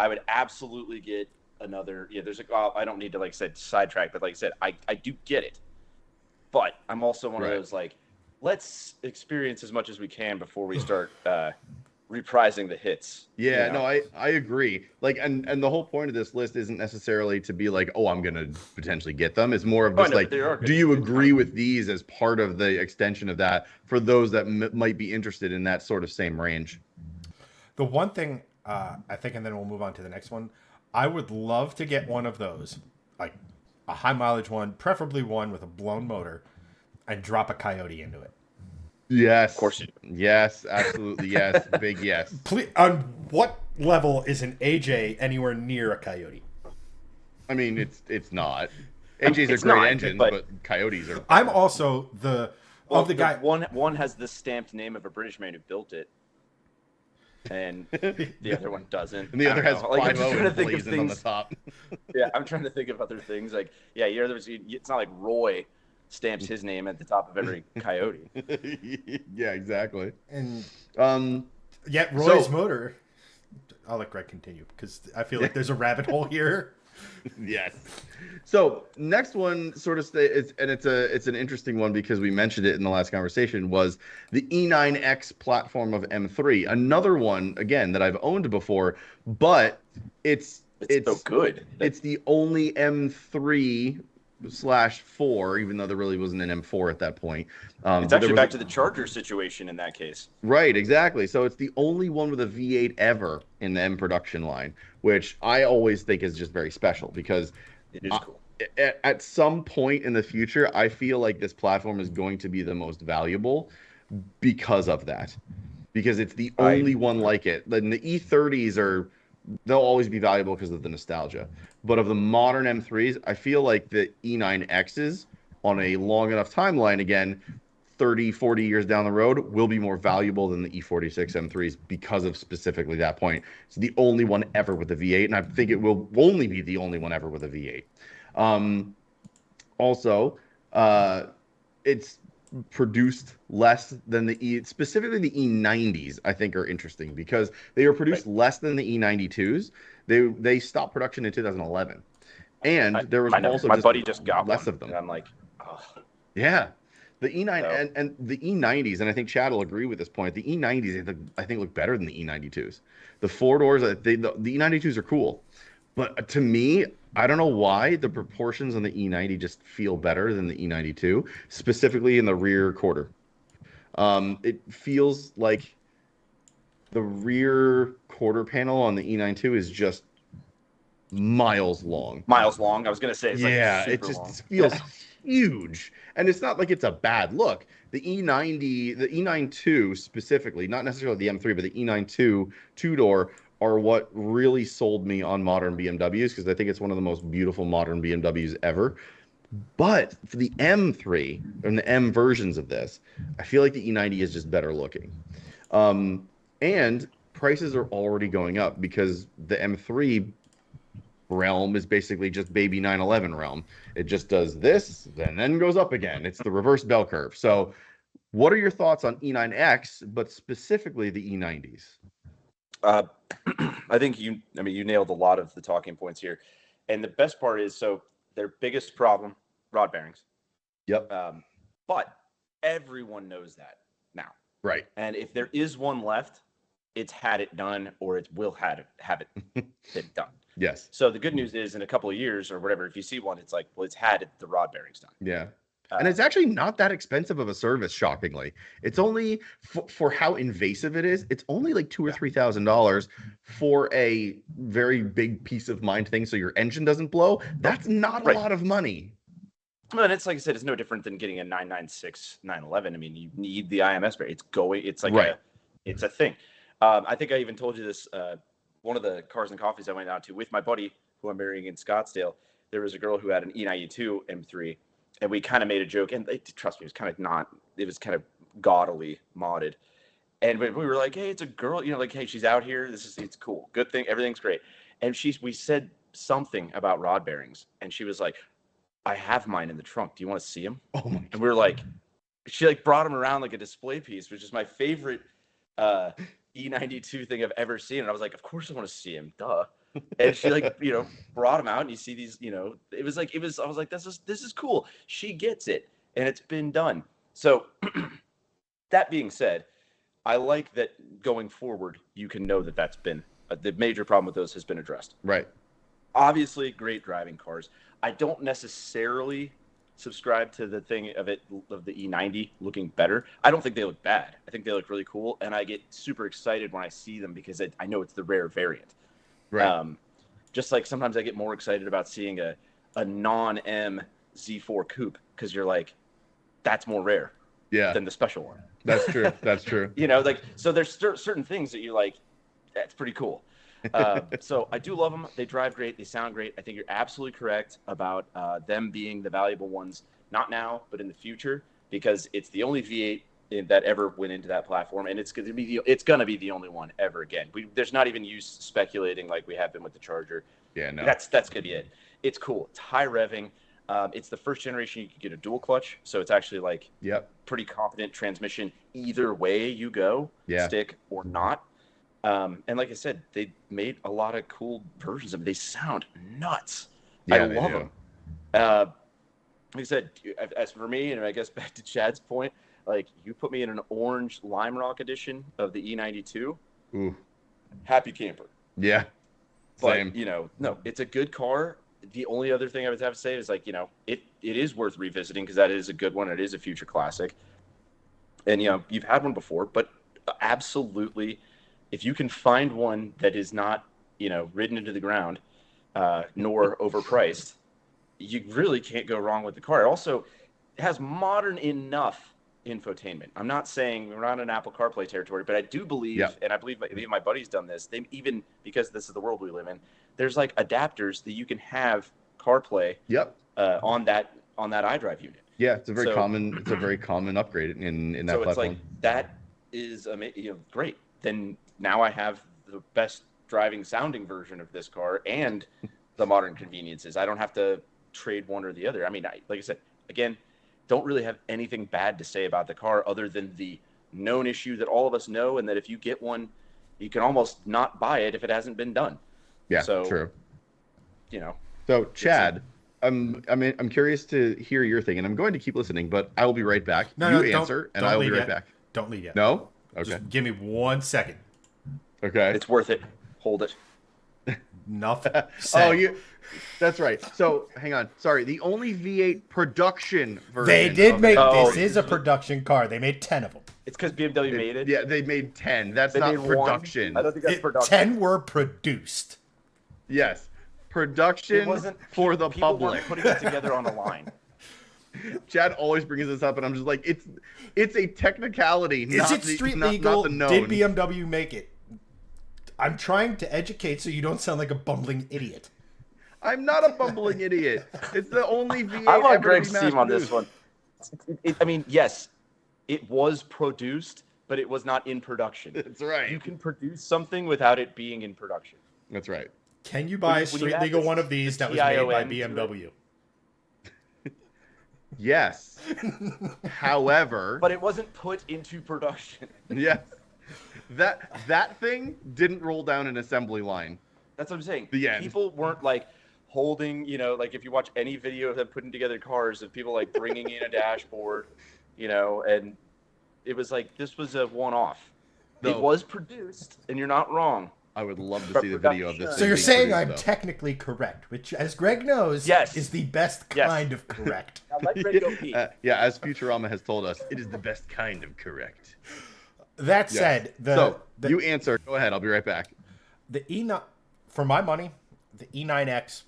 would absolutely get another. Yeah. There's I don't need to, like I said, sidetrack, but like I said, I do get it. But I'm also one of those, like, let's experience as much as we can before we start reprising the hits. Yeah, no, I agree. Like, and the whole point of this list isn't necessarily to be like, oh, I'm gonna potentially get them. It's more of just like, do you agree with these as part of the extension of that for those that might be interested in that sort of same range? The one thing I think, and then we'll move on to the next one, I would love to get one of those, like a high mileage one, preferably one with a blown motor, and drop a Coyote into it. Yes. Of course. Yes, absolutely. Yes. Big yes. Please, on what level is an AJ anywhere near a Coyote? I mean, it's not. AJ's a great engine, but Coyotes are. I'm also the guy. One has the stamped name of a British man who built it, and the other one doesn't. And the other has 5-0 emblazoned on the top. Yeah, I'm trying to think of other things. Like, yeah, it's not like Roy stamps his name at the top of every Coyote. Yeah, exactly. And yet Roy's motor. I'll let Greg continue because I feel like there's a rabbit hole here. Yes. So next one sort of it's an interesting one because we mentioned it in the last conversation, was the E9X platform of M3. Another one again that I've owned before, but it's so good. It's the only M3 M3/4, even though there really wasn't an M4 at that point. It's actually back to the Charger situation in that case. Right, exactly. So it's the only one with a V8 ever in the M production line, which I always think is just very special because it is cool. At some point in the future, I feel like this platform is going to be the most valuable because of that. Because it's the only one like it. Then the E30s they'll always be valuable because of the nostalgia. But of the modern M3s, I feel like the E9Xs on a long enough timeline, again, 30, 40 years down the road, will be more valuable than the E46 M3s because of specifically that point. It's the only one ever with a V8, and I think it will only be the only one ever with a V8. Also, it's produced less than specifically the E90s, I think are interesting because they were produced less than the E92s. They stopped production in 2011. And there was also my buddy just got less one, of them. And I'm like, oh. Yeah. The E9 and the E90s, and I think Chad will agree with this point. The E90s, I think, look better than the E92s. The four doors, the E92s are cool, but to me, I don't know why the proportions on the E90 just feel better than the E92, specifically in the rear quarter. It feels like the rear quarter panel on the E92 is just miles long. Miles long. I was gonna say, it's it just feels huge, and it's not like it's a bad look. The E90, the E92 specifically, not necessarily the M3, but the E92 two-door are what really sold me on modern BMWs because I think it's one of the most beautiful modern BMWs ever. But for the M3 and the M versions of this, I feel like the E90 is just better looking. And prices are already going up because the M3 realm is basically just baby 911 realm. It just does this, and then goes up again. It's the reverse bell curve. So what are your thoughts on E9X, but specifically the E90s? I think you nailed a lot of the talking points here. And the best part is, so their biggest problem, rod bearings. Yep. But everyone knows that now. Right. And if there is one left, it's had it done, or it will have it been done. Yes. So the good news is, in a couple of years or whatever, if you see one, it's like, well, it's had the rod bearings done. Yeah. And it's actually not that expensive of a service, shockingly. It's only for how invasive it is. It's only like $2,000 or $3,000 for a very big peace of mind thing, so your engine doesn't blow. That's not a lot of money. Well, and it's like I said, it's no different than getting a 996 911. I mean, you need the IMS bearing. It's like it's a thing. I think I even told you this. One of the Cars and Coffees I went out to with my buddy, who I'm marrying in Scottsdale, there was a girl who had an E92 M3. And we kind of made a joke, and trust me, it was kind of gaudily modded. And we were like, hey, it's a girl, like, hey, she's out here. It's cool. Good thing. Everything's great. And we said something about rod bearings. And she was like, I have mine in the trunk. Do you want to see them? Oh my God. And we were like, she brought them around like a display piece, which is my favorite E92 thing I've ever seen. And I was like, of course I want to see him. Duh. And she brought him out, and you see these, I was like, this is cool. She gets it, and it's been done. So that being said, I like that going forward, you can know that that's been the major problem with those has been addressed. Right. Obviously, great driving cars. I don't necessarily subscribe to the thing of the E90 looking better. I don't think they look bad. I think they look really cool, and I get super excited when I see them because I know it's the rare variant. Right. Just like sometimes I get more excited about seeing a non-M Z4 coupe because you're like, that's more rare than the special one. That's true. That's true. So there's certain things that you're like, that's pretty cool. So I do love them. They drive great. They sound great. I think you're absolutely correct about them being the valuable ones, not now, but in the future, because it's the only V8 that ever went into that platform, and it's going to be the only one ever again. There's not even use speculating like we have been with the Charger. Yeah, no. That's going to be it. It's cool. It's high revving. It's the first generation you can get a dual clutch, so it's actually pretty competent transmission either way you go, stick or not. And like I said, they made a lot of cool versions of them. They sound nuts. I love them. Like I said, as for me, and I guess back to Chad's point, like, you put me in an orange Lime Rock edition of the E92. Ooh. Happy camper. Yeah. Same. But, no, it's a good car. the only other thing I would have to say is like, it is worth revisiting because that is a good one. It is a future classic. And, you've had one before, but absolutely, if you can find one that is not, ridden into the ground, nor overpriced, you really can't go wrong with the car. It also has modern enough infotainment. I'm not saying we're not in Apple CarPlay territory, but I do believe, and I believe my buddy's done this, they even, because this is the world we live in, there's like adapters that you can have CarPlay on that iDrive unit. Yeah, it's a very common upgrade in that platform. So it's like, that is great. Then now I have the best driving sounding version of this car and the modern conveniences. I don't have to trade one or the other. I mean, like I said, again, don't really have anything bad to say about the car other than the known issue that all of us know, and that if you get one, you can almost not buy it if it hasn't been done. Yeah, so, true. So Chad, I'm curious to hear your thing, and I'm going to keep listening, but I will be right back. You answer, and I will be right back. Don't leave yet. No? Okay. Just give me 1 second. Okay. It's worth it. Hold it. Nothing. That's right. So hang on. Sorry. The only V8 production version. They did make this is a production car. They made 10 of them. It's because BMW made it. Yeah, they made 10. That's not production. I don't think that's production. 10 were produced. Yes, production for the people public. Weren't putting it together on a line. Chad always brings this up, and I'm just like, it's a technicality. Is it street legal? Did BMW make it? I'm trying to educate so you don't sound like a bumbling idiot. I'm not a bumbling idiot. It's the only V8 I want ever Greg's to be team on this one. I mean, yes, it was produced, but it was not in production. That's right. You can produce something without it being in production. That's right. Can you buy a street legal one of these that was made by BMW? Yes. However, but it wasn't put into production. Yes. That thing didn't roll down an assembly line. That's what I'm saying. The end. People weren't like holding, like if you watch any video of them putting together cars, of people like bringing in a dashboard, and it was like, this was a one-off. It was produced, and you're not wrong. I would love to see the video of this. So you're saying I'm technically correct, which, as Greg knows, is the best kind of correct. Now let Greg go pee. Yeah, as Futurama has told us, it is the best kind of correct. That said, you answer. Go ahead. I'll be right back. The E9, for my money, the E9X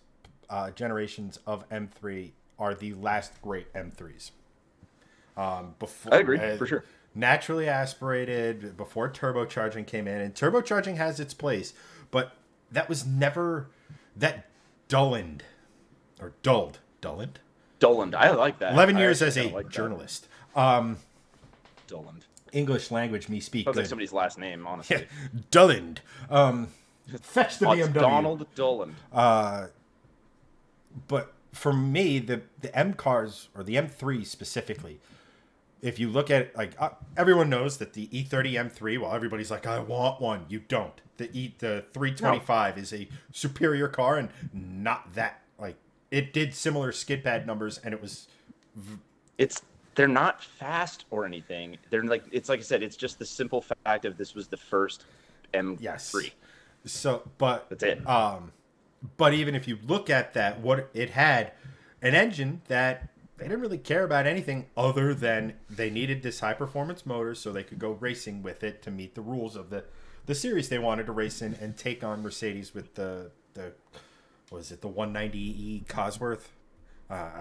generations of M3 are the last great M3s. I agree, for sure. Naturally aspirated before turbocharging came in, and turbocharging has its place, but that was never that dulled. I like that. 11 years as a journalist. Dulland. English language me speak. Sounds like somebody's last name, honestly. Yeah, Dulland. Fetch the BMW. Donald Dulland. But for me, the M cars, or the M3 specifically, if you look at it, everyone knows that the E30 M3, while everybody's like, I want one, you don't. The 325 is a superior car, and not that. It did similar skid pad numbers, and it was... They're not fast or anything. It's like I said, it's just the simple fact of this was the first M3. Yes. So, but... That's it. But even if you look at that, what it had, an engine that... They didn't really care about anything other than they needed this high-performance motor so they could go racing with it to meet the rules of the series they wanted to race in and take on Mercedes with the what is it, the 190E Cosworth?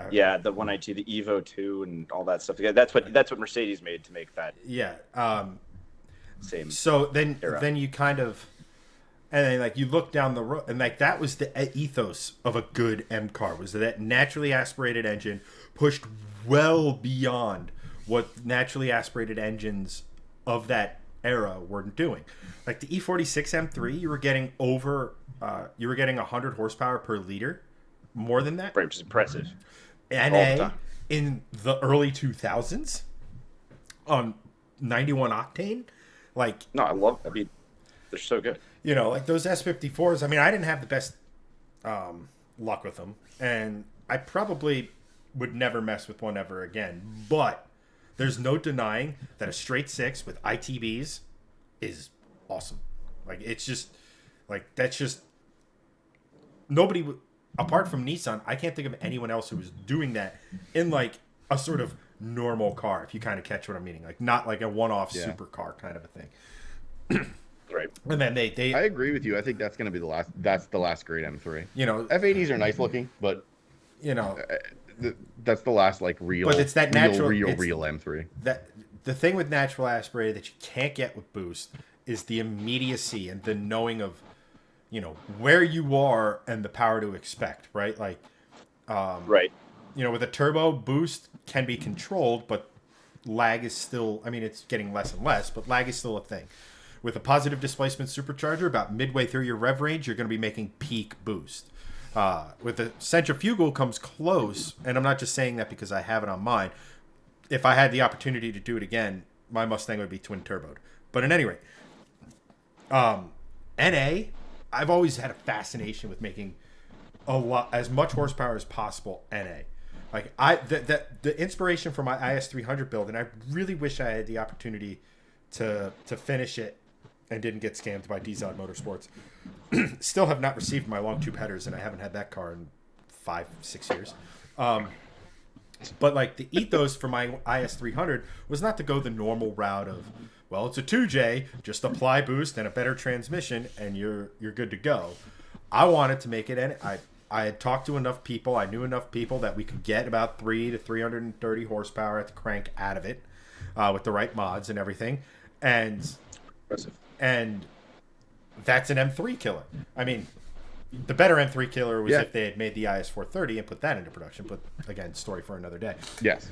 Yeah, the 190, the Evo 2, and all that stuff. Yeah, that's what Mercedes made to make that. Yeah. Same. So then you kind of... And then, you look down the road, and, that was the ethos of a good M car, was that naturally aspirated engine pushed well beyond what naturally aspirated engines of that era were doing. Like the E46 M3, you were getting 100 horsepower per liter, more than that. Right, which is impressive. NA in the early 2000s on 91 octane, No, they're so good. Those S54s, I didn't have the best luck with them, and I probably would never mess with one ever again, but there's no denying that a straight six with ITBs is awesome. It's just, that's just, nobody apart from Nissan, I can't think of anyone else who was doing that in like a sort of normal car, if you kind of catch what I'm meaning. Like not like a one-off supercar kind of a thing. Right. And then they I agree with you. I think that's going to be that's the last great M3. You know, F80s are nice looking, but you know, that's the last like real, but it's that natural, real M3. That the thing with natural aspirated that you can't get with boost is the immediacy and the knowing of, you know, where you are and the power to expect, right? Like, right. You know, with a turbo, boost can be controlled, but lag is still, I mean, it's getting less and less, but lag is still a thing. With a positive displacement supercharger, about midway through your rev range, you're going to be making peak boost. With the centrifugal comes close, and I'm not just saying that because I have it on mine. If I had the opportunity to do it again, my Mustang would be twin turboed. But at any rate, NA, I've always had a fascination with making as much horsepower as possible NA. Like the inspiration for my IS300 build, and I really wish I had the opportunity to finish it and didn't get scammed by DZOD Motorsports. Still have not received my long tube headers, and I haven't had that car in 5-6 years. But like the ethos for my IS300 was not to go the normal route of, well, it's a 2J, just apply boost and a better transmission, and you're good to go. I wanted to make it, and I had talked to enough people, I knew enough people that we could get about 300 to 330 horsepower at the crank out of it, with the right mods and everything, and that's an M3 killer. I mean, the better M3 killer was if they had made the IS430 and put that into production. But again, story for another day. Yes.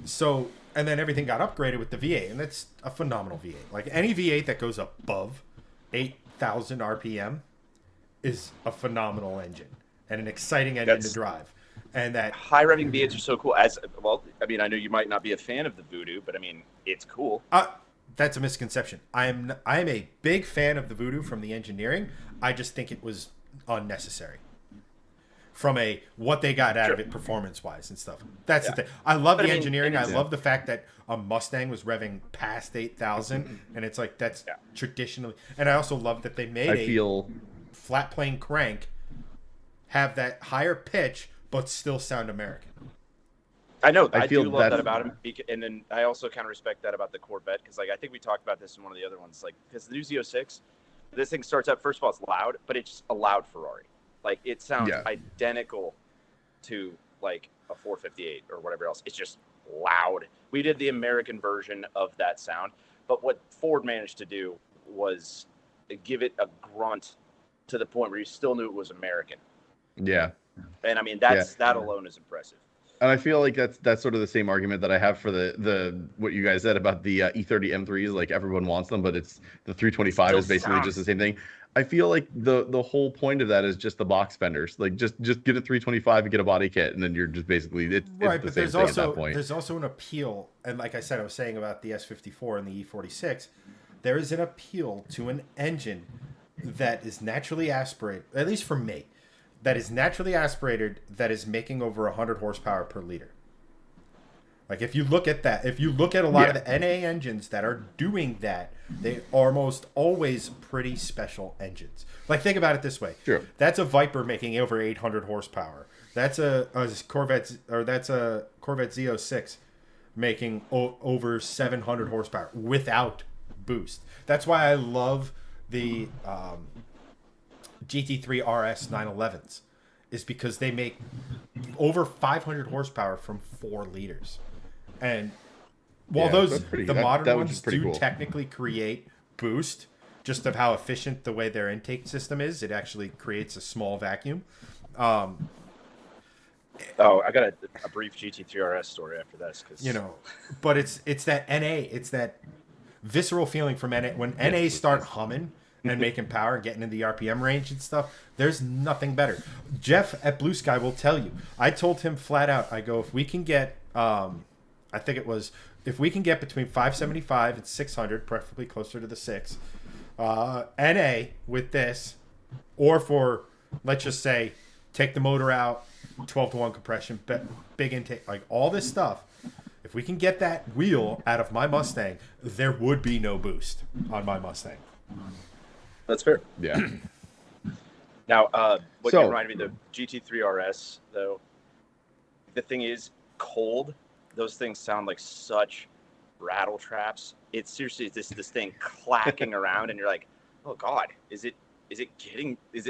So, and then everything got upgraded with the V8, and that's a phenomenal V8. Like any V8 that goes above 8,000 RPM is a phenomenal engine and an exciting engine to drive. And that high revving V8s are so cool. As well, I mean, I know you might not be a fan of the Voodoo, but I mean, it's cool. That's a misconception. I am a big fan of the Voodoo from the engineering. I just think it was unnecessary from what they got out of it performance wise and stuff. That's the thing. I love the engineering. I love the fact that a Mustang was revving past 8,000, and it's like that's traditionally. And I also love that they made flat plane crank have that higher pitch but still sound American. I know. I do love that about him, and then I also kind of respect that about the Corvette because, like, I think we talked about this in one of the other ones. Like, because the new Z06, this thing starts out. First of all, it's loud, but it's a loud Ferrari. Like, it sounds identical to like a 458 or whatever else. It's just loud. We did the American version of that sound, but what Ford managed to do was give it a grunt to the point where you still knew it was American. Yeah. And I mean, that alone is impressive. And I feel like that's sort of the same argument that I have for the what you guys said about the E30 M3s. Like everyone wants them, but it's the 325 is basically just the same thing. I feel like the whole point of that is just the box fenders. Like just get a 325 and get a body kit, and then you're just basically it's right. the But same thing at that point. There's also an appeal, and like I said, I was saying about the S54 and the E46. There is an appeal to an engine that is naturally aspirated, at least for me. That is naturally aspirated, that is making over 100 horsepower per liter. Like if you look at that, if you look at a lot of the NA engines that are doing that, they are almost always pretty special engines. Like think about it this way. Sure. That's a Viper making over 800 horsepower. That's a Corvette Z06 making over 700 horsepower without boost. That's why I love the GT3 RS 911s, is because they make over 500 horsepower from 4 liters. And while the modern ones do technically create boost, just of how efficient the way their intake system is, it actually creates a small vacuum. I got a brief GT3 RS story after this, because but it's that NA, it's that visceral feeling from NA when NA start humming and making power and getting in the RPM range and stuff. There's nothing better. Jeff at Blue Sky will tell you. I told him flat out, I go, if we can get, if we can get between 575 and 600, preferably closer to the 6, NA with this, or for, let's just say, take the motor out, 12-to-1 compression, big intake, like all this stuff. If we can get that wheel out of my Mustang, there would be no boost on my Mustang. That's fair. Yeah. Now, what you So reminded me of the GT3 RS though. The thing is, cold. Those things sound like such rattle traps. It's seriously this thing clacking around, and you're like, oh god, is it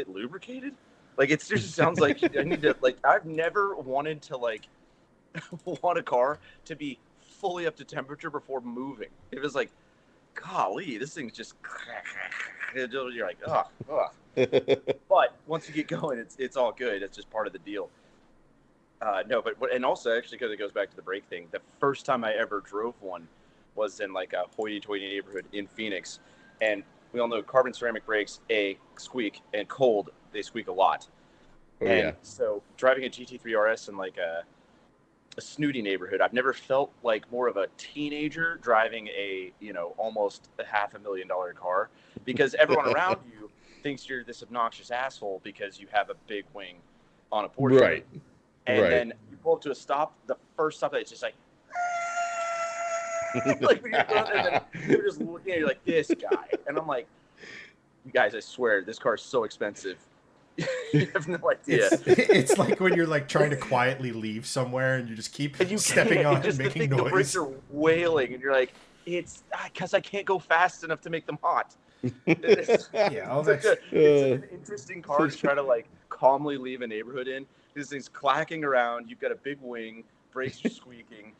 lubricated? Like, it seriously sounds like I need to, like, I've never wanted to, like, want a car to be fully up to temperature before moving. It was like, golly, this thing's just you're like, ugh. But once you get going, it's all good. It's just part of the deal. No, but and also actually, because it goes back to the brake thing, the first time I ever drove one was in like a hoity-toity neighborhood in Phoenix, and we all know carbon ceramic brakes squeak, and cold they squeak a lot. Oh, and yeah. so driving a GT3 RS in like a snooty neighborhood, I've never felt like more of a teenager driving a almost a $500,000 car, because everyone around you thinks you're this obnoxious asshole because you have a big wing on a Porsche. Right. And then you pull up to a stop. The first stop, it's just like, like when you're going there, then you're just looking at you like, this guy. And I'm like, you guys, I swear, this car is so expensive. You have no idea. It's like when you're like trying to quietly leave somewhere and you just keep stepping on and making noise. The brakes are wailing, and you're like, it's because I can't go fast enough to make them hot. It's an interesting car to try to like calmly leave a neighborhood in. This thing's clacking around. You've got a big wing. Brakes are squeaking.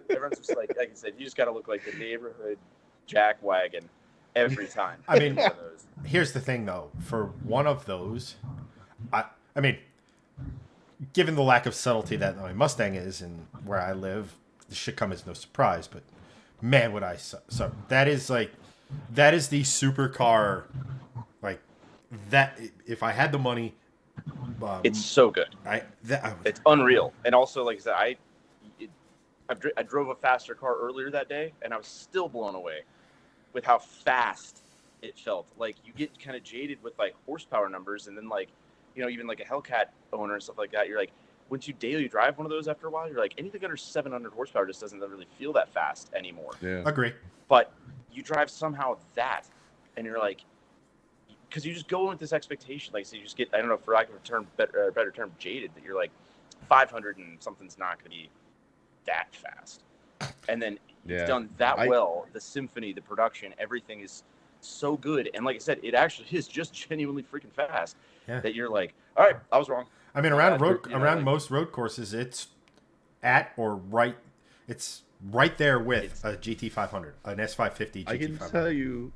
Everyone's just like I said, you just got to look like the neighborhood jack wagon every time. I mean, here's the thing though. For one of those, I mean, given the lack of subtlety that my Mustang is and where I live, this should come as no surprise. But man, would I so that is the supercar, like that. If I had the money. It's so good. It's unreal. And also, like I said, I drove a faster car earlier that day, and I was still blown away with how fast it felt. Like, you get kind of jaded with like horsepower numbers, and then like, even like a Hellcat owner and stuff like that, you're like, once you daily drive one of those after a while, you're like, anything under 700 horsepower just doesn't really feel that fast anymore. Yeah. Agree. But you drive somehow that, and you're like, because you just go in with this expectation, like, so you just get, I don't know, for lack of a term, better term, jaded, that you're like 500 and something's not going to be that fast. And then it's done that well. The symphony, the production, everything is so good. And like I said, it actually is just genuinely freaking fast that you're like, all right, I was wrong. I mean, around most road courses, it's at or right. It's right there with a GT500, an S550 GT500.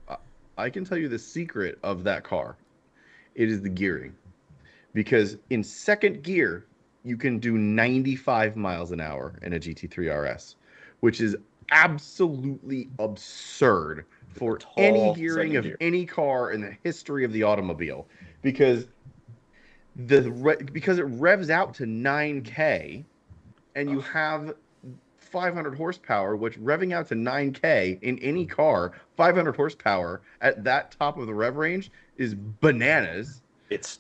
I can tell you the secret of that car. It is the gearing. Because in second gear, you can do 95 miles an hour in a GT3 RS, which is absolutely absurd for any gearing of any car in the history of the automobile. Because it revs out to 9K, and you have 500 horsepower, which revving out to 9K in any car, 500 horsepower at that top of the rev range is bananas. It's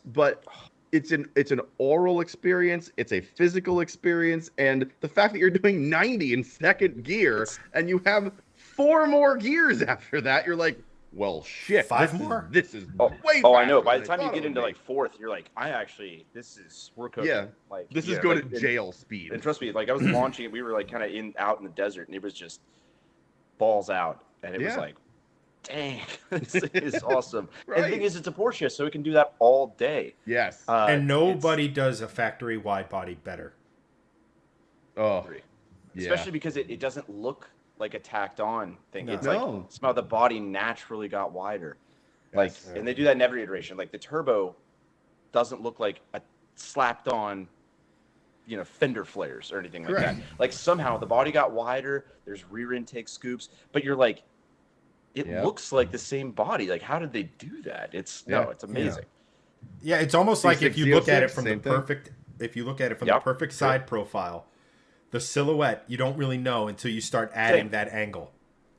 an oral experience. It's a physical experience. And the fact that you're doing 90 in second gear and you have 4 more gears after that, you're like, well, shit. 5 more? This is way Oh, I know. By the time you get into like fourth, you're like, we're cooking. Yeah. Like, this is going to jail speed. And trust me, like, I was launching it. We were like kind of out in the desert, and it was just balls out. And it was like, dang, this is awesome. Right. And the thing is, it's a Porsche, so it can do that all day. Yes. And nobody does a factory wide body better. Oh, yeah. Especially because it doesn't look like a tacked on thing. No. It's like somehow the body naturally got wider. Like, and they do that in every iteration. Like, the turbo doesn't look like a slapped on, fender flares or anything like that. Like, somehow the body got wider. There's rear intake scoops, but you're like, it looks like the same body. Like, how did they do that? It's amazing. Yeah, it's almost like if you look at it from the perfect side profile, the silhouette, you don't really know until you start adding that angle.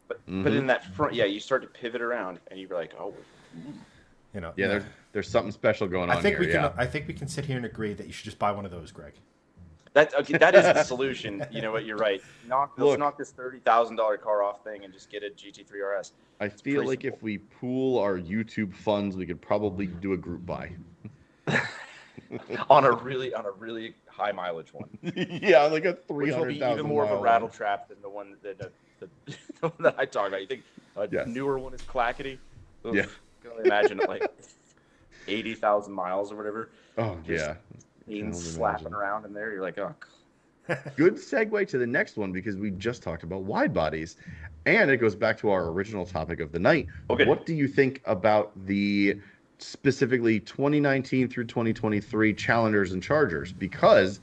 But in that front, you start to pivot around, and you're like, oh. There's something special going on here. I think we can sit here and agree that you should just buy one of those, Greg. That is the solution. You know what? You're right. Let's knock this $30,000 car off thing and just get a GT3 RS. I feel like if we pool our YouTube funds, we could probably do a group buy. on a really high mileage one. Yeah, like a 300,000 Which will be even more of a rattle trap than the one that the one that I talk about. You think a newer one is clackety? Oof. Yeah. I can only imagine at like 80,000 miles or whatever. Oh, Just yeah. slapping around in there. You're like, oh. Good segue to the next one because we just talked about wide bodies. And it goes back to our original topic of the night. Okay. What do you think about the specifically 2019 through 2023 Challengers and Chargers? Because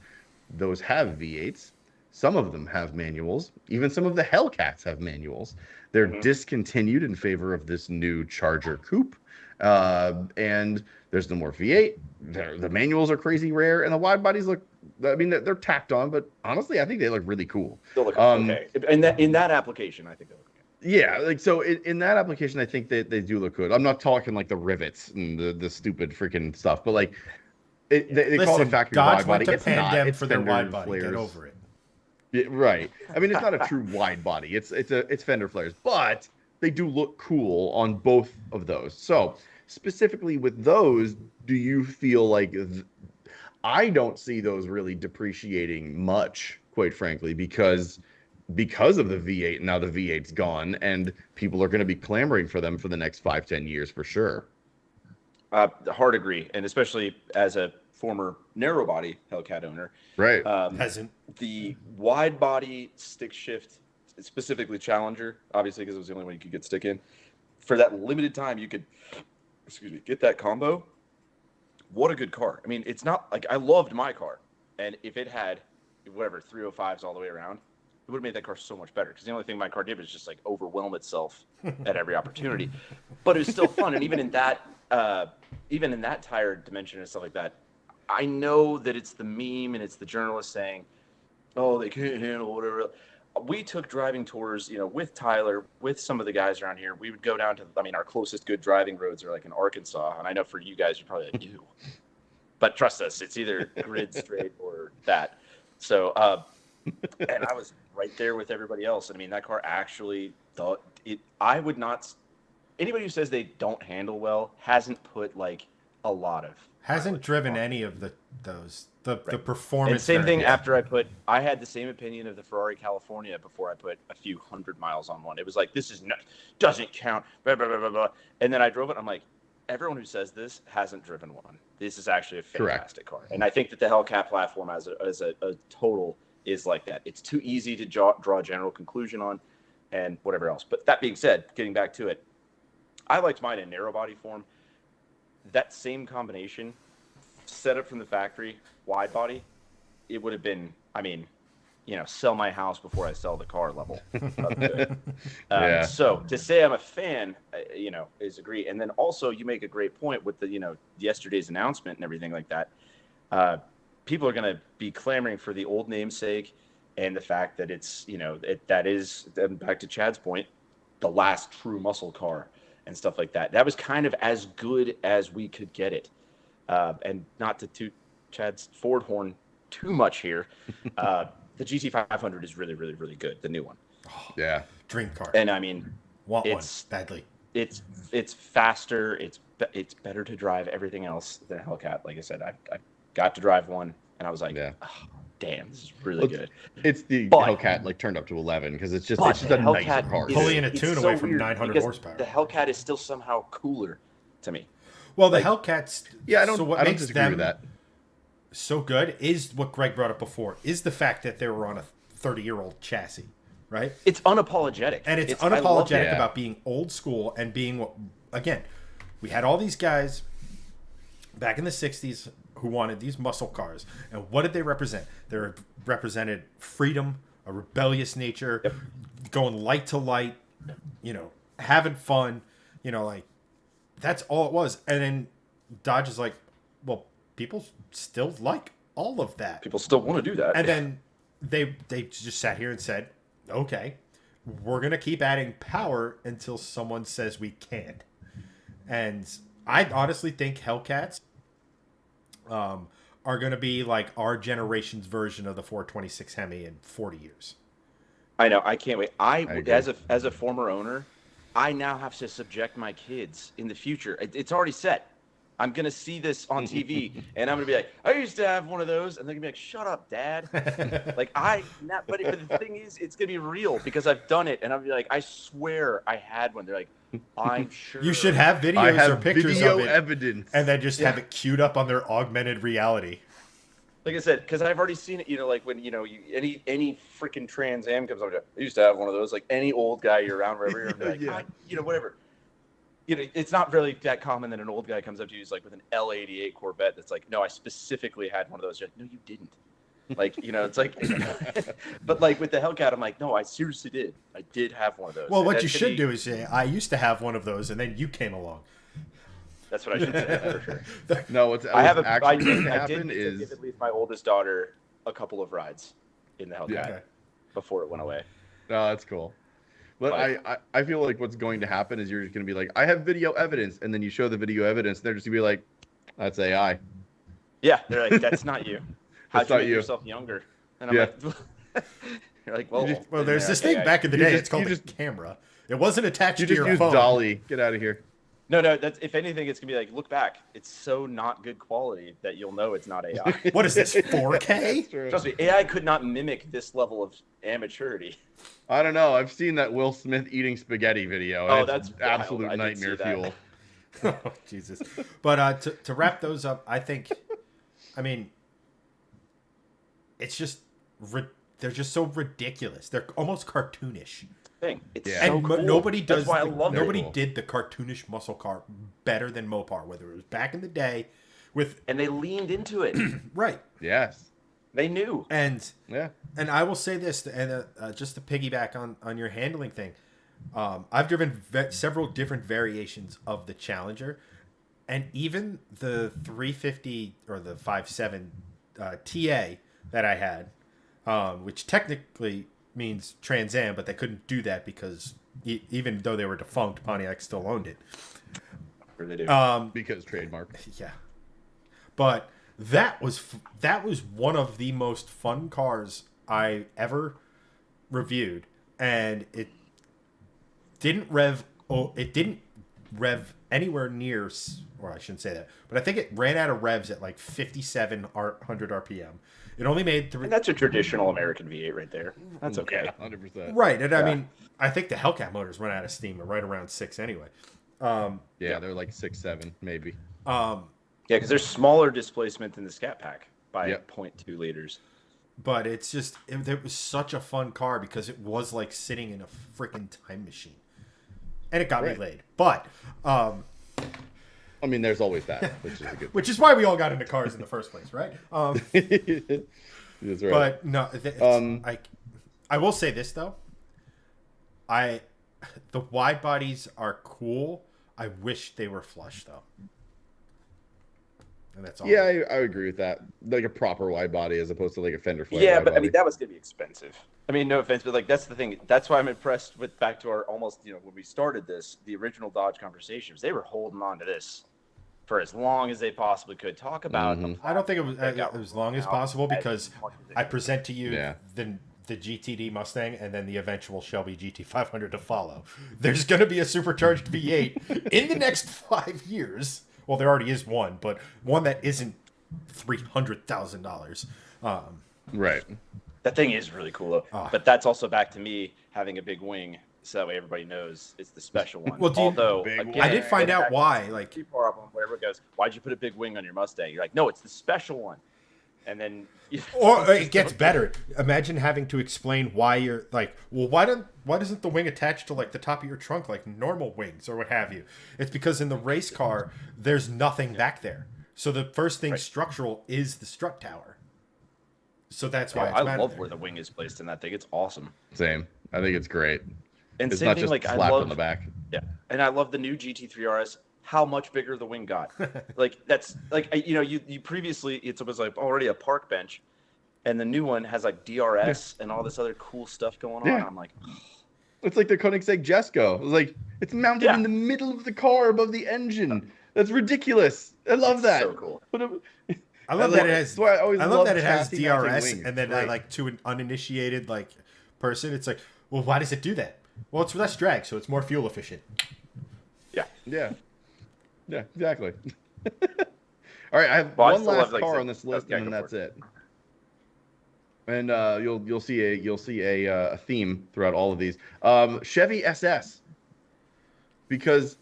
those have V8s. Some of them have manuals. Even some of the Hellcats have manuals. They're discontinued in favor of this new Charger coupe. And there's no more V8. The manuals are crazy rare. And the wide bodies look, I mean, they're tacked on, but honestly, I think they look really cool. They'll look okay. In that application, I think they look okay. Yeah, like so in that application, I think that they do look good. I'm not talking like the rivets and the stupid freaking stuff, but like they call it a factory Dodge wide body. It's not. It's for their fender wide body. flares. Get over it. Yeah, right. I mean, it's not a true wide body. It's fender flares, but they do look cool on both of those. So specifically with those, do you feel like I don't see those really depreciating much, quite frankly, because of the V8. Now the V8's gone, and people are going to be clamoring for them for the next 5-10 years for sure. Hard agree, and especially as a former narrow body Hellcat owner, right? The wide body stick shift, specifically Challenger, obviously because it was the only one you could get stick in. For that limited time, you could, get that combo. What a good car! I mean, it's not like I loved my car, and if it had whatever 305s all the way around, it would have made that car so much better. Because the only thing my car did was just like overwhelm itself at every opportunity. But it was still fun, and even in that tire dimension and stuff like that, I know that it's the meme and it's the journalist saying, "Oh, they can't handle whatever." We took driving tours, with Tyler, with some of the guys around here. We would go down to, our closest good driving roads are like in Arkansas. And I know for you guys, you're probably like, ew. But trust us, it's either grid straight or that. So, and I was right there with everybody else. And that car actually thought it, I would not, anybody who says they don't handle well hasn't put like a lot of. Hasn't driven any of those. The performance. And same thing after I had the same opinion of the Ferrari California before I put a few hundred miles on one. It was like, this doesn't count, blah, blah, blah, blah, blah. And then I drove it. I'm like, everyone who says this hasn't driven one. This is actually a fantastic car. And I think that the Hellcat platform as a total is like that. It's too easy to draw a general conclusion on and whatever else. But that being said, getting back to it, I liked mine in narrow body form. That same combination, set up from the factory, wide body, it would have been, sell my house before I sell the car level. So to say I'm a fan, is agree. And then also you make a great point with the, yesterday's announcement and everything like that. People are going to be clamoring for the old namesake and the fact that it's, that is, back to Chad's point, the last true muscle car and stuff like that. That was kind of as good as we could get it. And not to toot Chad's Ford horn too much here, the GT500 is really, really, really good. The new one. Oh, yeah, dream car. And want one badly. It's faster. It's better to drive everything else than a Hellcat. Like I said, I got to drive one, and I was like, oh, damn, this is really good. It's the Hellcat turned up to 11 because it's just a nicer car. Pulling a tune away from 900 horsepower. The Hellcat is still somehow cooler to me. Well, the Hellcats. Yeah, I don't disagree with that. So good is what Greg brought up before. Is the fact that they were on a 30-year-old chassis, right? It's unapologetic, and it's unapologetic about being old school and being what. Again, we had all these guys back in the '60s who wanted these muscle cars, and what did they represent? They represented freedom, a rebellious nature, going light to light, having fun, like. That's all it was. And then Dodge is like, well, people still like all of that. People still want to do that. And then they just sat here and said, okay, we're going to keep adding power until someone says we can't. And I honestly think Hellcats are going to be like our generation's version of the 426 Hemi in 40 years. I know. I can't wait. As a former owner, I now have to subject my kids in the future. It's already set. I'm gonna see this on TV, and I'm gonna be like, I used to have one of those, and they're gonna be like, shut up, Dad. But the thing is, it's gonna be real because I've done it, and I'll be like, I swear I had one. They're like, I'm sure. You should have videos or pictures video of it, evidence, and then just have it queued up on their augmented reality. Like I said, because I've already seen it. Like when any freaking Trans Am comes up, I used to have one of those. Like any old guy you're around, wherever you're like, whatever. It's not really that common that an old guy comes up to you like with an L88 Corvette that's like, no, I specifically had one of those. You're like, no, you didn't. It's like, but like with the Hellcat, I'm like, no, I seriously did. I did have one of those. Well, what you should do is say, I used to have one of those, and then you came along. That's what I should say for sure. No, what's actually going to happen is give at least my oldest daughter a couple of rides in the Hellcat before it went away. No, that's cool. But I feel like what's going to happen is you're just going to be like, I have video evidence, and then you show the video evidence, and they're just going to be like, that's AI. Yeah, they're like, that's not you. How'd you make yourself younger? And I'm like, you're like, well, there's this thing back in the day. It's called a camera. It wasn't attached to your phone. You just use Dolly. Get out of here. No. That's if anything, it's gonna be like, look back. It's so not good quality that you'll know it's not AI. What is this, 4K? Trust me, AI could not mimic this level of amateurity. I don't know. I've seen that Will Smith eating spaghetti video. Oh, that's absolute nightmare fuel. Oh, Jesus. But to wrap those up, I mean, it's just they're just so ridiculous. They're almost cartoonish. It's so cool. Nobody does. That's why I love nobody did the cartoonish muscle car better than Mopar, whether it was back in the day and they leaned into it. Right. Yes. They knew. And I will say this, and just to piggyback on your handling thing, I've driven several different variations of the Challenger, and even the 350 or the 5.7 TA that I had, which technically means Trans Am, but they couldn't do that because even though they were defunct, Pontiac still owned it. Sure they do. Because trademark. Yeah. But that was one of the most fun cars I ever reviewed, and it didn't rev anywhere near, or I shouldn't say that, but I think it ran out of revs at like 5,700 RPM. It only made And that's a traditional American V8 right there. That's okay. Yeah, 100%. Right, and I mean, I think the Hellcat motors run out of steam at right around 6 anyway. They're like 6.7 maybe. Because there's smaller displacement than the Scat Pack by 0.2 liters. But it's just, it was such a fun car because it was like sitting in a freaking time machine. And it got me laid. But, I mean, there's always that, which is a good which is why we all got into cars in the first place, right? That's right. But, no, I will say this, though. The wide bodies are cool. I wish they were flush, though. And that's all. Yeah, I agree with that. Like a proper wide body as opposed to like a fender flare. Yeah, wide but body. I mean that was gonna be expensive. I mean, no offense, but like that's the thing. That's why I'm impressed with back to our almost when we started this, the original Dodge conversations. They were holding on to this for as long as they possibly could. Talk about. I don't think it was as long as possible because I present to you the GTD Mustang and then the eventual Shelby GT500 to follow. There's going to be a supercharged V8 in the next 5 years. Well, there already is one, but one that isn't $300,000. Right. That thing is really cool, though. But that's also back to me having a big wing, so that way everybody knows it's the special one. Well, although again, I did find out why. Like, too far up on where everyone goes, why'd you put a big wing on your Mustang? You're like, no, it's the special one. And then, or it gets better. Imagine having to explain why you're like, well, why doesn't the wing attach to like the top of your trunk like normal wings or what have you? It's because in the race car there's nothing back there. So the first thing structural is the strut tower. So that's why I love where the wing is placed in that thing. It's awesome. Same. I think it's great. And it's same not thing, just like slapped on the back. Yeah, and I love the new GT3 RS. How much bigger the wing got? Like that's like you previously it was like already a park bench, and the new one has like DRS and all this other cool stuff going on. I'm like, it's like the Koenigsegg Jesko. Like it's mounted in the middle of the car above the engine. That's ridiculous. I love that. So cool. I love that it has. I love that it has DRS, wings. And then like to an uninitiated like person, it's like, well, why does it do that? Well, it's less drag, so it's more fuel efficient. Yeah. Yeah. Yeah, exactly. All right, I have Well, I one still last have, like, car the- on this list, yeah, and then go for that's it. And you'll see a theme throughout all of these. Chevy SS, because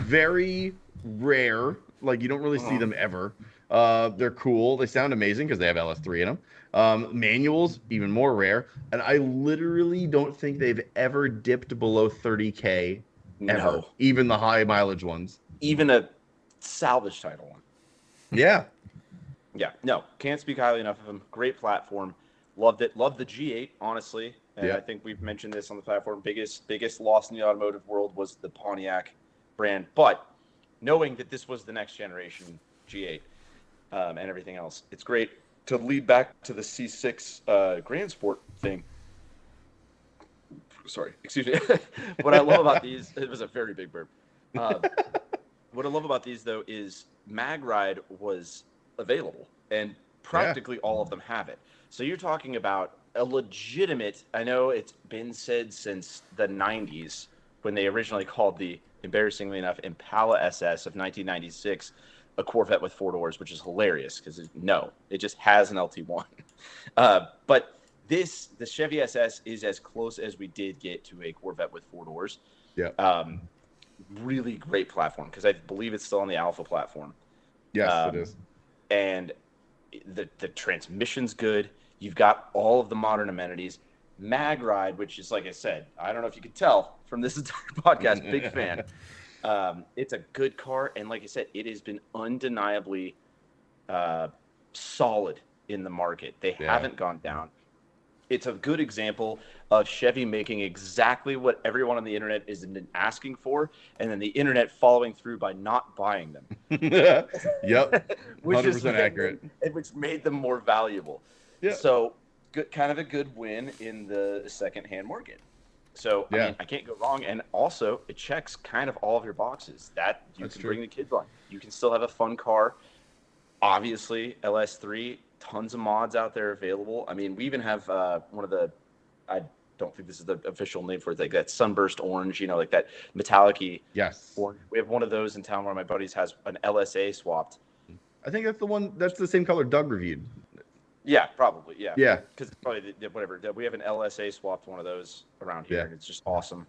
very rare. Like you don't really see them ever. They're cool. They sound amazing because they have LS3 in them. Manuals even more rare. And I literally don't think they've ever dipped below 30K ever. No. Even the high mileage ones. Even a salvage title one. Yeah. Yeah, no, can't speak highly enough of them. Great platform. Loved it. Loved the G8, honestly. And Yeah. I think we've mentioned this on the platform. Biggest loss in the automotive world was the Pontiac brand. But knowing that this was the next generation G8 and everything else, it's great to lead back to the C6 Grand Sport thing. Sorry, excuse me. What I love about these, it was a very big burp. What I love about these, though, is MagRide was available, and practically all of them have it. So you're talking about a legitimate, I know it's been said since the 90s when they originally called the, embarrassingly enough, Impala SS of 1996 a Corvette with 4 doors, which is hilarious because it just has an LT1. But the Chevy SS is as close as we did get to a Corvette with 4 doors. Yeah. Really great platform because I believe it's still on the Alpha platform. Yes, it is. And the transmission's good. You've got all of the modern amenities. MagRide, which is, like I said, I don't know if you could tell from this entire podcast, big fan. It's a good car, and like I said, it has been undeniably solid in the market. They haven't gone down. It's a good example of Chevy making exactly what everyone on the internet is asking for, and then the internet following through by not buying them. Yep, which 100% accurate. Which made them more valuable. Yeah. So, kind of a good win in the secondhand market. So, I mean, I can't go wrong. And also, it checks kind of all of your boxes. That you can bring the kids on. You can still have a fun car. Obviously, LS3, tons of mods out there available. I mean, we even have one of the, I don't think this is the official name for it, like that sunburst orange, like that metallic-y orange. We have one of those in town where my buddies has an LSA swapped. I think that's the one, that's the same color Doug reviewed. Yeah, probably. Yeah. Yeah. Because probably whatever. We have an LSA swapped one of those around here, and it's just awesome.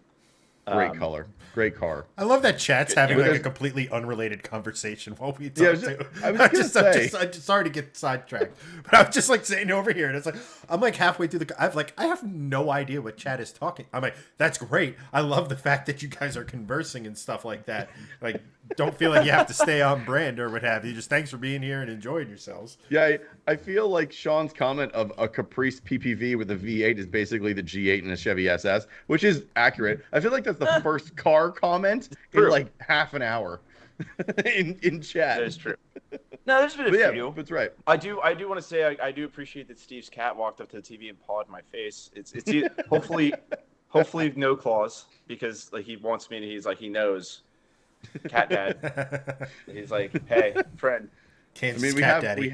Great color. Great car. I love that chat's having like a completely unrunrelated conversation while we talk too. I was I'm just sorry to get sidetracked, but I'm just like sitting over here, and it's like I'm like halfway through I have no idea what chat is talking. I'm like, that's great. I love the fact that you guys are conversing and stuff like that. Like, don't feel like you have to stay on brand or what have you. Just thanks for being here and enjoying yourselves. Yeah, I feel like Sean's comment of a Caprice PPV with a V8 is basically the G8 and a Chevy SS, which is accurate. I feel like that's the first car comment in like half an hour in chat. That is true. No, there's been a few. That's right. I do want to say I do appreciate that Steve's cat walked up to the TV and pawed my face. It's hopefully no claws, because like he wants me and he's like, he knows. Cat dad. He's like, hey, friend. Kansas we cat have daddy.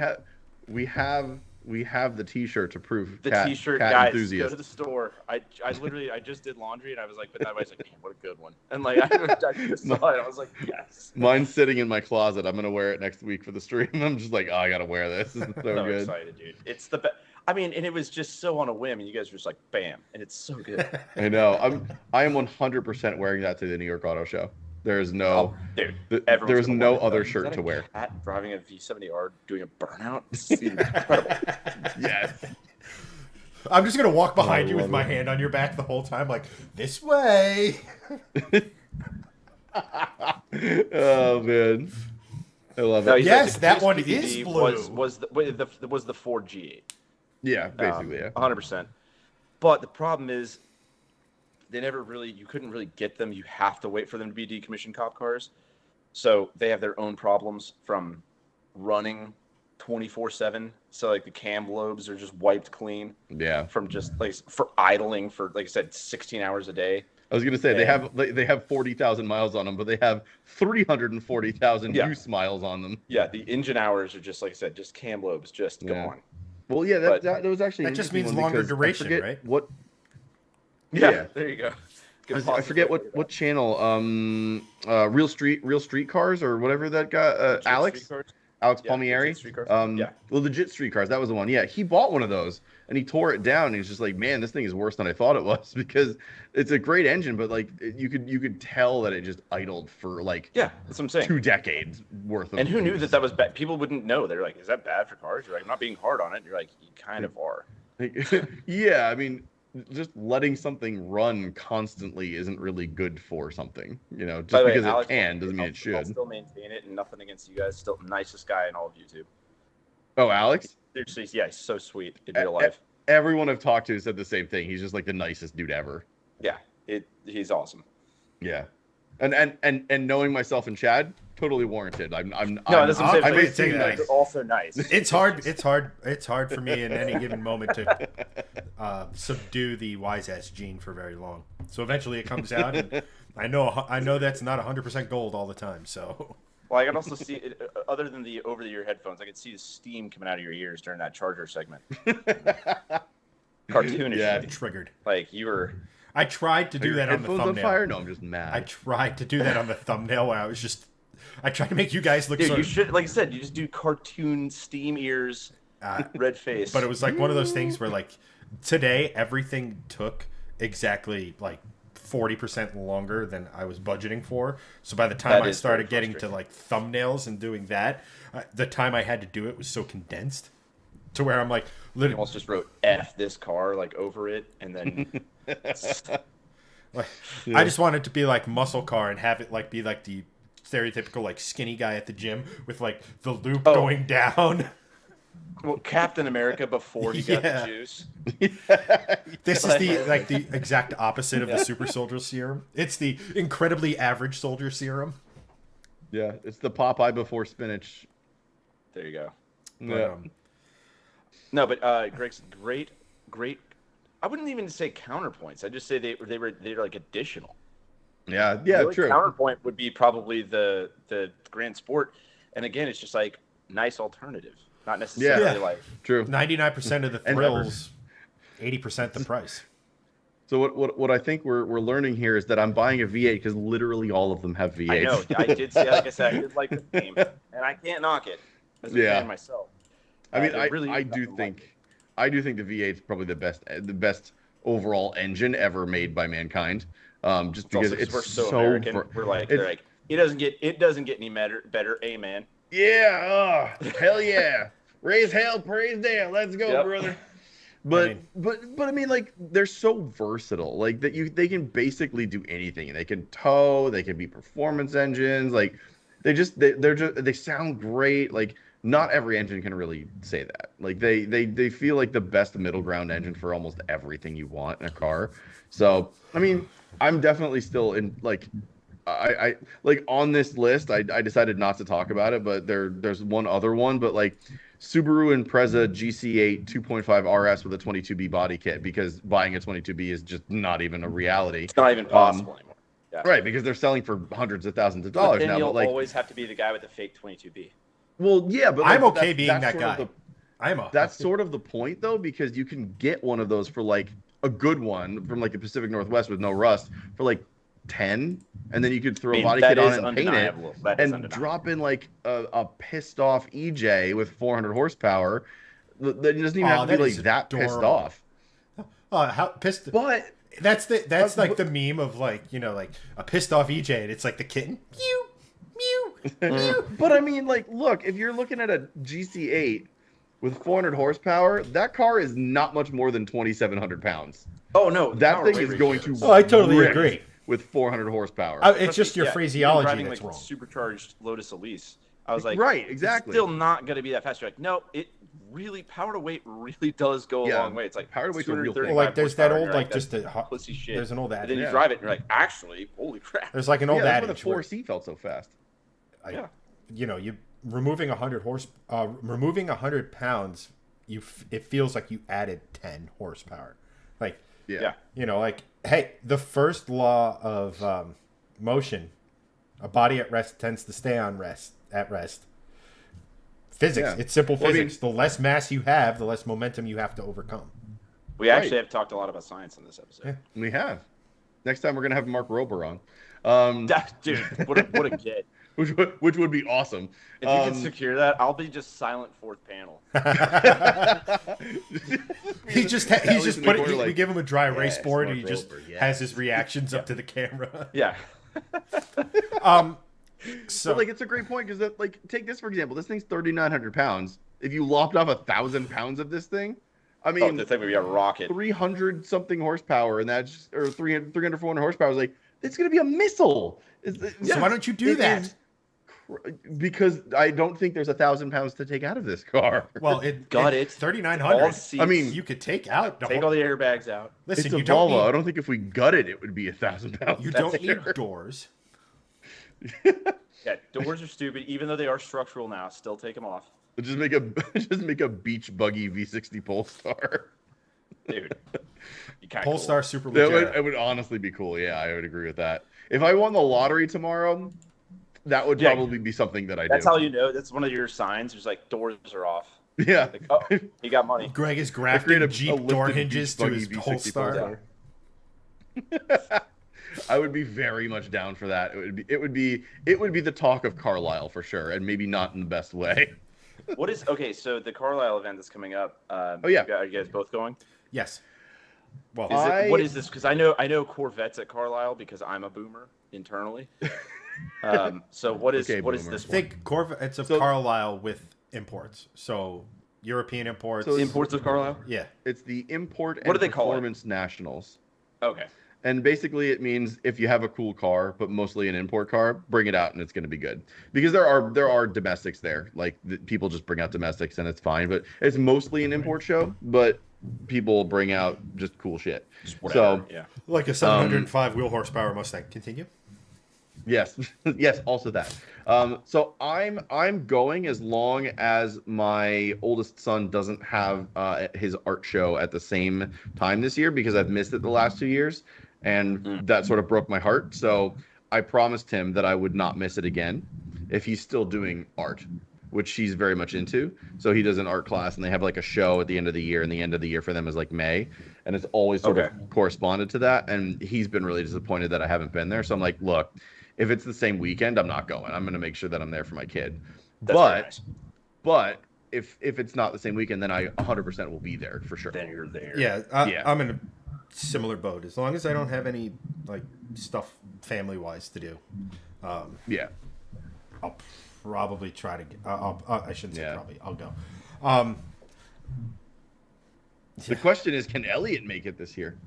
we have the T-shirt to prove The cat, T-shirt, cat guys. enthusiast. Go to the store. I literally just did laundry and I was like, but that was like, man, what a good one. And like I just saw it. I was like, yes. Mine's sitting in my closet. I'm gonna wear it next week for the stream. I'm just like, oh, I gotta wear this. This is so good. Excited, dude. It's the best. I mean, and it was just so on a whim, and you guys were just like, bam, and it's so good. I know. I am 100% wearing that to the New York Auto Show. There is no, there is no other shirt to wear. Cat driving a V70R doing a burnout. It's incredible. Yes. I'm just gonna walk behind you with my hand on your back the whole time, like this way. Oh man, I love it. No, yes, that one PPV is blue. Was the Ford G8. Yeah, basically, 100%. But the problem is, you couldn't really get them. You have to wait for them to be decommissioned cop cars. So they have their own problems from running 24/7. So like the cam lobes are just wiped clean. Yeah. From just like for idling for, like I said, 16 hours a day. I was gonna say they have 40,000 miles on them, but they have 340,000 use miles on them. Yeah, the engine hours are just, like I said, just cam lobes just gone. Well, yeah, that was actually that just means longer duration, right? What? Yeah, there you go. I forget what channel. Real Street Cars or whatever that guy. Alex Palmieri. Well, Legit Streetcars. That was the one. Yeah, he bought one of those and he tore it down. And he's just like, man, this thing is worse than I thought it was because it's a great engine, but like you could tell that it just idled for like that's what I'm saying. 2 decades worth of. And who knew that was bad? People wouldn't know. They're like, is that bad for cars? You're like, I'm not being hard on it. You're like, you kind of are. Yeah, I mean, just letting something run constantly isn't really good for something, just because it can doesn't mean it should. I'll still maintain it, and nothing against you guys. Still nicest guy in all of YouTube. Oh, Alex? Seriously, yeah, he's so sweet in real life. Everyone I've talked to said the same thing. He's just like the nicest dude ever. Yeah, he's awesome. Yeah, and knowing myself and Chad, totally warranted. I'm also nice. It's hard for me in any given moment to subdue the wise ass gene for very long. So eventually it comes out, and I know that's not 100% gold all the time. So. Well, I can also see it, other than the over-the-ear headphones, I could see the steam coming out of your ears during that charger segment. Cartoonish. Yeah, triggered. Like you were. I tried to do that on the thumbnail. On fire? No, I'm just mad. I tried to do that on the thumbnail where I tried to make you guys look. Dude, you should, like I said, you just do cartoon steam ears, red face. But it was like one of those things where like today everything took exactly like 40% longer than I was budgeting for. So by the time I started getting to like thumbnails and doing that, the time I had to do it was so condensed to where I'm like, literally almost just wrote F this car like over it, and then like, I just wanted to be like muscle car and have it like be like the stereotypical like skinny guy at the gym with like the loop going down. Well, Captain America before he got the juice. This is the exact opposite of the super soldier serum. It's the incredibly average soldier serum. Yeah, it's the Popeye before spinach. There you go. Yeah. No, but Greg's great. I wouldn't even say counterpoints. I'd just say they're like additional. Yeah, true. Counterpoint would be probably the Grand Sport, and again, it's just like nice alternative. Not necessarily like true. 99% of the thrills, 80% the price. So what I think we're learning here is that I'm buying a V8 because literally all of them have V8s. I know. I did say, like I said, I did like the game, and I can't knock it as a fan myself. I mean, I do think the V8 is probably the best overall engine ever made by mankind. Just because we're so American. We're like they're like it doesn't get any better. Amen. Yeah, hell yeah. Raise hell, praise down. Let's go, brother. But I mean, like they're so versatile. Like they can basically do anything. They can tow. They can be performance engines. Like they sound great. Like not every engine can really say that. Like they feel like the best middle ground engine for almost everything you want in a car. So I mean, I'm definitely still in like. I like on this list. I decided not to talk about it, but there's one other one. But like Subaru Impreza GC8 2.5 RS with a 22B body kit, because buying a 22B is just not even a reality. It's not even possible anymore. Yeah. Right, because they're selling for hundreds of thousands of dollars then now. You'll but like, always have to be the guy with the fake 22B. Well, yeah, but I'm like, okay being that guy. That's sort of the point, though, because you can get one of those for like a good one from like the Pacific Northwest with no rust for like 10, and then you could throw a body kit on it and paint it and drop in like a pissed off EJ with 400 horsepower that doesn't even have to be like that pissed off. How pissed? But that's like the meme of like, you know, like a pissed off EJ and it's like the kitten mew mew mew. But I mean, like, look, if you're looking at a GC8 with 400 horsepower, that car is not much more than 2,700 pounds. Oh no, that thing is going to. Oh, I totally agree. With 400 horsepower. It's just your phraseology driving, that's like, wrong. Supercharged Lotus Elise. I was like, right, exactly. It's still not going to be that fast. You're like, no, it really, power to weight really does go a long way. It's like power to weight's a real thing. Well, like there's that old like just a pussy shit. There's an old adage. And then you drive it and you're like, actually, holy crap. There's like an old adage. That's why the 4C felt so fast. You know, you removing 100 pounds, it feels like you added 10 horsepower. Like, you know, like, hey, the first law of motion, a body at rest tends to stay at rest. Physics, it's simple physics. The less mass you have, the less momentum you have to overcome. We actually have talked a lot about science in this episode. We have. Next time we're gonna have Mark Rober on. Dude, what a get. Which would be awesome. If you can secure that, I'll be just silent fourth panel. he's just putting. We give him a dry erase board, and he just has his reactions up to the camera. Yeah. So but, like, it's a great point because, like, take this for example. This thing's 3,900 pounds. If you lopped off 1,000 pounds of this thing, I mean, the thing would be a rocket. 300 something horsepower, and that's or 300, 400 horsepower. Is like, it's gonna be a missile. So why don't you do that? Because I don't think there's 1,000 pounds to take out of this car. Well, it 3,900. I mean, you could take out. Take all the airbags out. Listen, it's a you don't Volvo. need, I don't think if we gutted it would be 1,000 pounds. You don't need doors. Yeah, doors are stupid. Even though they are structural now, still take them off. Just make a beach buggy V60 Polestar. Dude, Polestar cool. Superleggera. It would honestly be cool. Yeah, I would agree with that. If I won the lottery tomorrow, that would probably be something that I do. That's how you know. That's one of your signs. There's like doors are off. Yeah. Like, oh, he got money. Greg is grafting Jeep door hinges to his Polestar. I would be very much down for that. It would be the talk of Carlisle for sure, and maybe not in the best way. So the Carlisle event that's coming up. Oh yeah, are you guys both going? Yes. Well, what is this? Because I know Corvettes at Carlisle because I'm a boomer internally. So what is this? One? Think Corvettes of Carlisle with imports. So European imports. So imports of Carlisle. Yeah, it's the Import and what do they call Performance Nationals. Okay. And basically, it means if you have a cool car, but mostly an import car, bring it out and it's going to be good. Because there are domestics there, like people just bring out domestics and it's fine. But it's mostly an import show. But people bring out just cool shit. So yeah, like a 705 wheel horsepower Mustang. Continue. Yes, yes. Also that. So I'm going as long as my oldest son doesn't have his art show at the same time this year because I've missed it the last 2 years. And that sort of broke my heart. So I promised him that I would not miss it again if he's still doing art, which he's very much into. So he does an art class and they have like a show at the end of the year, and the end of the year for them is like May. And it's always sort of corresponded to that. And he's been really disappointed that I haven't been there. So I'm like, look, if it's the same weekend, I'm not going. I'm going to make sure that I'm there for my kid. But if it's not the same weekend, then I 100% will be there for sure. Then you're there. Yeah, I'm in a similar boat. As long as I don't have any like stuff family wise to do. Yeah. I'll probably try to. I shouldn't say probably. I'll go. The question is, can Elliot make it this year?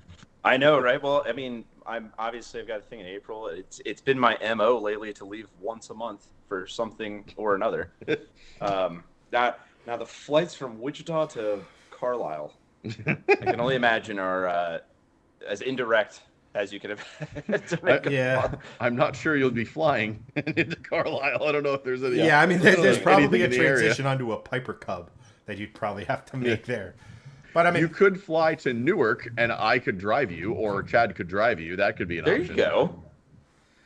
I know, right? Well, I mean, I've got a thing in April. It's been my MO lately to leave once a month for something or another. Now the flights from Wichita to Carlisle, I can only imagine, are as indirect as you could have. Yeah, I'm not sure you'll be flying into Carlisle. I don't know if there's any. Yeah, I mean, there's probably a transition onto a Piper Cub that you'd probably have to make there. But I mean, you could fly to Newark, and I could drive you, or Chad could drive you. That could be an option. There you go.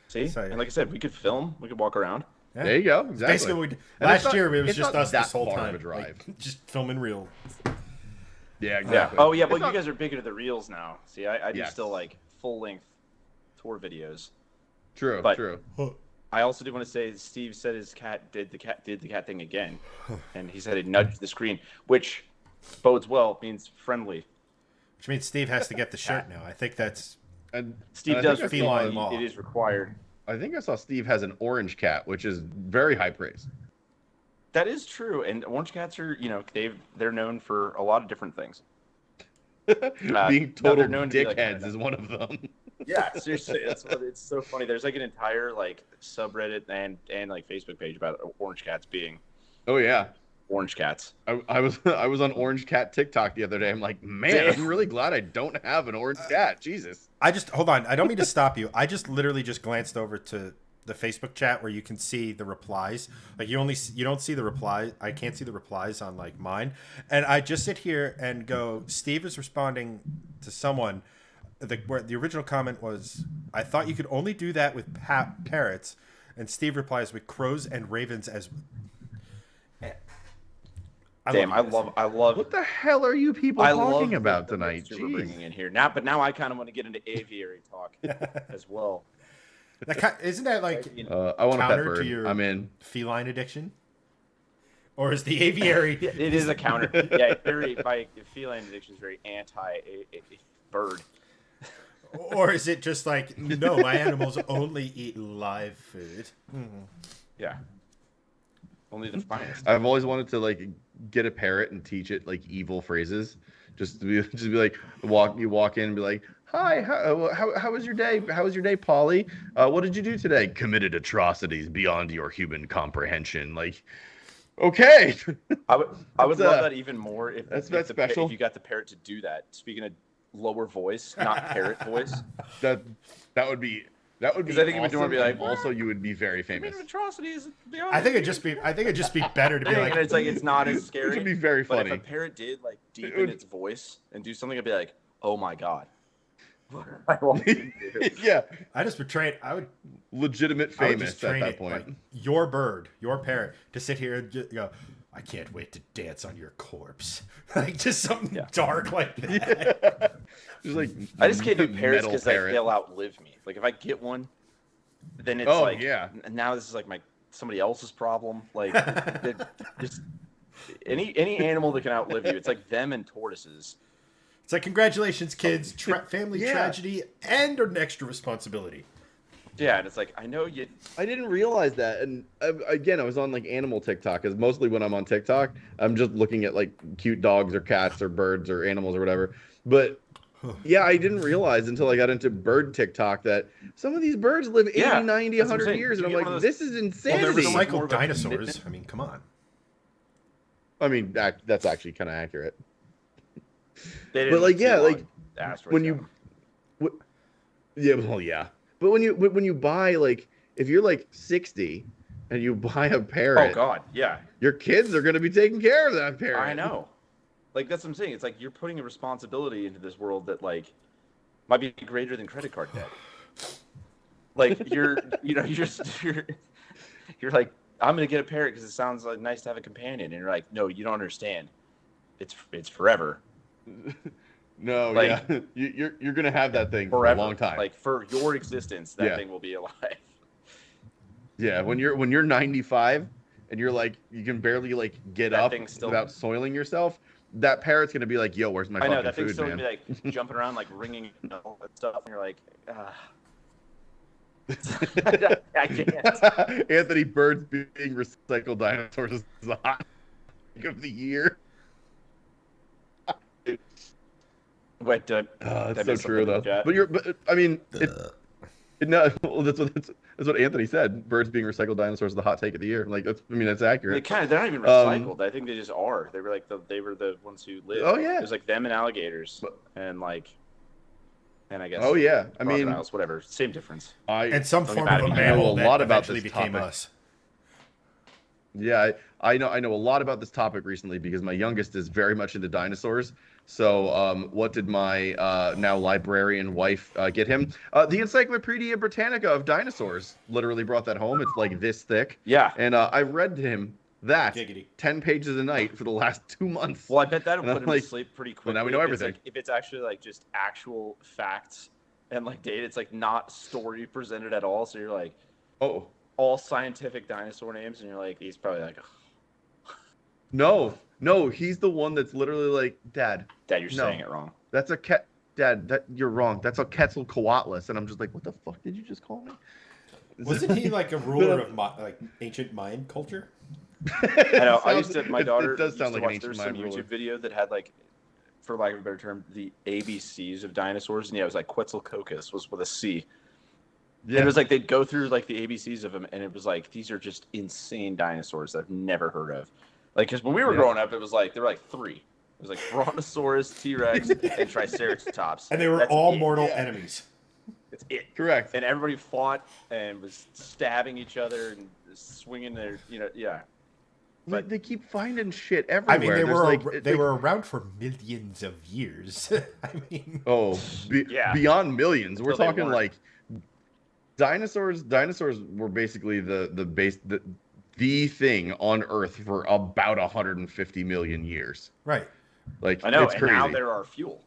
See, and like I said, we could film, we could walk around. Yeah. There you go. Exactly. Basically, last year it was just us this whole time, drive. Like, just filming real. Yeah, exactly. Oh yeah, well you guys are big into the reels now. See, I do still like full length tour videos. True. I also do want to say Steve said his cat did the cat thing again, and he said it nudged the screen, which bodes well, means friendly. Which means Steve has to get the shirt now. I think that's. And Steve does feline law. It is required. I think I saw Steve has an orange cat, which is very high praise. That is true, and orange cats are, they're known for a lot of different things. Being total dickheads is one of them. Yeah, seriously, it's so funny. There's like an entire like subreddit and like Facebook page about orange cats being. Oh yeah, orange cats. I was on orange cat TikTok the other day. I'm like, man, I'm really glad I don't have an orange cat. Jesus. Hold on. I don't mean to stop you. I just literally just glanced over to the Facebook chat where you can see the replies. Like you don't see the reply. I can't see the replies on like mine. And I just sit here and go, Steve is responding to someone. Where the original comment was, I thought you could only do that with parrots. And Steve replies with crows and ravens as. Damn, I love. What the hell are you people talking about tonight? We're bringing in here now, but now I kind of want to get into aviary talk as well. Isn't that like I want a pet bird. to your I'm in. feline addiction? Or is the aviary? It is a counter. Yeah, my feline addiction is very anti-bird. Or is it just like, no, my animals only eat live food? Yeah. Only the finest. I've always wanted to like get a parrot and teach it like evil phrases. Just be like, you walk in and be like, "Hi, how was your day? How was your day, Polly? What did you do today? Committed atrocities beyond your human comprehension." Like, okay. I would love that even more if that's special. If you got the parrot to do that. Speaking of lower voice, not parrot voice. That would be. That would be. I think awesome. it would be like. Also, you would be very famous. Atrocities. I think it'd just be better to be like. It's like it's not as scary. It would be very funny. But if a parrot did like deepen its voice and do something, I'd be like, "Oh my god." Yeah, I would legitimate famous at that point. Like, your bird, your parrot, to sit here and just go, "I can't wait to dance on your corpse." Like just something dark like that. Yeah. Just like I just can't do parrots because they'll outlive me. Like if I get one, then it's and now this is like somebody else's problem. Like just any animal that can outlive you. It's like them and tortoises. It's like, congratulations, kids, family tragedy and an extra responsibility. Yeah, and it's like, I know you. I didn't realize that, and again, I was on like animal TikTok, because mostly when I'm on TikTok, I'm just looking at like cute dogs or cats or birds or animals or whatever. But yeah, I didn't realize until I got into bird TikTok that some of these birds live 80, 90, 100 years, and I'm like, this is insanity. Well, they're recycled dinosaurs. I mean, come on. I mean, that's actually kind of accurate. But like, yeah, like when you, but when you buy, like, if you're like 60 and you buy a parrot, oh god, yeah, your kids are going to be taking care of that parrot. I know. Like that's what I'm saying. It's like you're putting a responsibility into this world that like might be greater than credit card debt. Like you're like, I'm gonna get a parrot because it sounds like nice to have a companion, and you're like, no, you don't understand. It's forever. No, like, yeah, you're gonna have that thing forever, for a long time. Like for your existence, that thing will be alive. Yeah, when you're 95 and you're like you can barely like get up without soiling yourself. That parrot's gonna be like, "Yo, where's my fucking food, man?" I know that thing's still gonna be like jumping around, like ringing and all that stuff, and you're like, I can't. Anthony, birds being recycled dinosaurs is the hot of the year. Wait, that's so true though. But I mean, no, that's what Anthony said. Birds being recycled dinosaurs is the hot take of the year. Like that's accurate. They're not even recycled. I think they just are. They were like the ones who lived. Oh yeah. It was like them and alligators and I guess. Oh yeah. I mean, whatever. Same difference. And some form of a mammal that eventually became us. Yeah, I know a lot about this topic recently because my youngest is very much into dinosaurs. So what did my now librarian wife get him? The Encyclopedia Britannica of dinosaurs. Literally brought that home. It's like this thick. Yeah. And I read to him that 10 pages a night for the last 2 months. Well, I bet that'll put him to sleep pretty quickly. Well, now we know everything. If it's actually like just actual facts and like data, it's like not story presented at all. So you're like, oh, all scientific dinosaur names, and you're like, he's probably like, no, he's the one that's literally like, Dad, you're saying it wrong. That's a cat. Dad, you're wrong. That's a Quetzalcoatlus. And I'm just like, what the fuck did you just call me? Wasn't he like a ruler of like ancient Mayan culture? I know. My daughter does sound like an ancient Mayan ruler. YouTube video that had like, for lack of a better term, the ABCs of dinosaurs, and it was like Quetzalcoatlus was with a C. Yeah. And it was like they'd go through like the ABCs of them, and it was like these are just insane dinosaurs that I've never heard of. Like, because when we were growing up, it was like there were like 3. It was like Brontosaurus, T-Rex, and Triceratops. And they were all mortal enemies. That's it. Correct. And everybody fought and was stabbing each other and swinging their, But they keep finding shit everywhere. I mean, they were around for millions of years. I mean, beyond millions. We're talking like dinosaurs. Dinosaurs were basically the base. the thing on Earth for about 150 million years. Right. Like I know, it's and crazy. now there are fuel.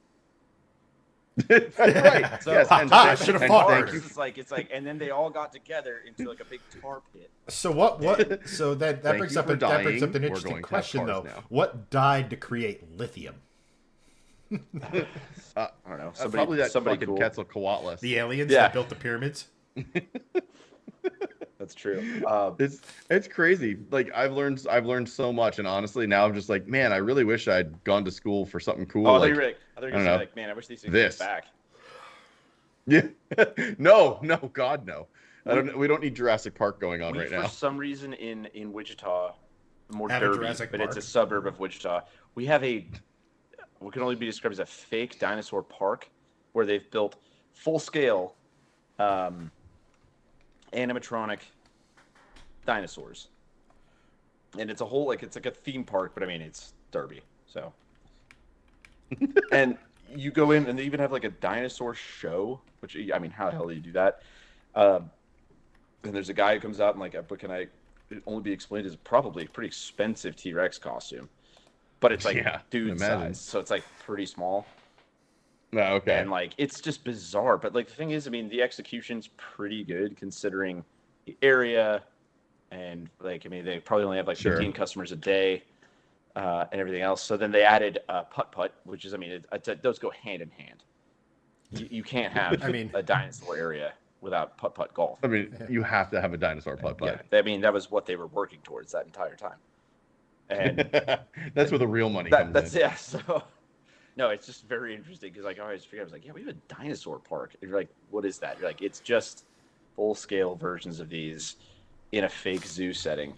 Right. So, Yes. And, I should have and fought thank harder. you. it's like, and then they all got together into like a big tar pit. So what? So that Thank brings you up for that brings up dying. an We're interesting going to have question cars though. now. What died to create lithium? I don't know. Probably that somebody fucking cool. Quetzalcoatlus. The aliens Yeah. that built the pyramids? That's true. It's crazy. Like I've learned so much, and honestly, now I'm just like, man, I really wish I'd gone to school for something cool. I like, thought you were gonna say like, man, I wish these things this. went back. Yeah. No, God, no. We don't need Jurassic Park going on right now. For some reason in Wichita, more Have a Derby, Jurassic but Park. it's a suburb of Wichita. We have what can only be described as a fake dinosaur park where they've built full scale animatronic dinosaurs. And it's a whole it's like a theme park, but I mean it's Derby. So and you go in and they even have like a dinosaur show, which I mean, how the hell do you do that? And there's a guy who comes out and like, but can I only be explained as probably a pretty expensive T-Rex costume, but it's like dude size, so it's like pretty small. No, okay. And like it's just bizarre, but like the thing is, I mean, the execution's pretty good considering the area, and like I mean, they probably only have like 15 customers a day. And everything else. So then they added putt-putt, which is, I mean, those go hand in hand. You can't have a dinosaur area without putt-putt golf. I mean, you have to have a dinosaur putt-putt. Yeah, I mean, that was what they were working towards that entire time. And that's where the real money comes in. Yeah, so, no, it's just very interesting because like, I always figured, I was like, yeah, we have a dinosaur park. And you're like, what is that? You're like, it's just full-scale versions of these in a fake zoo setting.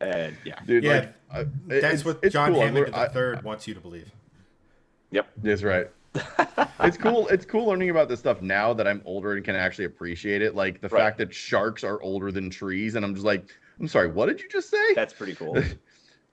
And dude, yeah, like, that's what John cool. Hammond III wants you to believe. Yep, that's right. It's cool. It's cool learning about this stuff now that I'm older and can actually appreciate it. Like the fact that sharks are older than trees, and I'm just like, I'm sorry, what did you just say? That's pretty cool.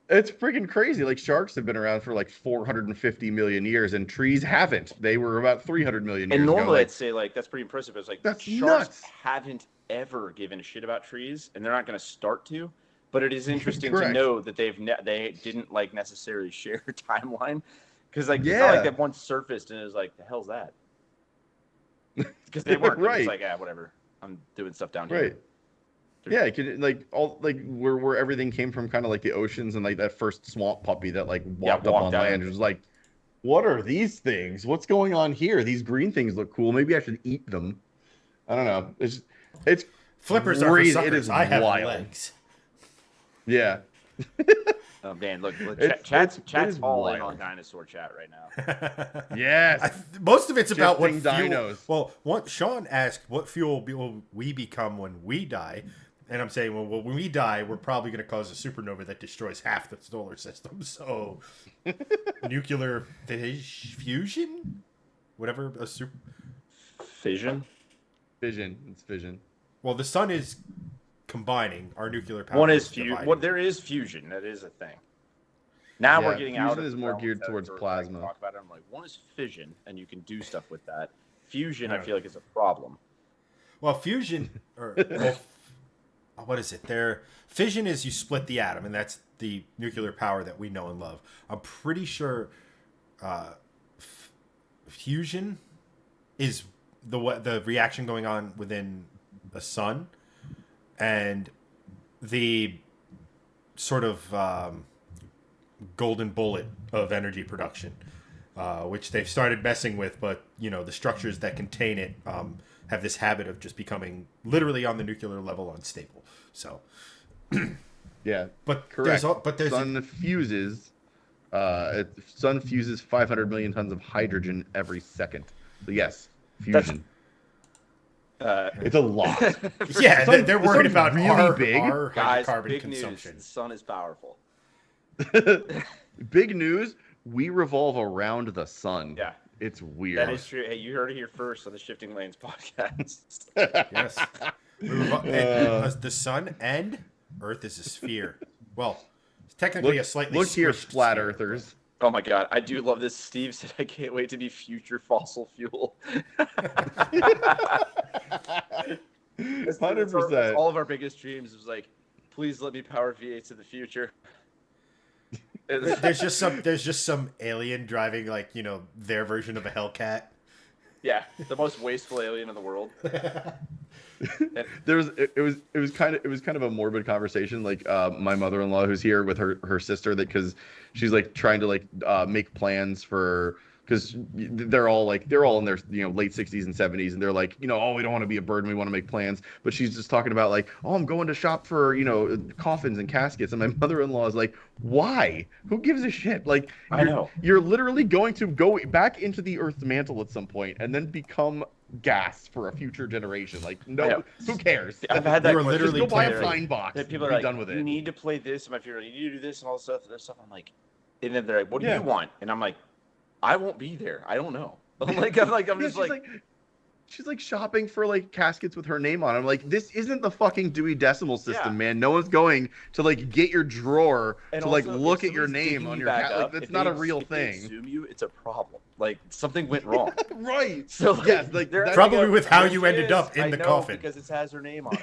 It's freaking crazy. Like sharks have been around for like 450 million years, and trees haven't. They were about 300 million years ago. And normally I'd say like that's pretty impressive. It's like that's sharks nuts. Haven't ever given a shit about trees, and they're not going to start to. But it is interesting to know that they didn't like necessarily share a timeline, because like it's not like that once surfaced and it was like, the hell's that? Because they weren't. Right. It's like, whatever. I'm doing stuff down here. Right. Yeah, like all like where everything came from, kind of like the oceans, and like that first swamp puppy that like walked up on land. It was like, what are these things? What's going on here? These green things look cool. Maybe I should eat them. I don't know. It's flippers crazy. are for suckers. It is I have wild. Legs. Yeah. Oh man, look, chat's all in on dinosaur chat right now. Yes. Most of it's about what fuel. Dinos. Well, Sean asked, what fuel will we become when we die? And I'm saying, well, when we die, we're probably going to cause a supernova that destroys half the solar system. So, nuclear fusion, whatever fission. It's fission. Well, the sun is combining our nuclear power. One is fusion. Well, there is fusion. That is a thing. Now we're getting out of fusion is more geared towards plasma. Talk about it. I'm like, one is fission, and you can do stuff with that. Fusion, I feel like, is a problem. Well, fusion, what is it? Fission is you split the atom, and that's the nuclear power that we know and love. I'm pretty sure fusion is the reaction going on within the sun, and the sort of golden bullet of energy production, which they've started messing with, but the structures that contain it have this habit of just becoming literally on the nuclear level unstable. So, yeah, but correct. There's sun fuses 500 million tons of hydrogen every second. So yes, fusion. It's a lot. Yeah, they're worried about really our guys. hydrocarbon Big consumption. News. The sun is powerful. Big news. We revolve around the sun. Yeah. It's weird. That is true. Hey, you heard it here first on the Shifting Lanes podcast. Yes. The sun and Earth is a sphere. Well, it's technically a slightly look here, squished flat sphere. earthers. Oh my god, I do love this. Steve said, "I can't wait to be future fossil fuel." That's 100%. all of our biggest dreams. It was like, please let me power V8s in the future. There's just some alien driving like, you know, their version of a Hellcat. Yeah, the most wasteful alien in the world. It was kind of a morbid conversation. Like my mother-in-law who's here with her sister, that because she's like trying to like make plans for, because they're all in their, you know, late 60s and 70s, and they're like, you know, oh, we don't want to be a burden, we want to make plans. But she's just talking about like, oh, I'm going to shop for, you know, coffins and caskets, and my mother-in-law is like, why? Who gives a shit? Like, I know. you're literally going to go back into the Earth's mantle at some point and then become gas for a future generation. Like, no, who cares? I've had that. You were question. literally Just go buy a playing- fine box. People and are be like, done with you it. need to play this in my funeral. You need to do this and all this stuff. There's stuff. I'm like, and then they're like, what do Yeah. you want? And I'm like, I won't be there. I don't know. I'm Yeah, just like, she's like shopping for like caskets with her name on. I'm like, this isn't the fucking Dewey Decimal System, Yeah. man. No one's going to like get your drawer and to like also, look if at your somebody's name digging on you your back like up, that's if not a they- real if they thing. Zoom you, it's a problem. Like something went wrong. Right. So like, yes, like they're that's- Probably ending up- with how Yes, you ended yes, up in I the know, coffin. because it has her name on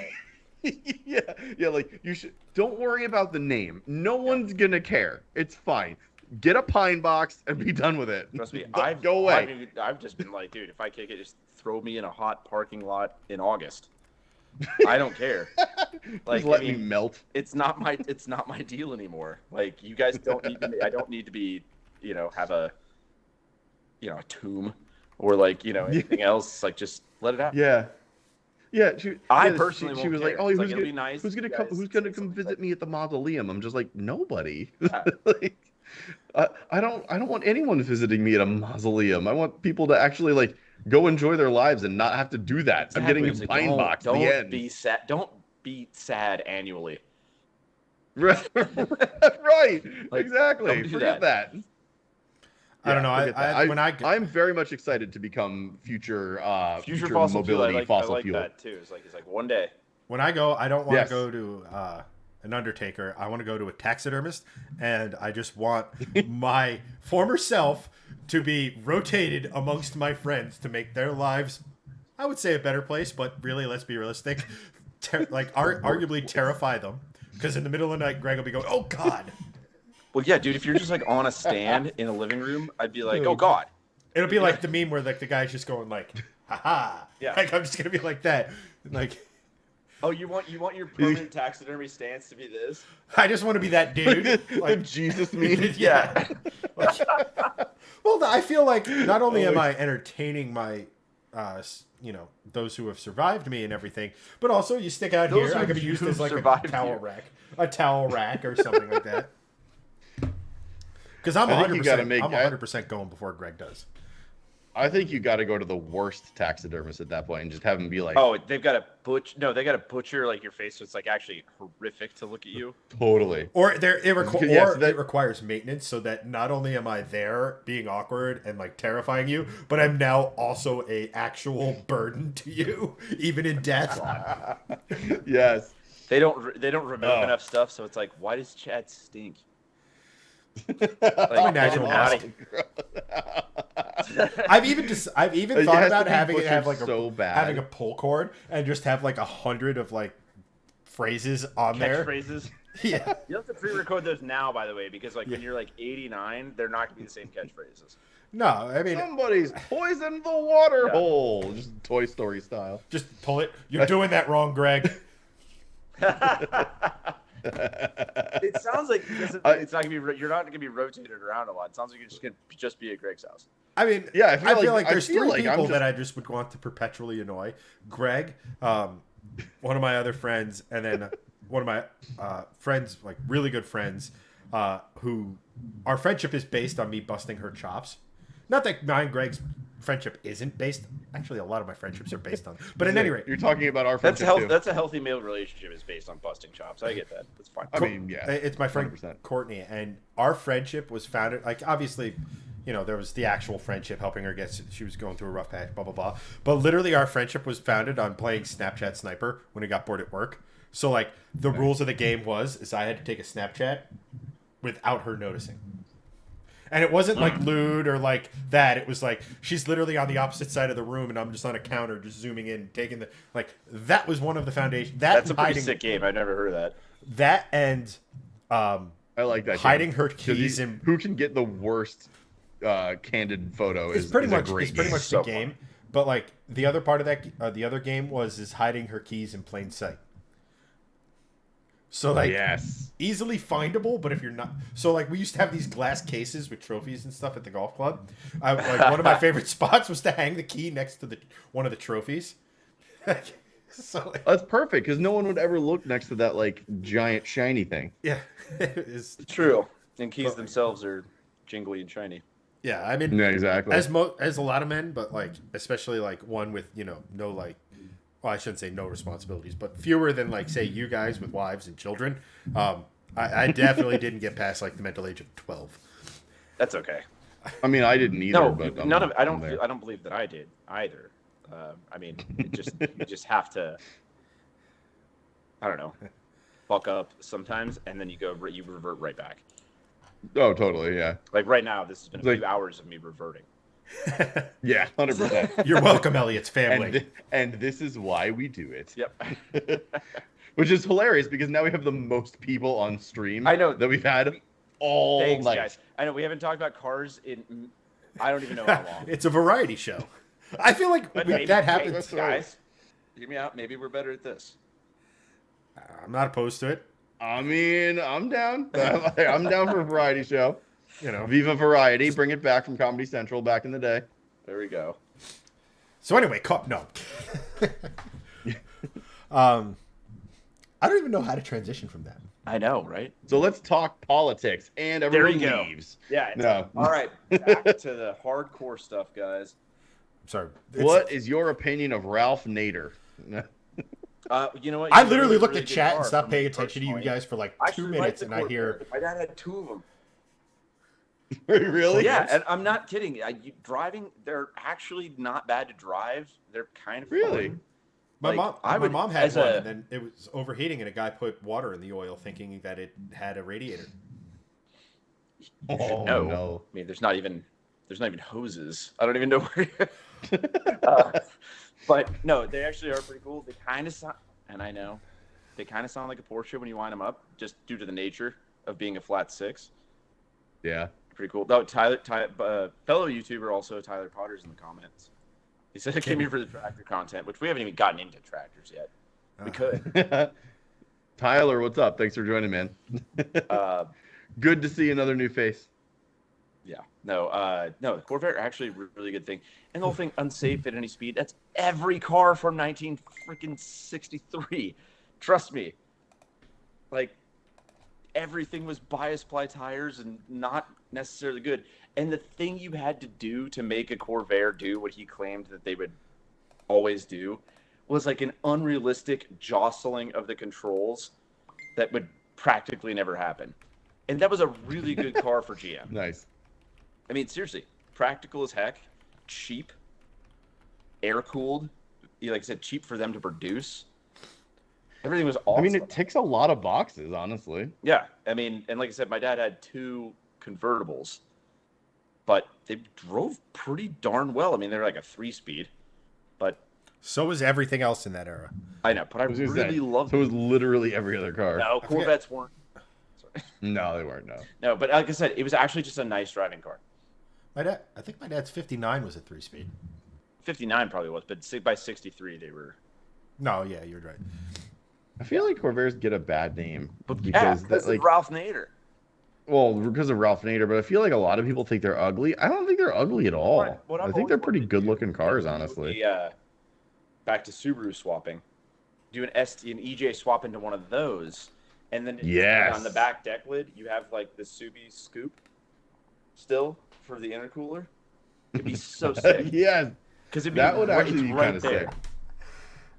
it. yeah, like you should don't worry about the name. No one's gonna care. It's fine. Get a pine box and be done with it. Trust me, Go away. I've just been like, dude, if I kick it, just throw me in a hot parking lot in August. I don't care. Like, Just let I me mean, melt. it's not my deal anymore. Like, you guys don't need to. I don't need to be, you know, have a, you know, a tomb or like, you know, anything else. Like, just let it happen. Yeah. Yeah, I yeah, personally she won't was like, care. "Oh, It's who's like, gonna it'll be nice who's if gonna you come guys who's gonna say come something visit like- me at the mausoleum?" I'm just like, "Nobody." Yeah. Like, I don't want anyone visiting me at a mausoleum. I want people to actually like go enjoy their lives and not have to do that. I'm getting a It's like, pine box. Don't The end. be sad. Don't be sad annually. Right. Like, Exactly. don't do Forget that. I don't know. forget that. When I'm very much excited to become future fossil mobility fuel. fossil I like fuel. that too. It's like one day. When I go, I don't want Yes. to go to an undertaker. I want to go to a taxidermist, and I just want my former self to be rotated amongst my friends to make their lives, I would say, a better place. But really, let's be realistic. Arguably terrify them, because in the middle of the night, Greg will be going, "Oh God." Well, yeah, dude. If you're just like on a stand in a living room, I'd be like, oh God. It'll be like the meme where like the guy's just going like, "Ha ha." Yeah. Like I'm just gonna be like that. Like Oh, you want your permanent taxidermy stance to be this? I just want to be that dude. Like Jesus meme. yeah. Well, I feel like not only am I entertaining my, you know, those who have survived me and everything, but also you stick out Those here, I could be who used as like a survived towel you. rack or something like that. Because I'm I think you 100%, gotta make- I'm 100% going before Greg does. I think you got to go to the worst taxidermist at that point and just have him be like, Oh, they've got to butcher. No, they got to butcher like your face, so it's like actually horrific to look at you. totally. Or Yeah, so that- it requires maintenance, so that not only am I there being awkward and like terrifying you, but I'm now also a actual burden to you, even in death. Yes. They don't remove Oh. enough stuff, so it's like, why does Chad stink? I'm a natural Body. I've even It thought has about to be having it butchered have like so bad. having a pull cord and just have like 100 of like phrases on there. Catchphrases. Yeah. You have to pre-record those now, by the way, because like when you're like 89, they're not gonna be the same catchphrases. No, I mean Somebody's poisoned the water Yeah. hole. Just Toy Story style. just pull it. You're doing that wrong, Greg. It sounds like it's not gonna be. You're not gonna be rotated around a lot. It sounds like you're just gonna be at Greg's house. I mean, Yeah, I feel like there's three I'm people just- that I just would want to perpetually annoy: Greg, one of my other friends, and then one of my friends, like really good friends, who our friendship is based on me busting her chops. Not that mine, Greg's friendship isn't based. Actually, a lot of my friendships are based on. But at any rate, You're talking about our friendship too. That's a healthy male relationship is based on busting chops. I get that. That's fine. I mean, yeah. it's my friend 100%. Courtney, and our friendship was founded. Like obviously, you know, there was the actual friendship helping her get. She was going through a rough patch, blah blah blah. But literally, our friendship was founded on playing Snapchat Sniper when he got bored at work. So like the rules of the game is I had to take a Snapchat without her noticing. And it wasn't like lewd or like that. It was like she's literally on the opposite side of the room, and I'm just on a counter, just zooming in, taking the like. That was one of the foundations. That's a pretty sick game. I've never heard of that. That and I like that hiding game. her keys in. Who can get the worst candid photo? It's is pretty is much a great it's pretty game. much the game. But like the other part of that, the other game is hiding her keys in plain sight. So like easily findable, but if you're not, so like we used to have these glass cases with trophies and stuff at the golf club. Like one of my favorite spots was to hang the key next to one of the trophies. So like, that's perfect because no one would ever look next to that like giant shiny thing. Yeah, it's true. And keys themselves are jingly and shiny. Yeah, I mean, yeah, exactly. As a lot of men, but like especially like one with no like. Well, I shouldn't say no responsibilities, but fewer than like say you guys with wives and children. I definitely didn't get past like the mental age of 12. That's okay. I mean, I didn't either. No, but none of I don't believe that I did either. I mean, you just have to. I don't know, fuck up sometimes, and then you revert right back. Oh, totally, yeah. Like right now, this has been a few hours of me reverting. Yeah, 100%. You're welcome, Elliot's family. And this is why we do it. Yep. Which is hilarious because now we have the most people on stream. I know that we've had all night. Guys. I know we haven't talked about cars in I don't even know how long. It's a variety show. I feel like that happens, guys. Hear me out. Maybe we're better at this. I'm not opposed to it. I mean, I'm down. I'm down for a variety show. Viva Variety, bring it back from Comedy Central back in the day. There we go. So anyway, no. I don't even know how to transition from that. I know, right? So let's talk politics, and everyone leaves. Yeah. No. All right, back to the hardcore stuff, guys. I'm sorry. What is your opinion of Ralph Nader? You know what? I literally looked at chat and stopped paying attention to you guys for like 2 minutes, and I hear my dad had 2 of them. Really? Yeah, and I'm not kidding. Driving, they're actually not bad to drive. They're kind of really. Fun. My mom had one, and then it was overheating, and a guy put water in the oil, thinking that it had a radiator. Oh no! I mean, there's not even hoses. I don't even know where. But no, they actually are pretty cool. They kind of sound, and I know, they kind of sound like a Porsche when you wind them up, just due to the nature of being a flat 6. Yeah. Pretty cool. Though Tyler, fellow YouTuber, also Tyler Potter's in the comments. He said it came here for the tractor content, which we haven't even gotten into tractors yet. We could. Tyler, what's up? Thanks for joining, man. Good to see another new face. Yeah. No, the Corvair actually a really good thing. And the whole thing, unsafe at any speed. That's every car from 1963. Trust me. Like, everything was bias ply tires and not necessarily good. And the thing you had to do to make a Corvair do what he claimed that they would always do was like an unrealistic jostling of the controls that would practically never happen. And that was a really good car for GM. Nice. I mean, seriously, practical as heck, cheap, air-cooled. Like I said, cheap for them to produce. Everything was awesome. I mean, it ticks a lot of boxes, honestly. Yeah. I mean, and like I said, my dad had 2 convertibles, but they drove pretty darn well. I mean, they're like a 3-speed, but... So was everything else in that era. I know, but I really loved it. So it was literally every other car. No, Corvettes weren't. Sorry. No, they weren't, no. No, but like I said, it was actually just a nice driving car. I think my dad's 59 was a 3-speed. 59 probably was, but by 63 they were... No, yeah, you're right. I feel like Corvairs get a bad name because of Ralph Nader. Well, because of Ralph Nader, but I feel like a lot of people think they're ugly. I don't think they're ugly at all. I think they're pretty good-looking cars, honestly. Back to Subaru swapping. Do an EJ swap into one of those, and then on the back deck lid, you have like the Subi scoop still for the intercooler. It'd be so sick. Yeah, because that would actually be kind of sick.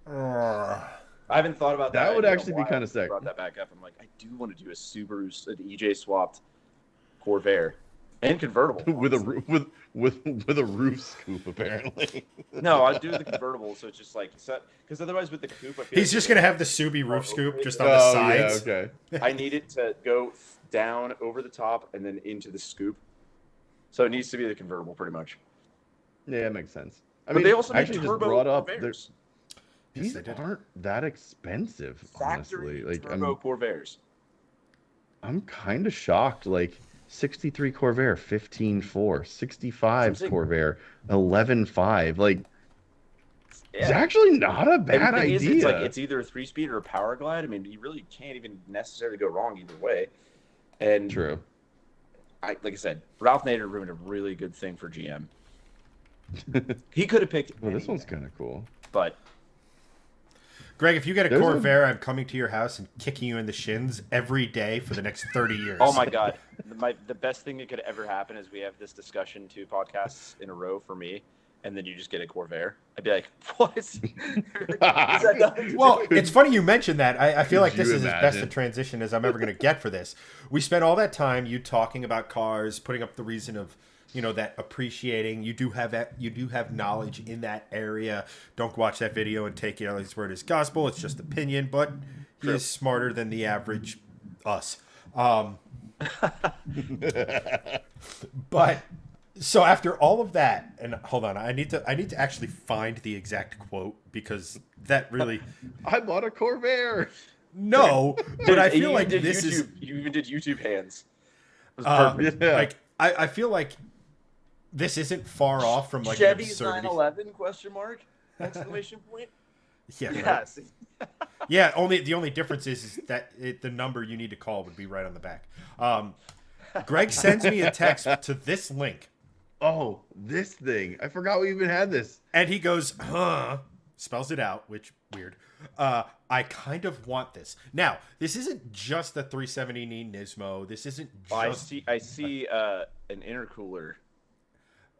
I haven't thought about that. That would actually be kind of sick. Brought that back up. I'm like, I do want to do a Subaru, an EJ swapped Corvair and convertible with a roof scoop, apparently. No, I'd do the convertible, so it's just like because otherwise with the coupe, I feel he's just gonna have the Subi roof scoop just on the sides. Yeah, okay. I need it to go down over the top and then into the scoop. So it needs to be the convertible, pretty much. Yeah, that makes sense. But they also actually made just turbo brought up Corvairs. these aren't that expensive, honestly. Factory Like turbo Corvairs. I'm kind of shocked. Like 63 Corvair, 15.4, 65 Corvair, 11.5. Like it's actually not a bad idea. It's like it's either a 3-speed or a power glide. I mean, you really can't even necessarily go wrong either way. And true. Like I said, Ralph Nader ruined a really good thing for GM. He could have picked. Well, this one's kind of cool. But Greg, if you get a Corvair, I'm coming to your house and kicking you in the shins every day for the next 30 years. Oh my God, the best thing that could ever happen is we have this discussion 2 podcasts in a row for me, and then you just get a Corvair. I'd be like, what? Is that well, it's funny you mentioned that. I feel like this is imagine? as best a transition as I'm ever going to get for this. We spent all that time you talking about cars, putting up the reason of, you know, that appreciating. You do have knowledge in that area. Don't watch that video and take his word as gospel. It's just opinion, but he is smarter than the average us. But so after all of that, and hold on, I need to actually find the exact quote because that really I bought a Corvair. No, but I feel like this is you even did YouTube hands. It was perfect. Yeah. like I feel like this isn't far off from like Chevy's an absurdity. 911 question mark exclamation point. Yeah, right. Yes. Yeah. The only difference is that the number you need to call would be right on the back. Greg sends me a text to this link. Oh, this thing. I forgot we even had this. And he goes, huh, spells it out, which weird. I kind of want this. Now, this isn't just the 370 Nismo. This isn't just... I see an intercooler.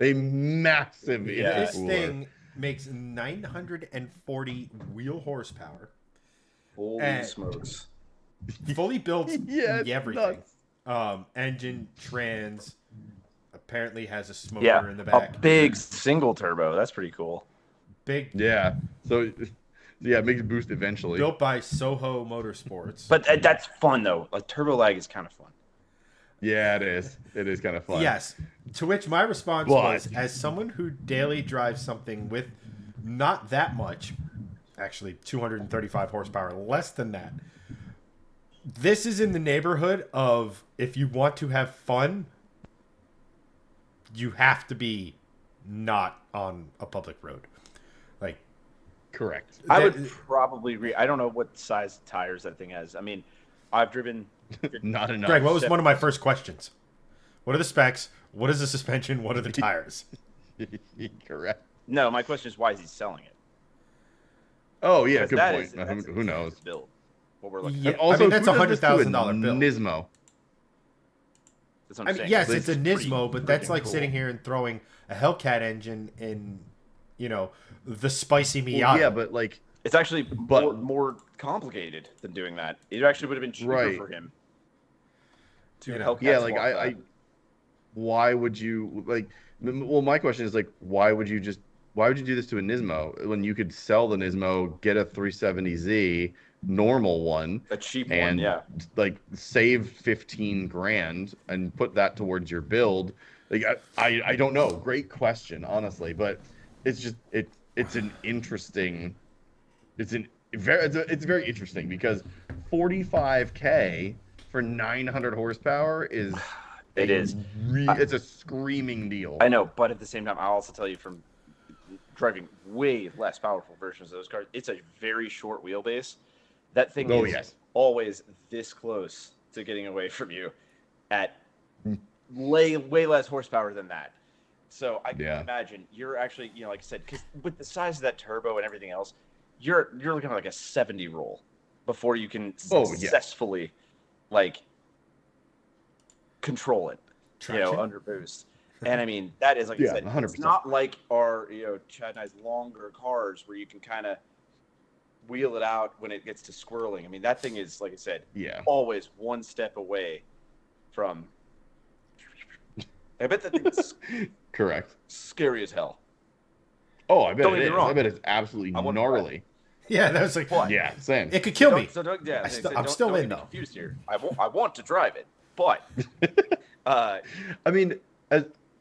A massive This intercooler. thing makes 940 wheel horsepower. Holy smokes. Fully built Yeah, it's everything. nuts. Engine, trans, apparently has a smoker in the back. A big single turbo. That's pretty cool. Big. Yeah. So, yeah, it makes a boost eventually. Built by Soho Motorsports. But that's fun, though. Like, turbo lag is kind of fun. Yeah, it is. It is kind of fun. Yes. To which my response was, as someone who daily drives something with not that much, actually 235 horsepower, less than that, this is in the neighborhood of if you want to have fun, you have to be not on a public road. Like, correct. I would probably agree. I don't know what size tires that thing has. I mean, I've driven... Not enough. Greg, what was one of my first questions? What are the specs? What is the suspension? What are the tires? Correct. No, my question is why is he selling it? Oh, yeah, Because good point. Who knows? Build. What we're looking Yeah, at. Also, that's who a does this to a $100,000 bill. Nismo. That's what I'm I mean, saying. yes, It's it's a pretty Nismo, but that's freaking like cool. sitting here and throwing a Hellcat engine in, you know, the spicy Miata. Well, yeah, but like, It's actually more complicated than doing that. It actually would have been cheaper Right. for him. You know, help yeah, cats like walk I, that. why would you like? Well, my question is like, why would you do this to a Nismo when you could sell the Nismo, get a 370Z normal one, A cheap and one, yeah. like save 15 grand and put that towards your build? Like, I don't know. Great question, honestly, but it's just it's an interesting. It's very interesting because 45K for 900 horsepower is it's a screaming deal. I know, but at the same time, I'll also tell you from driving way less powerful versions of those cars, it's a very short wheelbase. That thing is always this close to getting away from you at way less horsepower than that. So I can imagine you're actually, you know, like I said, because with the size of that turbo and everything else, you're looking at like a 70 roll before you can successfully like control it, Traction. you know, under boost. And I mean, that is, like I said, 100%. it's not like our, you know, Chad and I's longer cars where you can kind of wheel it out when it gets to squirreling. I mean, that thing is, like I said, always one step away from. I bet that thing's correct. scary as hell. Oh, I bet Don't it get is. me wrong. I bet it's absolutely gnarly. Yeah, that was like, Yeah, same. it could kill me. I'm still in, though. Confused here. I want to drive it, but I mean,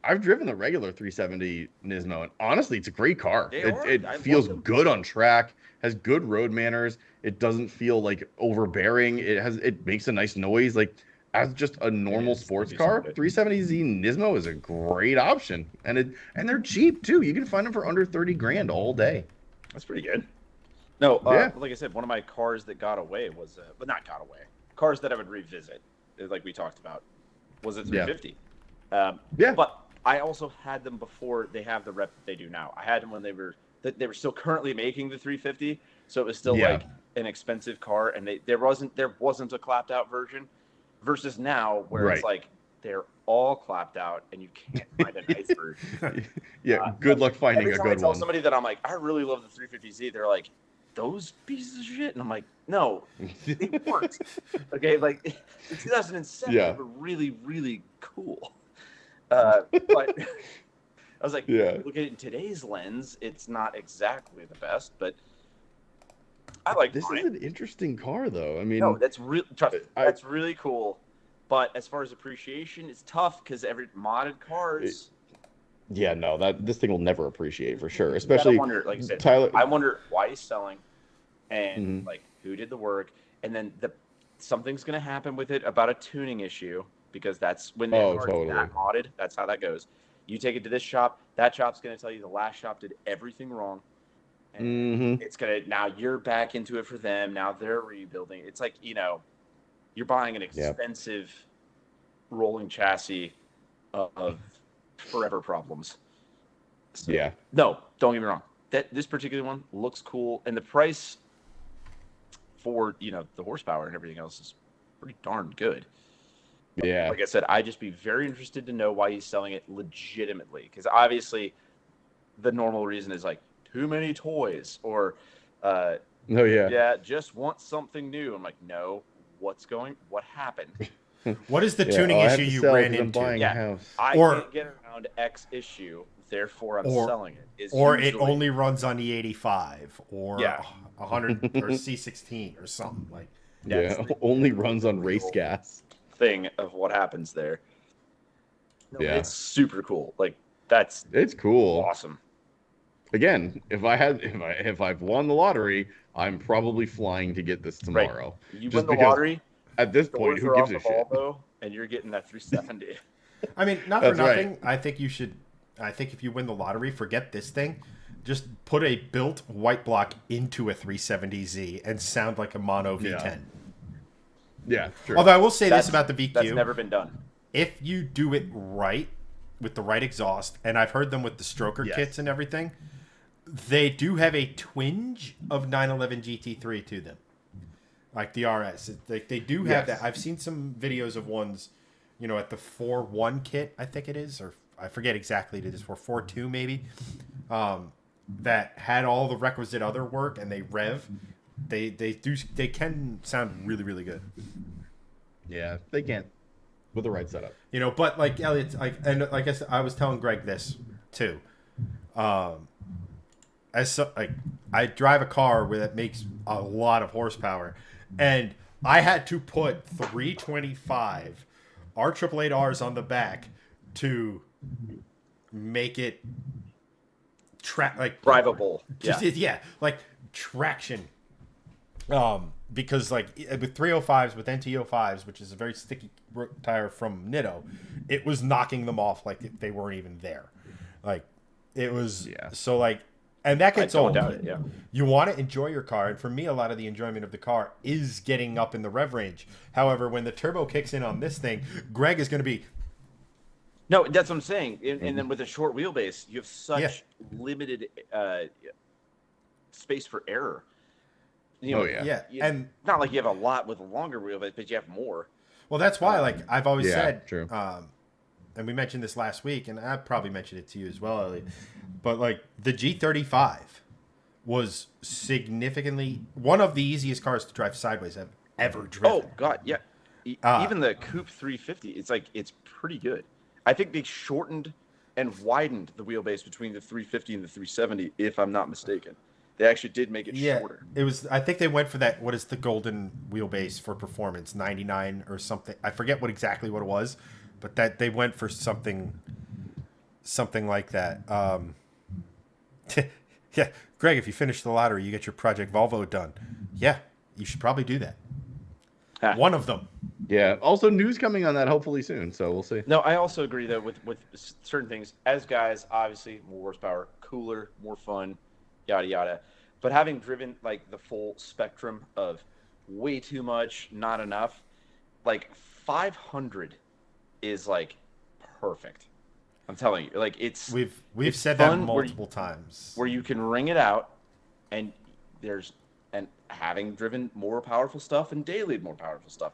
I've driven the regular 370 Nismo, and honestly, it's a great car. It I feels love them. good on track, has good road manners. It doesn't feel like overbearing. It makes a nice noise. Like as just a normal sports car, 370Z Nismo is a great option, and they're cheap too. You can find them for under 30 grand all day. That's pretty good. No, Yeah. like I said, one of my cars that got away was, but not got away. Cars that I would revisit, like we talked about, was a 350. Yeah. But I also had them before they have the rep that they do now. I had them when they were still currently making the 350, so it was still like an expensive car, and there wasn't a clapped out version. Versus now, where it's like they're all clapped out, and you can't find a nice version. Good luck finding a good one. Every time I tell somebody that I'm like, I really love the 350Z, they're like, those pieces of shit, and I'm like, no, they weren't. Okay, like in 2007, they were really, really cool. But I was like, look at it in today's lens, it's not exactly the best, but I like this. Is an interesting car, though. I mean, no, that's that's really cool. But as far as appreciation, it's tough because every modded cars. This thing will never appreciate for sure. Especially, wonder, like I said, Tyler. I wonder why he's selling, and like who did the work, and then something's gonna happen with it about a tuning issue because that's when they're that modded. That's how that goes. You take it to this shop. That shop's gonna tell you the last shop did everything wrong. And it's gonna now you're back into it for them. Now they're rebuilding. It's like you're buying an expensive rolling chassis of forever problems. So, no, don't get me wrong. This particular one looks cool, and the price for the horsepower and everything else is pretty darn good. Yeah. Like I said, I'd just be very interested to know why he's selling it legitimately, because obviously the normal reason is like too many toys or just want something new. I'm like, no, what happened? What is the tuning issue you ran into? I can't get around X issue, therefore I'm selling it. It only runs on the 85 or 100 or C16 or something like. Only runs on race gas. Thing of what happens there. No, it's super cool. Like it's cool. Awesome. Again, if I've won the lottery, I'm probably flying to get this tomorrow. Right. You win the lottery. At this point, who gives a shit? Though, and you're getting that 370. I mean, not for nothing. Right. I think if you win the lottery, forget this thing. Just put a built white block into a 370Z and sound like a mono V10. Yeah, true. Although I will say this about the VQ. That's never been done. If you do it right with the right exhaust, and I've heard them with the stroker kits and everything, they do have a twinge of 911 GT3 to them. Like the RS. They do have that. I've seen some videos of ones, at the 4.1 kit, I think it is, or I forget exactly it is, for 4.2 maybe, that had all the requisite other work, and they rev. They can sound really, really good. Yeah, they can with the right setup. But like Elliot, I was telling Greg this too. I drive a car that makes a lot of horsepower, and I had to put 325 R888Rs on the back to make it drivable. Like traction. Because like with 305s, with NT05s, which is a very sticky tire from Nitto, it was knocking them off like they weren't even there. Like it was so like, and that gets old. You want to enjoy your car, and for me, a lot of the enjoyment of the car is getting up in the rev range. However, when the turbo kicks in on this thing, Greg is going to be. No, that's what I'm saying. And then with a short wheelbase, you have such limited space for error. And not like you have a lot with a longer wheelbase, but you have more. Well, that's why, like I've always said, true. And we mentioned this last week, and I probably mentioned it to you as well, Elliot. But like the G35 was significantly one of the easiest cars to drive sideways I've ever driven. Oh God, yeah. Even the Coupe 350, it's pretty good. I think they shortened and widened the wheelbase between the 350 and the 370, if I'm not mistaken. They actually did make it shorter. It was. I think they went for that. What is the golden wheelbase for performance? 99 or something. I forget exactly what it was, but that they went for something something like that. Yeah, Greg, if you finish the lottery, you get your Project Volvo done. Yeah, you should probably do that. One of them. Yeah. Also, news coming on that hopefully soon. So we'll see. No, I also agree that with certain things, as guys, obviously more horsepower, cooler, more fun, yada yada. But having driven like the full spectrum of way too much, not enough, like 500 is like perfect. I'm telling you, like it's we've said that multiple times. Where you can ring it out, and having driven more powerful stuff and daily more powerful stuff,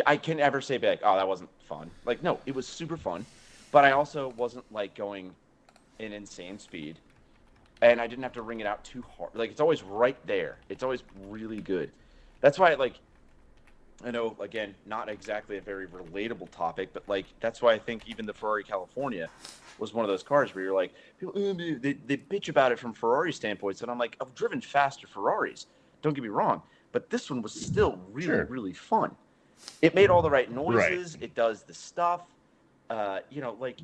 I can't ever say back, oh, that wasn't fun. Like, no, it was super fun, but I also wasn't like going in insane speed, and I didn't have to ring it out too hard. Like, it's always right there. It's always really good. That's why, like, I know, again, not exactly a very relatable topic, but like that's why I think even the Ferrari California was one of those cars where you're like, people, they bitch about it from Ferrari standpoints, and I'm like, I've driven faster Ferraris. Don't get me wrong, but this one was still really, really fun. It made all the right noises. Right. It does the stuff. Like. Well,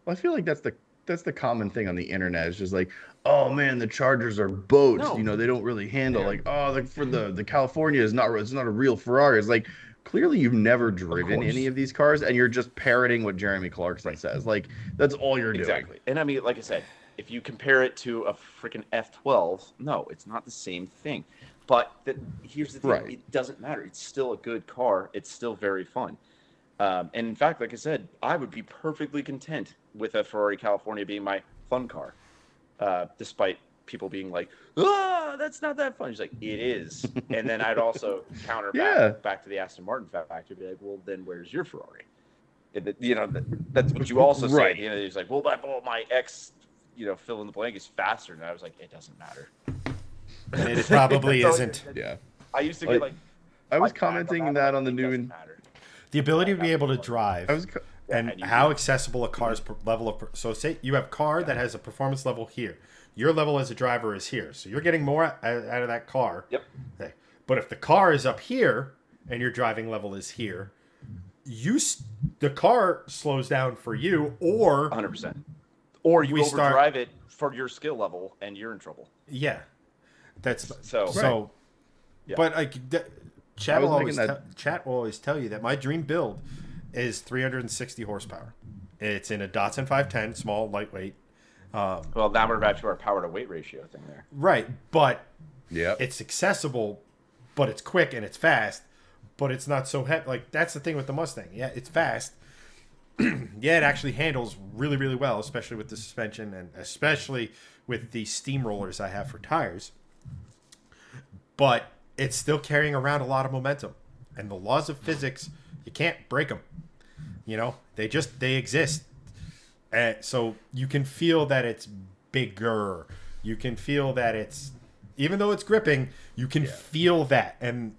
I feel like that's the common thing on the internet. It's just like, oh man, the Chargers are boats. No. They don't really handle like, oh, for the California it's not a real Ferrari. It's like clearly you've never driven any of these cars, and you're just parroting what Jeremy Clarkson says. Like that's all you're doing. Exactly. And I mean, like I said, if you compare it to a freaking F12, no, it's not the same thing. But here's the thing: it doesn't matter. It's still a good car. It's still very fun. And in fact, like I said, I would be perfectly content with a Ferrari California being my fun car, despite people being like, that's not that fun. He's like, it is. And then I'd also counter back to the Aston Martin factor, be like, well, then where's your Ferrari? That's what you also say. He's like, well, my ex, fill in the blank is faster. And I was like, it doesn't matter. And it probably isn't. Yeah. I used to get like. I was commenting that on the new. The ability to be able to drive and how accessible a car's level of... So say you have a car that has a performance level here. Your level as a driver is here. So you're getting more out of that car. Yep. Okay. But if the car is up here and your driving level is here, the car slows down for you or... 100%. Or you overdrive it for your skill level and you're in trouble. Yeah. That's... So... Right. Yeah. But like... Chat will always tell you that my dream build is 360 horsepower. It's in a Datsun 510, small, lightweight. Well, now we're back to our power to weight ratio thing there. Right, but it's accessible, but it's quick and it's fast, but it's not so heavy. Like, that's the thing with the Mustang. Yeah, it's fast. Yeah, it actually handles really, really well, especially with the suspension and especially with the steamrollers I have for tires. But... it's still carrying around a lot of momentum. And the laws of physics, you can't break them. They exist. And so you can feel that it's bigger. You can feel that it's, even though it's gripping, you can feel that. And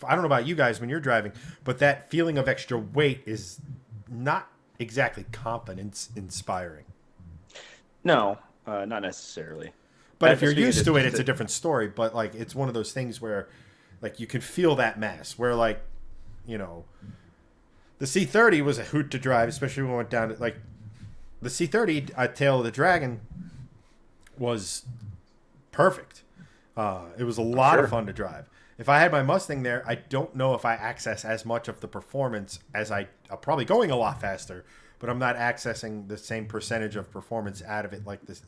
I don't know about you guys when you're driving, but that feeling of extra weight is not exactly confidence inspiring. No, not necessarily. But if you're used to it, it's a different story. But like, it's one of those things where, like, you can feel that mass. Where, like, the C30 was a hoot to drive, especially when we went down to like the C30 Tail of the Dragon was perfect. It was a lot of fun to drive. If I had my Mustang there, I don't know if I access as much of the performance as I'm probably going a lot faster, but I'm not accessing the same percentage of performance out of it like this.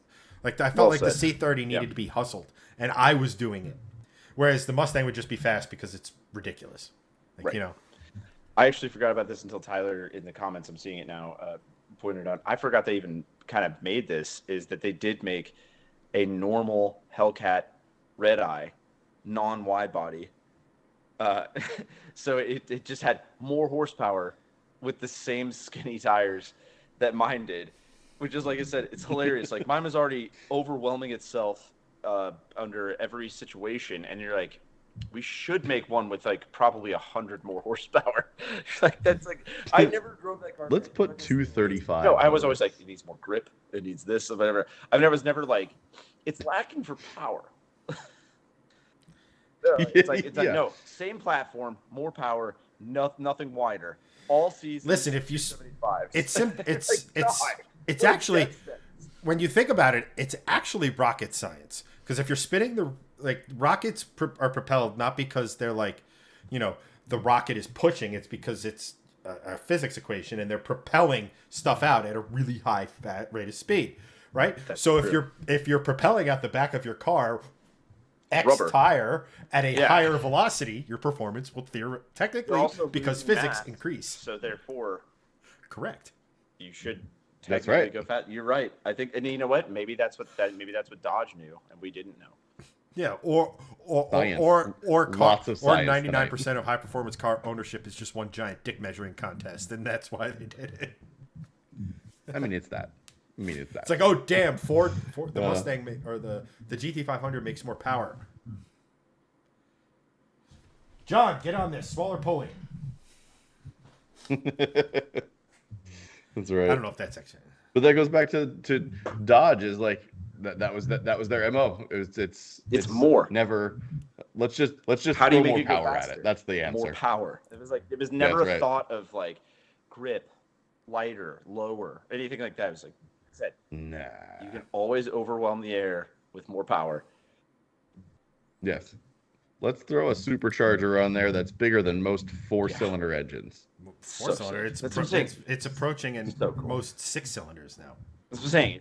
Like, I felt the C30 needed to be hustled, and I was doing it. Whereas the Mustang would just be fast because it's ridiculous. Like, I actually forgot about this until Tyler, in the comments, I'm seeing it now, pointed out. I forgot they even kind of made this, is that they did make a normal Hellcat Red Eye, non-wide body. So it just had more horsepower with the same skinny tires that mine did. Which is, like I said, it's hilarious. Like, mine was already overwhelming itself under every situation, and you're like, we should make one with like probably 100 more horsepower. Like, that's like, I never drove that car. Let's put 235. No, I was always like, it needs more grip. It needs this or whatever. I was never like, it's lacking for power. It's like no, same platform, more power, nothing wider. all seasons. Listen, if you 75. It's actually, when you think about it, it's actually rocket science. Because if you're spinning rockets are propelled not because they're like, the rocket is pushing. It's because it's a physics equation, and they're propelling stuff out at a really high rate of speed, right? So if you're propelling out the back of your car tire at a higher velocity, your performance will technically, because physics increase. So therefore, correct. You should That's right. go fast. You're right. I think, and you know what? Maybe that's what Dodge knew, and we didn't know. Yeah, or Lots of science 99% of high performance car ownership is just one giant dick measuring contest, and that's why they did it. I mean, it's that. It's like, oh damn, Ford the Mustang or the GT500 makes more power. John, get on this. Smaller pulley. That's right. I don't know if that's actually. But that goes back to Dodge is like that was their MO. It's more. Never. Let's just How do you throw make more it go power faster? at it. That's the answer. More power. It was never That's a thought of like grip, lighter, lower, anything like that. It was like said, nah. You can always overwhelm the air with more power. Yes. Let's throw a supercharger on there that's bigger than most four-cylinder engines. Four-cylinder. It's approaching in most six cylinders now. That's what I'm saying.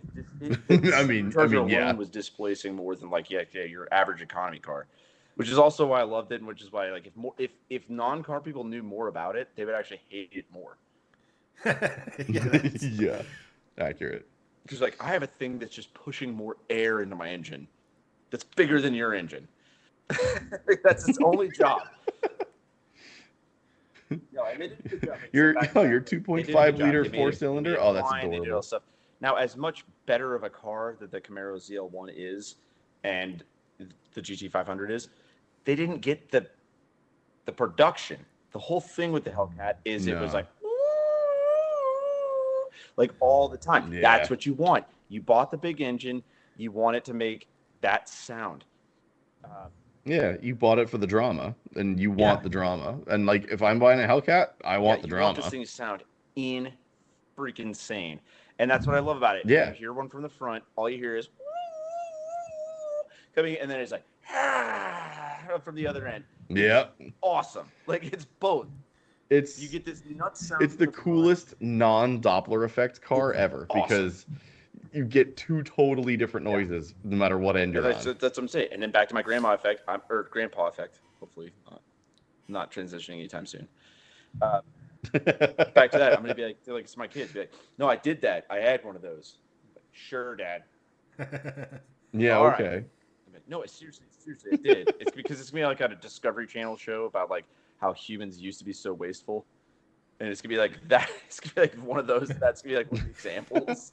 I mean, alone was displacing more than your average economy car, which is also why I loved it, and which is why if non-car people knew more about it, they would actually hate it more. Yeah, accurate. Because I have a thing that's just pushing more air into my engine, that's bigger than your engine. That's its only job. No, I made a good job. Your 2.5 liter four-cylinder. Oh, that's adorable. Now, as much better of a car that the Camaro ZL1 is, and the GT500 is, they didn't get the production. The whole thing with the Hellcat is it was like all the time. Yeah. That's what you want. You bought the big engine. You want it to make that sound. Yeah, you bought it for the drama, and you want the drama. And if I'm buying a Hellcat, I want the drama. Want this thing to sound freaking insane, and that's what I love about it. Yeah, you hear one from the front, all you hear is coming, and then it's like from the other end. Yeah, awesome. It's both. You get this nuts sound. It's the coolest non-Doppler effect car ever because you get two totally different noises no matter what end you're on. That's what I'm saying. And then back to my grandma effect, or grandpa effect. Hopefully, not transitioning anytime soon. Back to that, I'm gonna be like to my kids, be like, "No, I did that. I had one of those." Like, sure, Dad. Yeah. All okay. Right. Like, no, seriously, I did. It's because it's gonna be on a Discovery Channel show about how humans used to be so wasteful, and it's gonna be like that. It's gonna be one of those. That's gonna be one of the examples.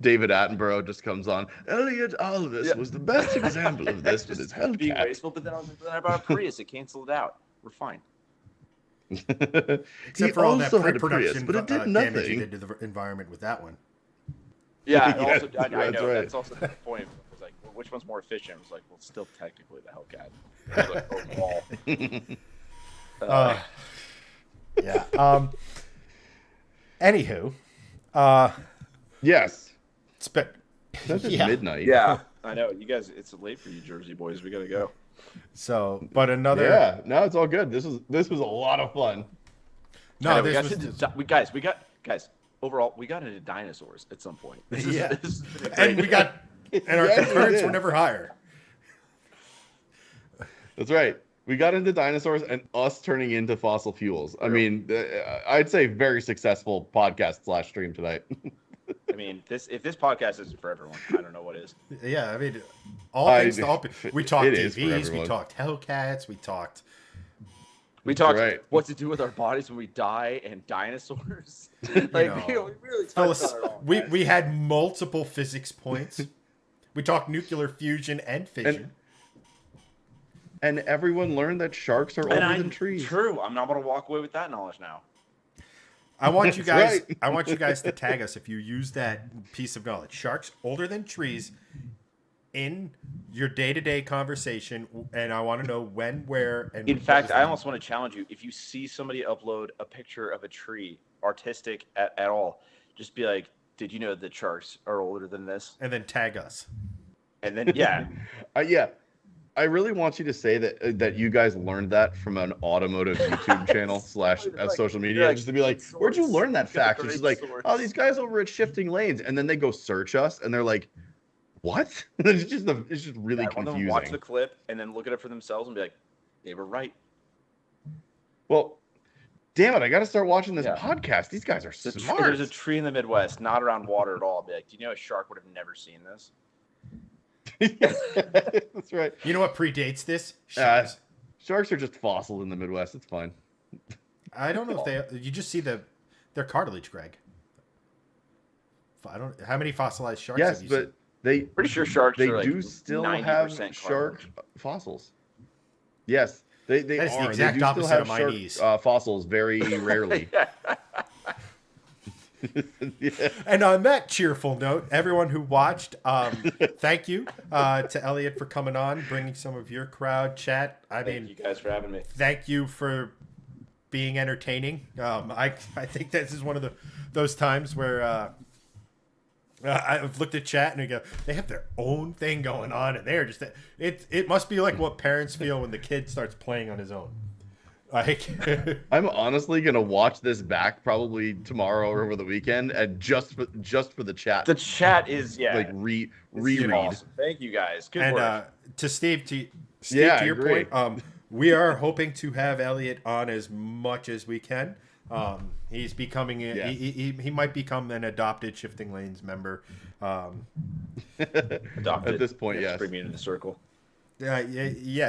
David Attenborough just comes on. Elliot Alvis was the best example of this with his Hellcat. Being wasteful, but then I bought a Prius. It canceled it out. We're fine. Except for all that pre-production, but it did damage nothing. you did to the environment with that one. Yeah, I know. right. That's also the point. It was like, well, which one's more efficient? It was like, well, still technically the Hellcat. Overall. Yeah. Anywho. Yes. That's midnight. Yeah, I know. You guys, it's late for you, Jersey boys. We gotta go. So, but another. Yeah, no, it's all good. This was a lot of fun. No, Overall, we got into dinosaurs at some point. And our concurrents were never higher. That's right. We got into dinosaurs and us turning into fossil fuels. I mean, I'd say very successful podcast / stream tonight. I mean, if this podcast isn't for everyone, I don't know what is. Yeah, I mean, we talked TVs, we talked Hellcats, we talked what to do with our bodies when we die and dinosaurs. We really touched on it all. We had multiple physics points. We talked nuclear fusion and fission. And everyone learned that sharks are older than trees. True. I'm not going to walk away with that knowledge now. I want you guys. I want you guys to tag us if you use that piece of knowledge. Sharks older than trees in your day-to-day conversation, and I want to know when, where, and in fact, I almost want to challenge you. If you see somebody upload a picture of a tree, artistic at all, just be like, did you know that sharks are older than this? And then tag us. And then, yeah. Yeah. I really want you to say that you guys learned that from an automotive YouTube channel / social media. Like, just to be like, where'd you learn that fact? It's just like, oh, these guys over at Shifting Lanes. And then they go search us and they're like, what? It's just really confusing. Watch the clip and then look at it for themselves and be like, they were right. Well, damn it, I got to start watching this podcast. These guys are smart. There's a tree in the Midwest, not around water at all. I'll be like, do you know a shark would have never seen this? That's right. You know what predates this? Sharks. Sharks are just fossil in the Midwest. It's fine. I don't know if you just see their cartilage, Greg. How many fossilized sharks have you seen? Pretty sure sharks they are do still have shark fossils. Yes, they that is are. The exact they do opposite still have of my shark knees. Fossils very rarely. Yeah. And on that cheerful note, everyone who watched, thank you to Elliot for coming on, bringing some of your crowd chat. Thank you guys for having me. Thank you for being entertaining. I think this is one of those times where I've looked at chat and I go, they have their own thing going on, and they're just it must be like what parents feel when the kid starts playing on his own. Like, I'm honestly gonna watch this back probably tomorrow or over the weekend, and just for the chat. The chat is like reread. Awesome. Thank you guys. Good work. To Steve, to your great. point, we are hoping to have Elliot on as much as we can. He's becoming he might become an adopted Shifting Lanes member. Adopted at this point, yes. Bring me into the circle. Yeah,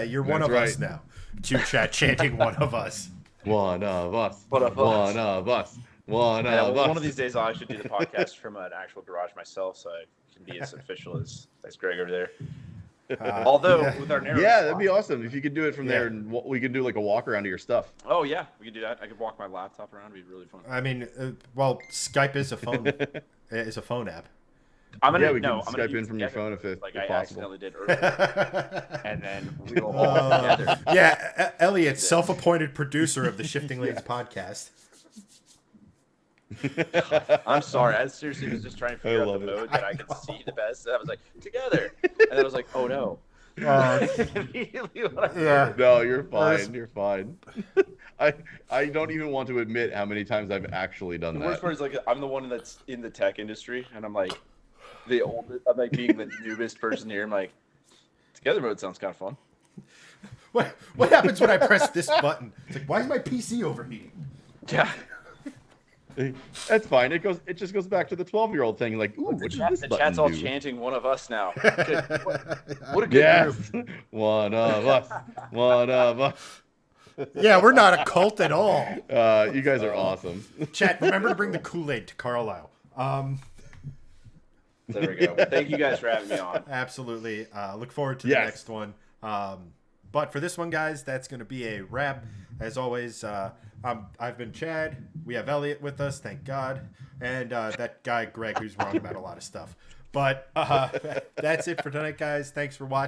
you're one of us now. Q chat chanting one of us. One of us. One of us. One of us. One of us. One of these days, I'll actually do the podcast from an actual garage myself, so I can be as official as Greg over there. Although with our narrow that'd be awesome if you could do it from there, and we could do like a walk around of your stuff. Oh yeah, we could do that. I could walk my laptop around. It'd be really fun. I mean, Skype is a phone app. We can Skype in from your phone if I possible. accidentally did earlier. And then we will all together. Yeah, Elliot, self-appointed producer of the Shifting Lanes podcast. I'm sorry. I seriously was just trying to figure out the mode that I could see the best. And I was like, together. And then I was like, oh no. No, you're fine. You're fine. I don't even want to admit how many times I've actually done that. The worst part is like I'm the one that's in the tech industry, and I'm like the oldest. I'm like being the newest person here. I'm like, together mode sounds kind of fun. What happens when I press this button? It's like, why is my PC overheating? Yeah. That's fine. It just goes back to the 12-year-old thing. Like, ooh, what does this button do? The chat's all chanting one of us now. What a good group. One of us. One of us. Yeah, we're not a cult at all. You guys are awesome. Chat, remember to bring the Kool-Aid to Carlisle. There we go. Thank you guys for having me on. Absolutely. Look forward to the next one. But for this one, guys, that's going to be a wrap. As always, I've been Chad. We have Elliot with us, thank God. And that guy, Greg, who's wrong about a lot of stuff. But that's it for tonight, guys. Thanks for watching.